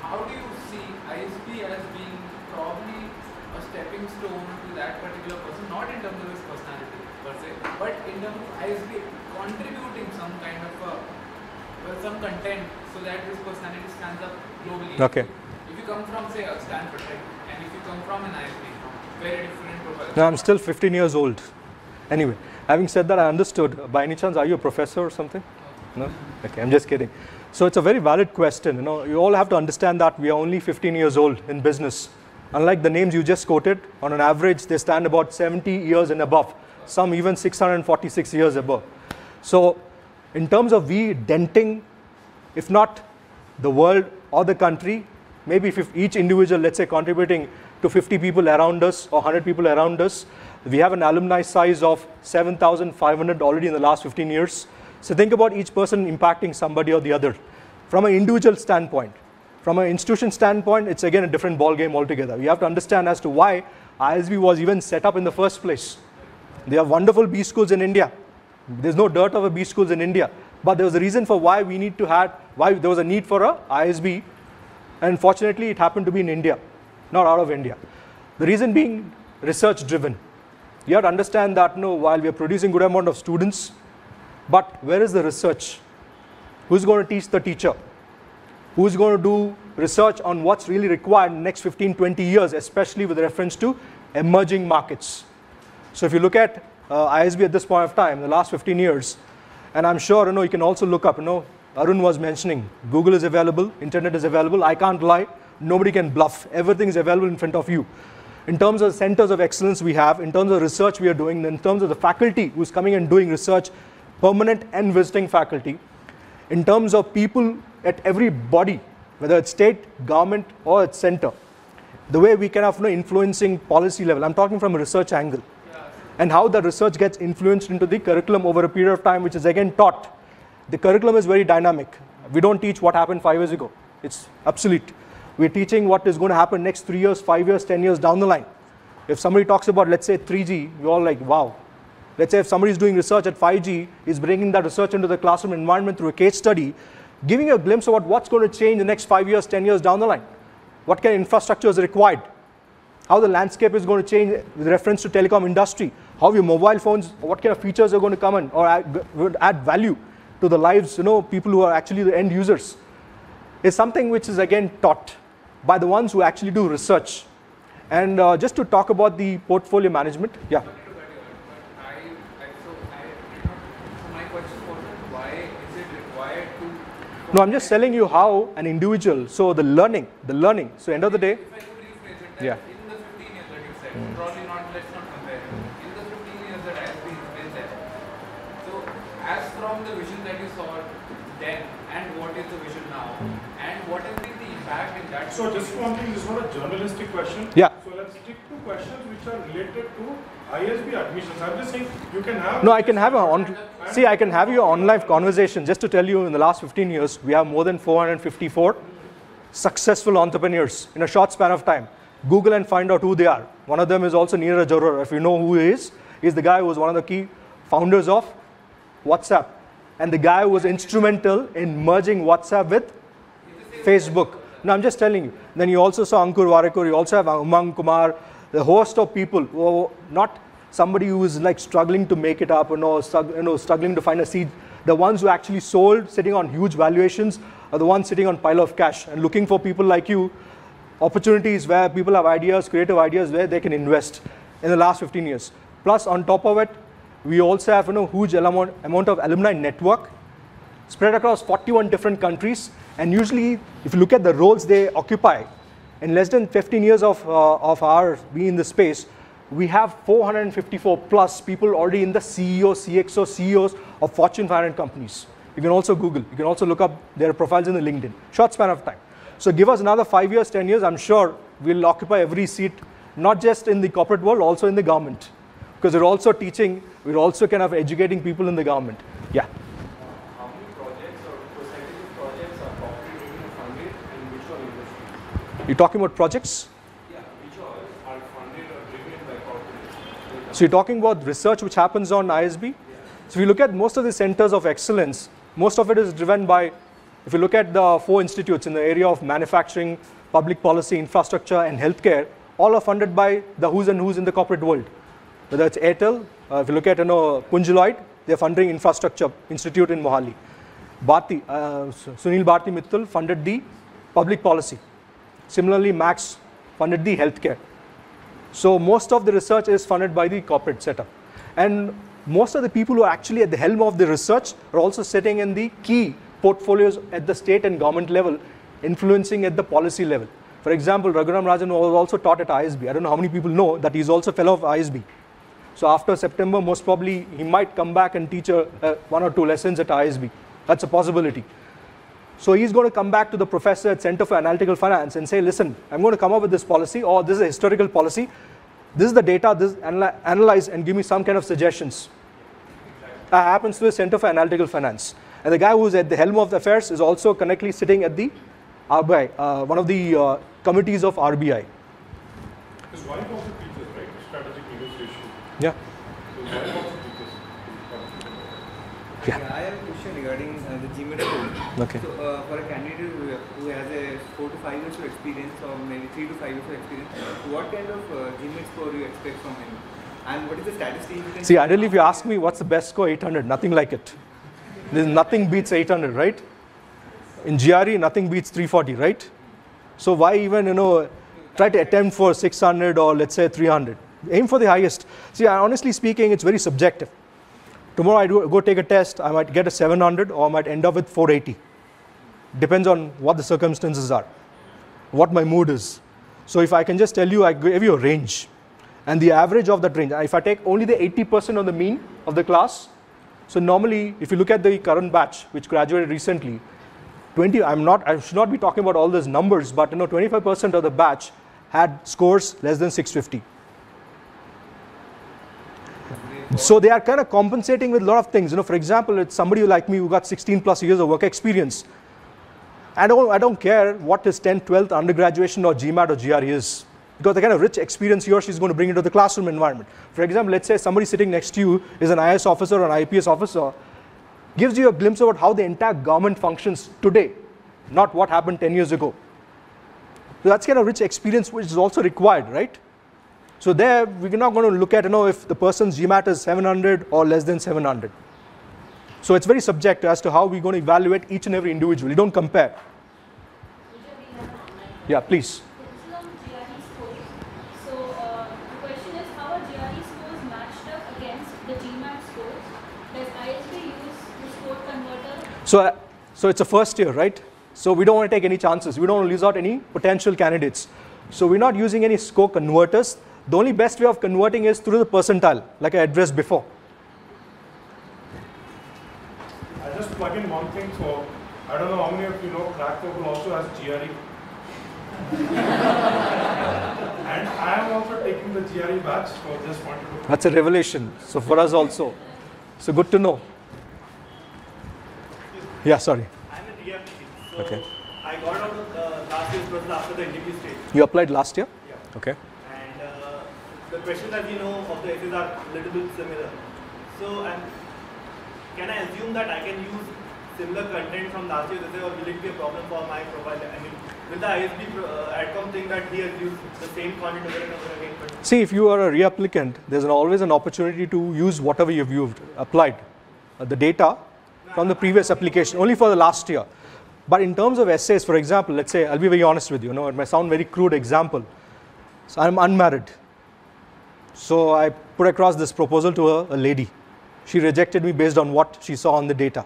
how do you see ISB as being probably a stepping stone to that particular person, not in terms of his personality per se, but in terms of ISB contributing some kind of some content so that his personality stands up globally. Okay. If you come from, say, a Stanford, right, and if you come from an ISB, very different profile. No, I'm still 15 years old. Anyway, having said that, I understood. By any chance, are you a professor or something? No? Okay, I'm just kidding. So it's a very valid question. You know, you all have to understand that we are only 15 years old in business. Unlike the names you just quoted, on an average, they stand about 70 years and above. Some even 646 years above. So in terms of we denting, if not the world or the country, maybe if each individual, let's say, contributing to 50 people around us or 100 people around us, we have an alumni size of 7,500 already in the last 15 years. So think about each person impacting somebody or the other. From an individual standpoint, from an institution standpoint, it's again a different ball game altogether. You have to understand as to why ISB was even set up in the first place. They have wonderful B schools in India. There's no dearth of a B schools in India. But there was a reason for why we need to have, why there was a need for a ISB. And fortunately, it happened to be in India, not out of India. The reason being research driven. You have to understand that while we are producing good amount of students, but where is the research? Who's going to teach the teacher? Who's going to do research on what's really required in the next 15, 20 years, especially with reference to emerging markets? So if you look at ISB at this point of time, the last 15 years, and I'm sure you can also look up, Arun was mentioning, Google is available, internet is available, I can't lie, nobody can bluff, everything is available in front of you. In terms of centers of excellence we have, in terms of research we are doing, in terms of the faculty who's coming and doing research, permanent and visiting faculty, in terms of people at every body, whether it's state, government, or it's center, the way we can have influencing policy level. I'm talking from a research angle. And how the research gets influenced into the curriculum over a period of time, which is again taught. The curriculum is very dynamic. We don't teach what happened 5 years ago. It's obsolete. We're teaching what is going to happen next 3 years, 5 years, 10 years down the line. If somebody talks about, let's say, 3G, we're all like, wow. Let's say if somebody is doing research at 5G, is bringing that research into the classroom environment through a case study, giving you a glimpse of what's going to change in the next 5 years, 10 years down the line. What kind of infrastructure is required? How the landscape is going to change with reference to telecom industry, how your mobile phones, what kind of features are going to come in or add value to the lives, people who are actually the end users, is something which is again taught by the ones who actually do research. And just to talk about the portfolio management, yeah. So my question was, why is it required to? No, I'm just telling you how an individual, so the learning, so end of the day, If I could rephrase it, that yeah. in the 15 years that you said, probably not, let's not compare. In the 15 years that ISB has been there, so as from the vision that you saw then, and what is the vision now, and what has been the impact in that? So just one thing, this is not a journalistic question. Yeah. So let's stick to questions which are related to ISB admissions. I'm just saying you can have. No, I can have I can have you on live conversation. Just to tell you, in the last 15 years, we have more than 454 successful entrepreneurs in a short span of time. Google and find out who they are. One of them is also Neeraj Arora. If you know who he is, he's the guy who was one of the key founders of WhatsApp. And the guy who was instrumental in merging WhatsApp with Facebook. No, I'm just telling you. Then you also saw Ankur Warikoo, you also have Umang Kumar, the host of people who are not somebody who is like struggling to make it up or struggling to find a seed. The ones who actually sold, sitting on huge valuations, are the ones sitting on pile of cash and looking for people like you, opportunities where people have ideas, creative ideas where they can invest in the last 15 years. Plus, on top of it, we also have huge amount of alumni network spread across 41 different countries. And usually, if you look at the roles they occupy, in less than 15 years of our being in the space, we have 454 plus people already in the CEO, CXO, CEOs of Fortune 500 companies. You can also Google. You can also look up their profiles in the LinkedIn. Short span of time. So give us another 5 years, 10 years, I'm sure we'll occupy every seat, not just in the corporate world, also in the government. Because we're also teaching, we're also kind of educating people in the government. Yeah. How many projects or percentage of projects are corporate funded and which are industry? You're talking about projects? Yeah, which are funded or driven by corporates? So you're talking about research which happens on ISB? Yeah. So if you look at most of the centers of excellence, most of it is driven by, if you look at the 4 institutes in the area of manufacturing, public policy, infrastructure, and healthcare, all are funded by the who's and who's in the corporate world. Whether it's Airtel, if you look at Punjaloid, they're funding Infrastructure Institute in Mohali. Bharti, Sunil Bharti Mittal funded the public policy. Similarly, Max funded the healthcare. So most of the research is funded by the corporate setup. And most of the people who are actually at the helm of the research are also sitting in the key portfolios at the state and government level, influencing at the policy level. For example, Raghuram Rajan was also taught at ISB. I don't know how many people know that he's also a fellow of ISB. So after September, most probably he might come back and teach 1 or 2 lessons at ISB. That's a possibility. So he's going to come back to the professor at Center for Analytical Finance and say, listen, I'm going to come up with this policy, or this is a historical policy. This is the data, this analyze and give me some kind of suggestions. That happens to the Center for Analytical Finance. And the guy who's at the helm of the affairs is also currently sitting at the RBI, one of the committees of RBI. His wife also teaches, right? Strategic negotiation. Yeah. So his wife also teaches. Yeah. I have a question regarding the GMAT score. Okay. So for a candidate who has a 4 to 5 years of experience, or maybe 3 to 5 years of experience, what kind of GMAT score do you expect from him? And what is the statistic? See, ideally, if you ask me what's the best score, 800, nothing like it. There's nothing beats 800, right? In GRE, nothing beats 340, right? So why even, try to attempt for 600 or let's say 300? Aim for the highest. See, honestly speaking, it's very subjective. Tomorrow I go take a test, I might get a 700 or I might end up with 480. Depends on what the circumstances are, what my mood is. So if I can just tell you, I give you a range. And the average of that range, if I take only the 80% of the mean of the class, so normally if you look at the current batch, which graduated recently, I should not be talking about all those numbers, but 25% of the batch had scores less than 650. So they are kind of compensating with a lot of things. For example, it's somebody like me who got 16 plus years of work experience. I don't care what his 10th, 12th undergraduation or GMAT or GRE is, because the kind of rich experience he or she is going to bring into the classroom environment. For example, let's say somebody sitting next to you is an IAS officer or an IPS officer, gives you a glimpse about how the entire government functions today, not what happened 10 years ago. So that's kind of rich experience which is also required, right? So there, we're not going to look at if the person's GMAT is 700 or less than 700. So it's very subjective as to how we're going to evaluate each and every individual. You don't compare. Yeah, please. So the question is, how are GRE scores matched up against the GMAT scores? Does ISB use the score converter? So it's a first year, right? So we don't want to take any chances. We don't want to lose out any potential candidates. So we're not using any score converters. The only best way of converting is through the percentile, like I addressed before. I'll just plug in one thing. So I don't know how many of you know Crackpurple also has GRE. And I am also taking the GRE batch, so just wanted to... That's a revelation. So for us also. So good to know. Yeah, sorry. I'm a DMT. So Okay. I got out of last year's process after the interview stage. You applied last year? Yeah. Okay. And the questions that we know of the essays are a little bit similar. So can I assume that I can use similar content from last year's essay, or will it be a problem for my profile? I mean, will the ISB adcom think that he has used the same content over and over again? See, if you are a reapplicant, there's always an opportunity to use whatever you've applied. The data from the previous application, only for the last year. But in terms of essays, for example, let's say, I'll be very honest with you, it might sound very crude example. So I'm unmarried. So I put across this proposal to a lady. She rejected me based on what she saw on the data.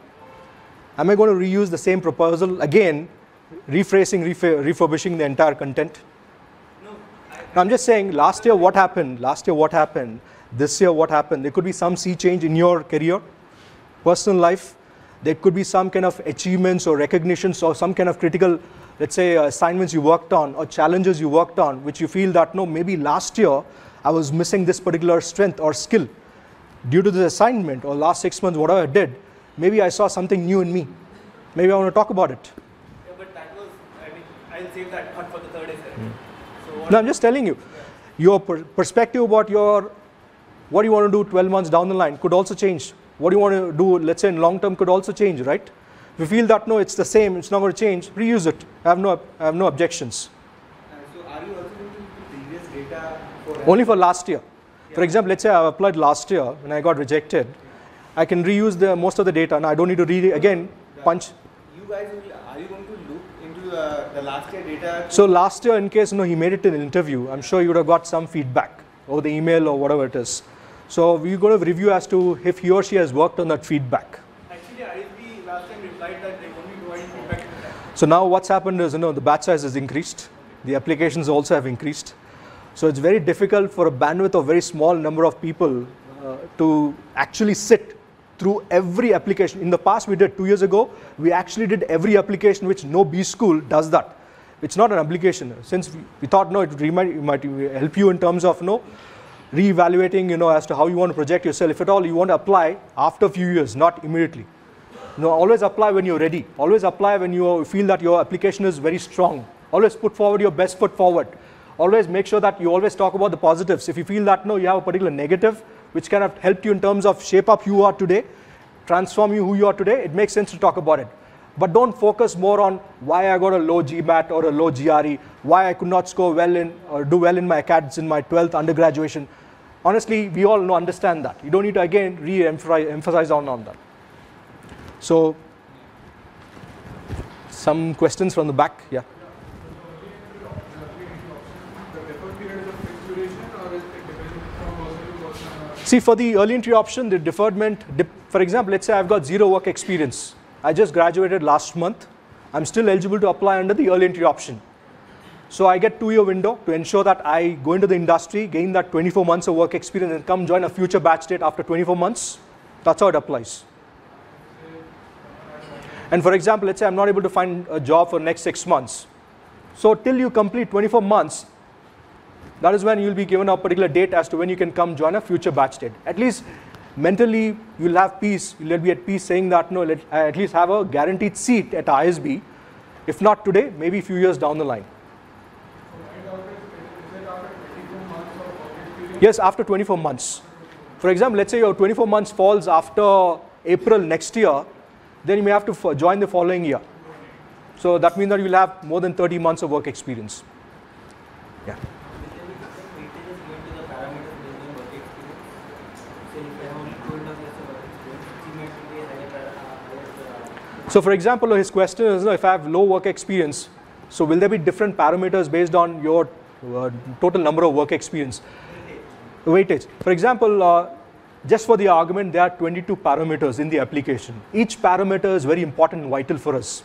Am I going to reuse the same proposal again, refurbishing the entire content? No. I'm just saying, last year what happened? This year what happened? There could be some sea change in your career, personal life. There could be some kind of achievements or recognitions or some kind of critical, let's say, assignments you worked on or challenges you worked on, which you feel that, no, maybe last year I was missing this particular strength or skill. Due to this assignment or last 6 months, whatever I did, maybe I saw something new in me. Maybe I want to talk about it. Yeah, but that was, I'll save that part for the third essay. So No, I'm just telling you, your perspective about what you want to do 12 months down the line could also change. What you want to do, let's say in long term, could also change, right? If you feel that, no, it's the same, it's not going to change, reuse it. I have no objections. So are you also going to use the previous Only for last year. For example, let's say I applied last year and I got rejected. I can reuse most of the data and I don't need to again punch. You guys, are you going to look into the last year data? So last year, in case he made it in an interview, I'm sure you would have got some feedback or the email or whatever it is. So we're going to review as to if he or she has worked on that feedback. Actually, ISB last time replied that they only provide feedback. So now what's happened is, the batch size has increased. The applications also have increased. So it's very difficult for a bandwidth of very small number of people to actually sit through every application. In the past, we did 2 years ago, we actually did every application, which no B school does that. It's not an application. Since we thought, it might help you in terms of, re-evaluating, as to how you want to project yourself. If at all you want to apply after a few years, not immediately. Always apply when you're ready. Always apply when you feel that your application is very strong. Always put forward your best foot forward. Always make sure that you always talk about the positives. If you feel that, you have a particular negative, which kind of helped you in terms of shape up who you are today, transform you who you are today, it makes sense to talk about it. But don't focus more on why I got a low GMAT or a low GRE, why I could not score well in or do well in my CADs in my 12th undergraduation. Honestly, we all understand that. You don't need to again re-emphasize on that. So, some questions from the back, yeah. See, for the early entry option, the deferment, for example, let's say I've got 0 work experience. I just graduated last month. I'm still eligible to apply under the early entry option. So I get 2-year window to ensure that I go into the industry, gain that 24 months of work experience and come join a future batch date after 24 months. That's how it applies. And for example, let's say I'm not able to find a job for the next 6 months. So till you complete 24 months, that is when you'll be given a particular date as to when you can come join a future batch date. At least mentally, you'll have peace. You'll be at peace saying that, I at least have a guaranteed seat at ISB. If not today, maybe a few years down the line. Yes, after 24 months. For example, let's say your 24 months falls after April next year, then you may have to join the following year. So that means that you'll have more than 30 months of work experience. Yeah. So for example, his question is, if I have low work experience, so will there be different parameters based on your total number of work experience? Weightage. For example, just for the argument, there are 22 parameters in the application. Each parameter is very important and vital for us.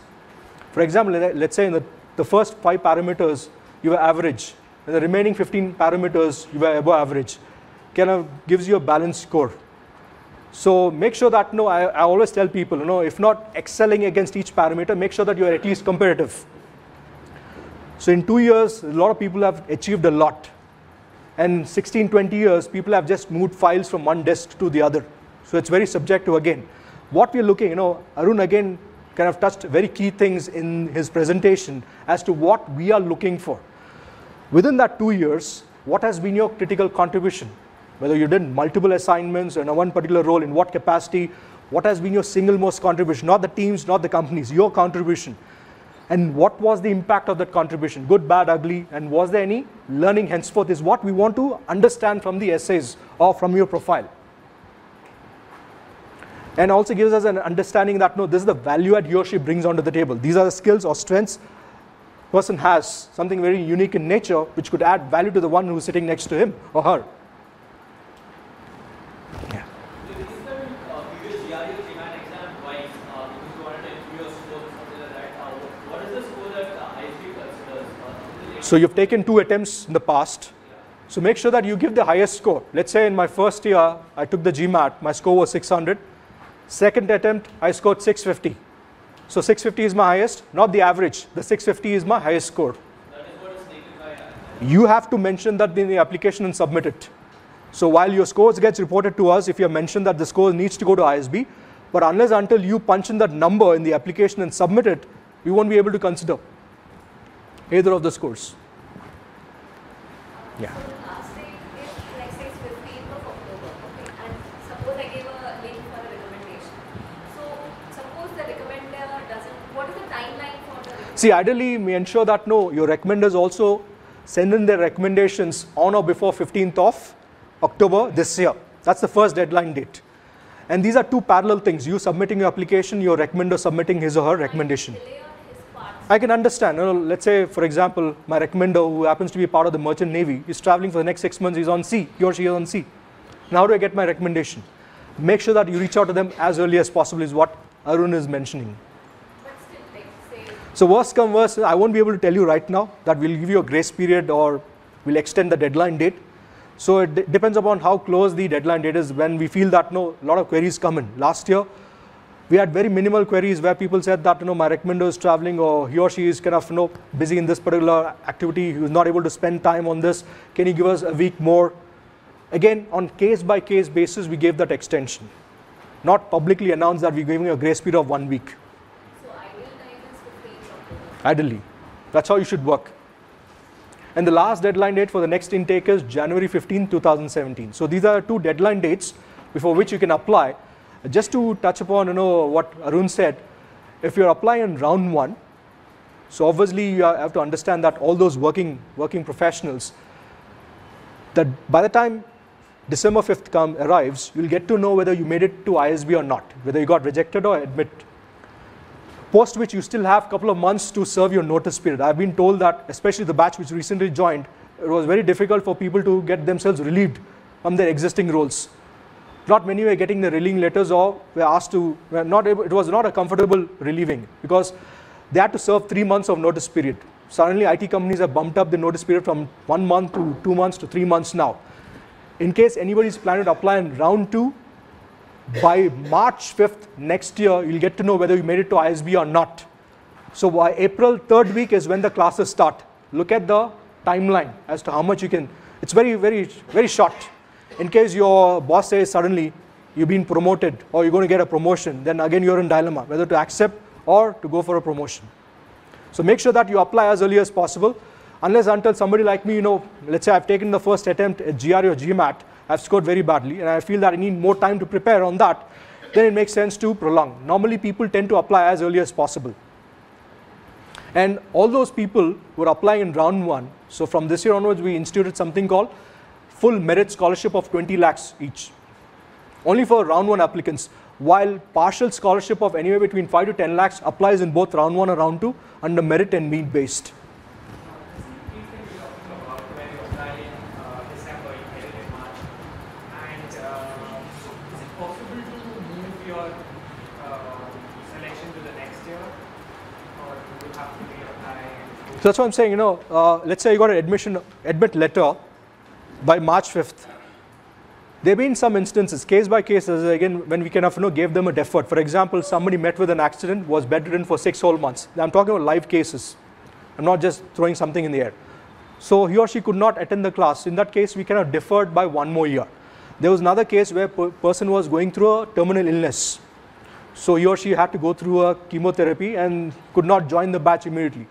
For example, let's say in the first 5 parameters, you are average. And the remaining 15 parameters, you are above average. Kind of gives you a balanced score. So make sure that, I always tell people, if not excelling against each parameter, make sure that you are at least competitive. So in 2 years, a lot of people have achieved a lot. And 16, 20 years, people have just moved files from one desk to the other. So it's very subjective again. What we're looking, Arun again kind of touched very key things in his presentation as to what we are looking for. Within that 2 years, what has been your critical contribution? Whether you did multiple assignments in one particular role, in what capacity, what has been your single most contribution? Not the teams, not the companies, your contribution. And what was the impact of that contribution? Good, bad, ugly, and was there any learning henceforth is what we want to understand from the essays or from your profile. And also gives us an understanding that, this is the value add he or she brings onto the table. These are the skills or strengths person has, something very unique in nature, which could add value to the one who's sitting next to him or her. Yeah. So you've taken 2 attempts in the past. So make sure that you give the highest score. Let's say in my first year, I took the GMAT, my score was 600. Second attempt, I scored 650. So 650 is my highest, not the average. The 650 is my highest score. You have to mention that in the application and submit it. So while your scores gets reported to us, if you have mentioned that the score needs to go to ISB, but unless until you punch in that number in the application and submit it, we won't be able to consider either of the scores. Yeah. Last day is like say 15th of October, okay, and suppose I gave a link for a recommendation. So suppose the recommender doesn't, what is the timeline for the recommender? See, ideally, we ensure that your recommenders also send in their recommendations on or before 15th of October this year. That's the first deadline date. And these are two parallel things. You submitting your application, your recommender submitting his or her recommendation. I can understand. Let's say, for example, my recommender who happens to be part of the Merchant Navy is traveling for the next 6 months, he's on sea, he or she is on sea. Now how do I get my recommendation? Make sure that you reach out to them as early as possible is what Arun is mentioning. So worst come worst, I won't be able to tell you right now that we'll give you a grace period or we'll extend the deadline date. So it depends upon how close the deadline date is. When we feel that a lot of queries come in. Last year, we had very minimal queries where people said that my recommender is traveling or he or she is kind of busy in this particular activity. He was not able to spend time on this. Can you give us a week more? Again, on case-by-case basis, we gave that extension. Not publicly announced that we're giving a grace period of 1 week. So ideal time is 15th October. Ideally. That's how you should work. And the last deadline date for the next intake is January 15, 2017. So these are two deadline dates before which you can apply. Just to touch upon what Arun said, if you're applying in round 1, so obviously you have to understand that all those working professionals, that by the time December 5th arrives, you'll get to know whether you made it to ISB or not, whether you got rejected or admit. Post which you still have a couple of months to serve your notice period. I've been told that, especially the batch which recently joined, it was very difficult for people to get themselves relieved from their existing roles. Not many were getting the relieving letters or were asked to, it was not a comfortable relieving because they had to serve 3 months of notice period. Suddenly IT companies have bumped up the notice period from 1 month to 2 months to 3 months now. In case anybody is planning to apply in round 2, by March 5th next year, you'll get to know whether you made it to ISB or not. So by April 3rd week is when the classes start. Look at the timeline as to how much you can. It's very, very, very short. In case your boss says suddenly you've been promoted or you're going to get a promotion, then again you're in dilemma whether to accept or to go for a promotion. So make sure that you apply as early as possible. Unless until somebody like me, let's say I've taken the first attempt at GRE or GMAT, I've scored very badly and I feel that I need more time to prepare on that, then it makes sense to prolong. Normally people tend to apply as early as possible. And all those people who are applying in round 1, so from this year onwards we instituted something called full merit scholarship of 20 lakhs each. Only for round 1 applicants, while partial scholarship of anywhere between 5 to 10 lakhs applies in both round 1 and round 2 under merit and mean based. So that's what I'm saying, let's say you got an admit letter by March 5th. There have been some instances, case by case, again, when we kind of gave them a deferred. For example, somebody met with an accident, was bedridden for 6 whole months. I'm talking about live cases. I'm not just throwing something in the air. So he or she could not attend the class. In that case, we kind of deferred by 1 more year. There was another case where a person was going through a terminal illness. So he or she had to go through a chemotherapy and could not join the batch immediately.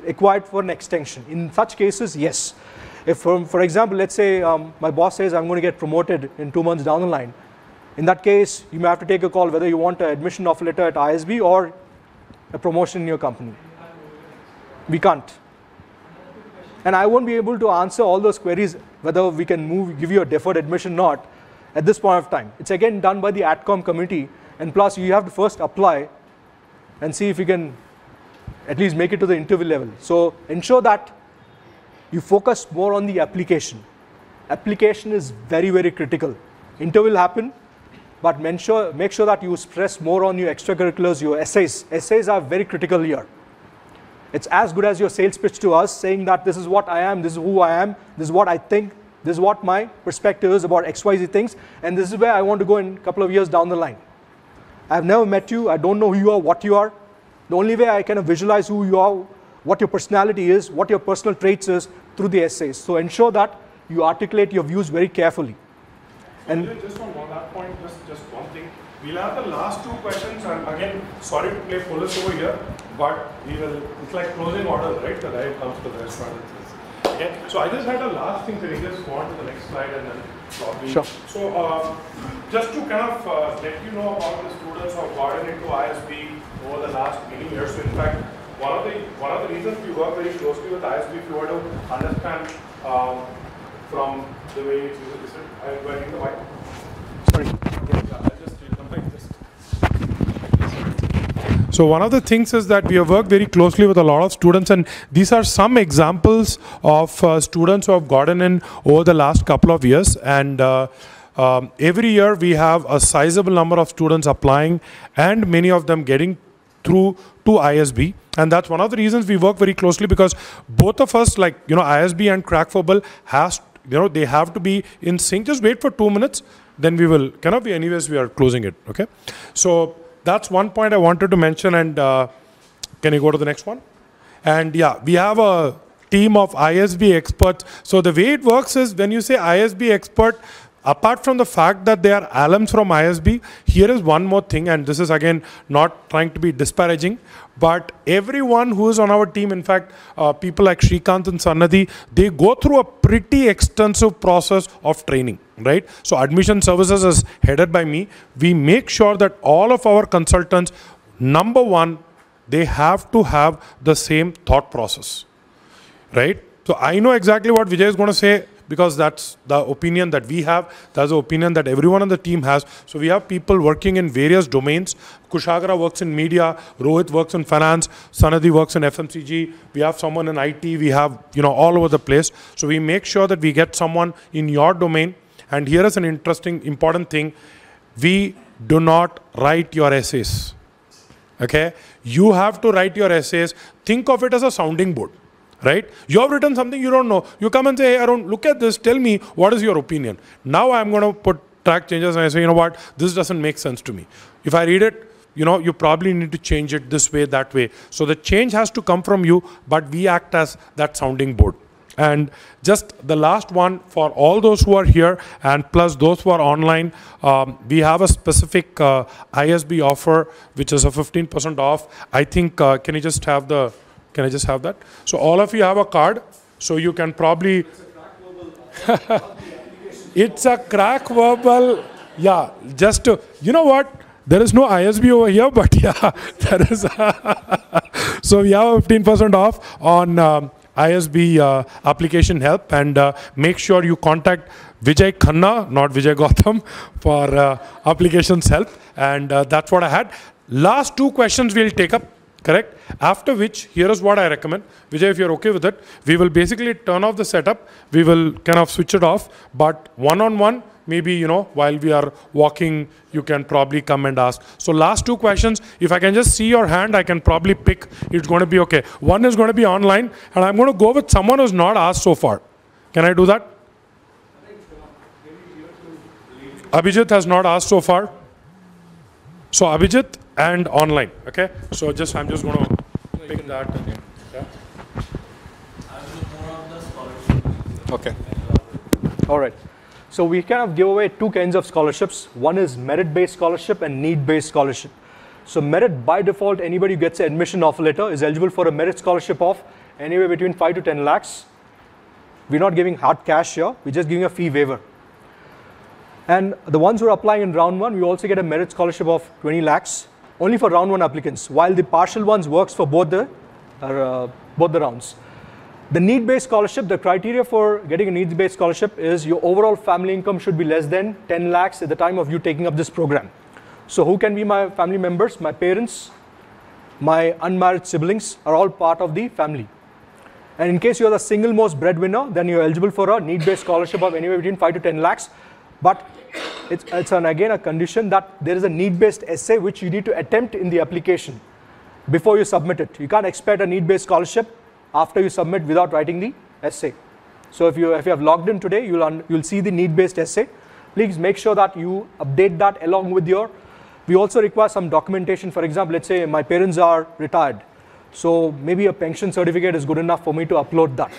Required for an extension. In such cases, yes. If, for example, let's say my boss says I'm going to get promoted in 2 months down the line. In that case, you may have to take a call whether you want an admission offer letter at ISB or a promotion in your company. We can't. And I won't be able to answer all those queries whether we can give you a deferred admission or not at this point of time. It's again done by the ADCOM committee, and plus you have to first apply and see if you can at least make it to the interview level. So ensure that you focus more on the application. Application is very, very critical. Interview will happen, but make sure that you stress more on your extracurriculars, your essays. Essays are very critical here. It's as good as your sales pitch to us, saying that this is what I am, this is who I am, this is what I think, this is what my perspective is about XYZ things, and this is where I want to go in a couple of years down the line. I've never met you, I don't know who you are, what you are. The only way I kind of visualize who you are, what your personality is, what your personal traits is through the essays. So ensure that you articulate your views very carefully. So and just on that point, just one thing. We'll have the last 2 questions, and again, sorry to play police over here, but we will, it's like closing orders, right? The guy comes to the restaurant. Okay, so I just had a last thing, can you just go on to the next slide and then probably. Sure. So just to kind of let you know about the students who have gotten into ISB over the last many years. So in fact, one of the reasons we work very closely with ISB, if you want to understand from the way it's used, is it? I'm wearing the white. Sorry. Yeah, I'll just take them like this. So one of the things is that we have worked very closely with a lot of students, and these are some examples of students who have gotten in over the last couple of years. And every year we have a sizable number of students applying, and many of them getting through to ISB. And that's one of the reasons we work very closely, because both of us, like, you know, ISB and Crack for Bull has, you know, they have to be in sync. Just wait for 2 minutes, then we will, cannot be, anyways, we are closing it, okay? So that's one point I wanted to mention, and can you go to the next one? And yeah, we have a team of ISB experts. So the way it works is, when you say ISB expert, apart from the fact that they are alums from ISB, here is one more thing, and this is again not trying to be disparaging, but everyone who is on our team, in fact, people like Shrikant and Sannadhi, they go through a pretty extensive process of training, right? So admission services is headed by me. We make sure that all of our consultants, number one, they have to have the same thought process, right? So I know exactly what Vijay is going to say, because that's the opinion that we have. That's the opinion that everyone on the team has. So we have people working in various domains. Kushagra works in media, Rohit works in finance, Sannadhi works in FMCG, we have someone in IT, we have, you know, all over the place. So we make sure that we get someone in your domain. And here is an interesting, important thing. We do not write your essays, okay? You have to write your essays. Think of it as a sounding board. Right? You have written something you don't know. You come and say, hey, Arun, look at this. Tell me, what is your opinion? Now I'm going to put track changes and I say, you know what? This doesn't make sense to me. If I read it, you know, you probably need to change it this way, that way. So the change has to come from you, but we act as that sounding board. And just the last one for all those who are here and plus those who are online, we have a specific ISB offer, which is a 15% off. I think, can you just have the... Can I just have that? So all of you have a card, so you can probably... It's a Crack Verbal. Yeah, just to, you know what? There is no ISB over here, but yeah, there is. So we have 15% off on ISB application help, and make sure you contact Vijay Khanna, not Vijay Gautam, for applications help. And that's what I had. Last two questions we'll take up. Correct? After which, here is what I recommend. Vijay, if you're okay with it, we will basically turn off the setup. We will kind of switch it off. But one-on-one, maybe, you know, while we are walking, you can probably come and ask. So last two questions, if I can just see your hand, I can probably pick. It's going to be okay. One is going to be online, and I'm going to go with someone who's not asked so far. Can I do that? Abhijit has not asked so far. So Abhijit and online, okay? So I'm just going to pick that. Yeah. Okay. All right. So we kind of give away two kinds of scholarships. One is merit-based scholarship and need-based scholarship. So merit, by default, anybody who gets an admission offer letter is eligible for a merit scholarship of anywhere between 5 to 10 lakhs. We're not giving hard cash here. We're just giving a fee waiver. And the ones who are applying in round one, we also get a merit scholarship of 20 lakhs, only for round one applicants, while the partial ones works for both the rounds. The need-based scholarship, the criteria for getting a needs-based scholarship is your overall family income should be less than 10 lakhs at the time of you taking up this program. So who can be my family members? My parents, my unmarried siblings are all part of the family. And in case you're the single most breadwinner, then you're eligible for a need-based scholarship of anywhere between 5 to 10 lakhs. But it's again a condition that there is a need-based essay which you need to attempt in the application before you submit it. You can't expect a need-based scholarship after you submit without writing the essay. So if you have logged in today, you'll see the need-based essay. Please make sure that you update that along with your. We also require some documentation. For example, let's say my parents are retired, so maybe a pension certificate is good enough for me to upload that.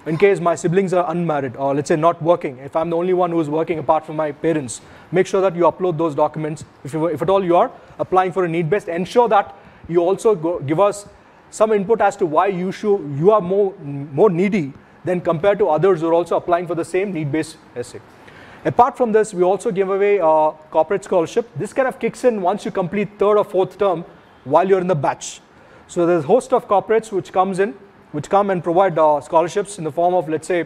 In case my siblings are unmarried or let's say not working, if I'm the only one who is working apart from my parents, make sure that you upload those documents. If at all you are applying for a need-based, ensure that you also give us some input as to why you are more needy than compared to others who are also applying for the same need-based essay. Apart from this, we also give away a corporate scholarship. This kind of kicks in once you complete third or fourth term while you're in the batch. So there's a host of corporates which come and provide scholarships in the form of, let's say,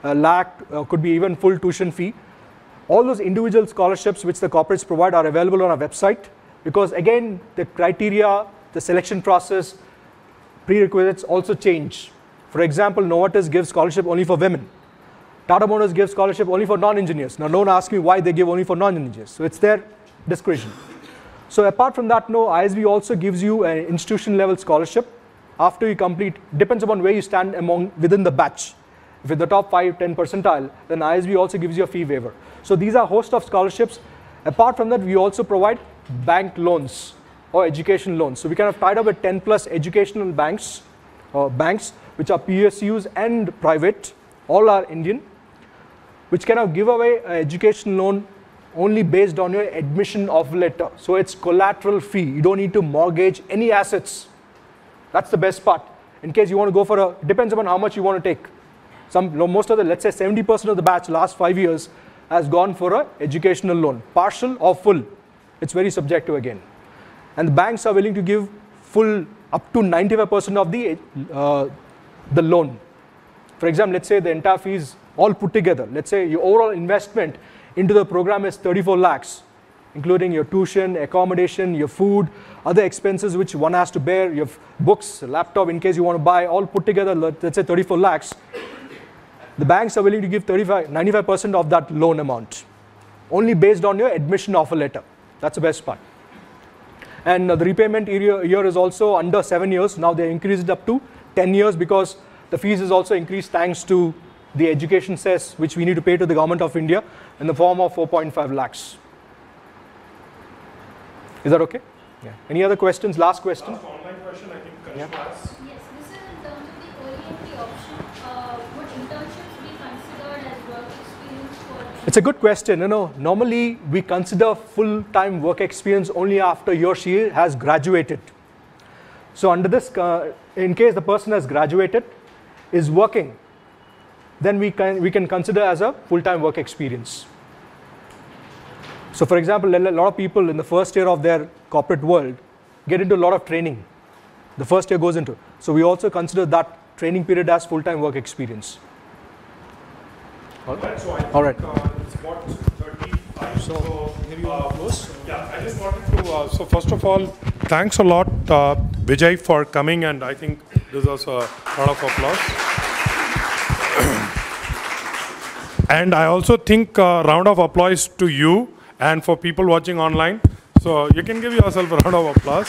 a lakh, could be even full tuition fee. All those individual scholarships which the corporates provide are available on our website, because again, the criteria, the selection process, prerequisites also change. For example, Novartis gives scholarship only for women. Tata Motors gives scholarship only for non-engineers. Now, don't ask me why they give only for non-engineers. So it's their discretion. So apart from that, ISB also gives you an institution level scholarship after you complete, depends upon where you stand within the batch. If you're the top 5-10 percentile, then ISB also gives you a fee waiver. So these are a host of scholarships. Apart from that, we also provide bank loans or education loans. So we kind of tied up with 10 plus educational banks, which are PSUs and private, all are Indian, which kind of give away an education loan only based on your admission offer letter. So it's collateral free. You don't need to mortgage any assets. That's the best part. In case you want to go for depends upon how much you want to take. Most of the, let's say 70% of the batch last 5 years has gone for an educational loan, partial or full. It's very subjective again. And the banks are willing to give full up to 95% of the loan. For example, let's say the entire fees all put together. Let's say your overall investment into the program is 34 lakhs, including your tuition, accommodation, your food, other expenses which one has to bear, your books, laptop in case you want to buy, all put together, let's say 34 lakhs. The banks are willing to give 95% of that loan amount, only based on your admission offer letter. That's the best part. And the repayment year is also under 7 years. Now they increased it up to 10 years because the fees is also increased thanks to the education cess which we need to pay to the government of India in the form of 4.5 lakhs. Is that okay? Yeah. Any other questions? Last question. Last online question, I think Yes, this is in terms of the early entry option. Would internships be considered as work experience for? It's a good question. Normally we consider full-time work experience only after he or she has graduated. So under this, in case the person has graduated, is working, then we can consider as a full-time work experience. So for example, a lot of people in the first year of their corporate world get into a lot of training. The first year goes into. So we also consider that training period as full-time work experience. All right. So I think, all right. It's about 35. So maybe you want to close? Yeah, I just wanted to. So first of all, thanks a lot, Vijay, for coming, and I think this was a lot of applause. And I also think a round of applause to you and for people watching online. So you can give yourself a round of applause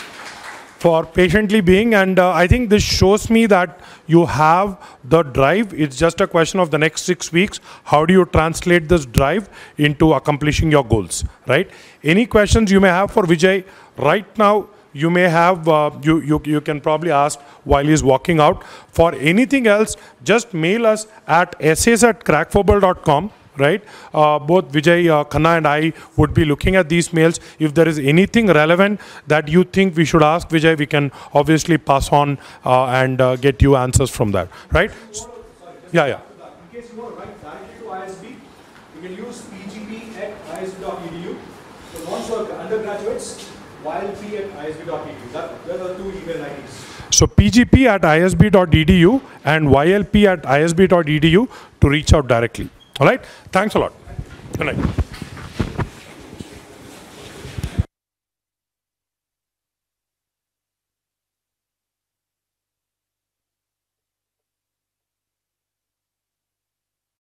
for patiently being. And I think this shows me that you have the drive. It's just a question of the next 6 weeks. How do you translate this drive into accomplishing your goals, right? Any questions you may have for Vijay right now, you may have, you can probably ask while he's walking out. For anything else, just mail us at essays@crackforward.com. Right? Both Vijay Khanna and I would be looking at these mails. If there is anything relevant that you think we should ask Vijay, we can obviously pass on and get you answers from that. Right? Yeah. In case you want to write directly to ISB, you can use pgp@isb.edu. So once you are undergraduates, ylp@isb.edu. Those are two email IDs. So pgp@isb.edu and ylp@isb.edu to reach out directly. All right. Thanks a lot. Good night.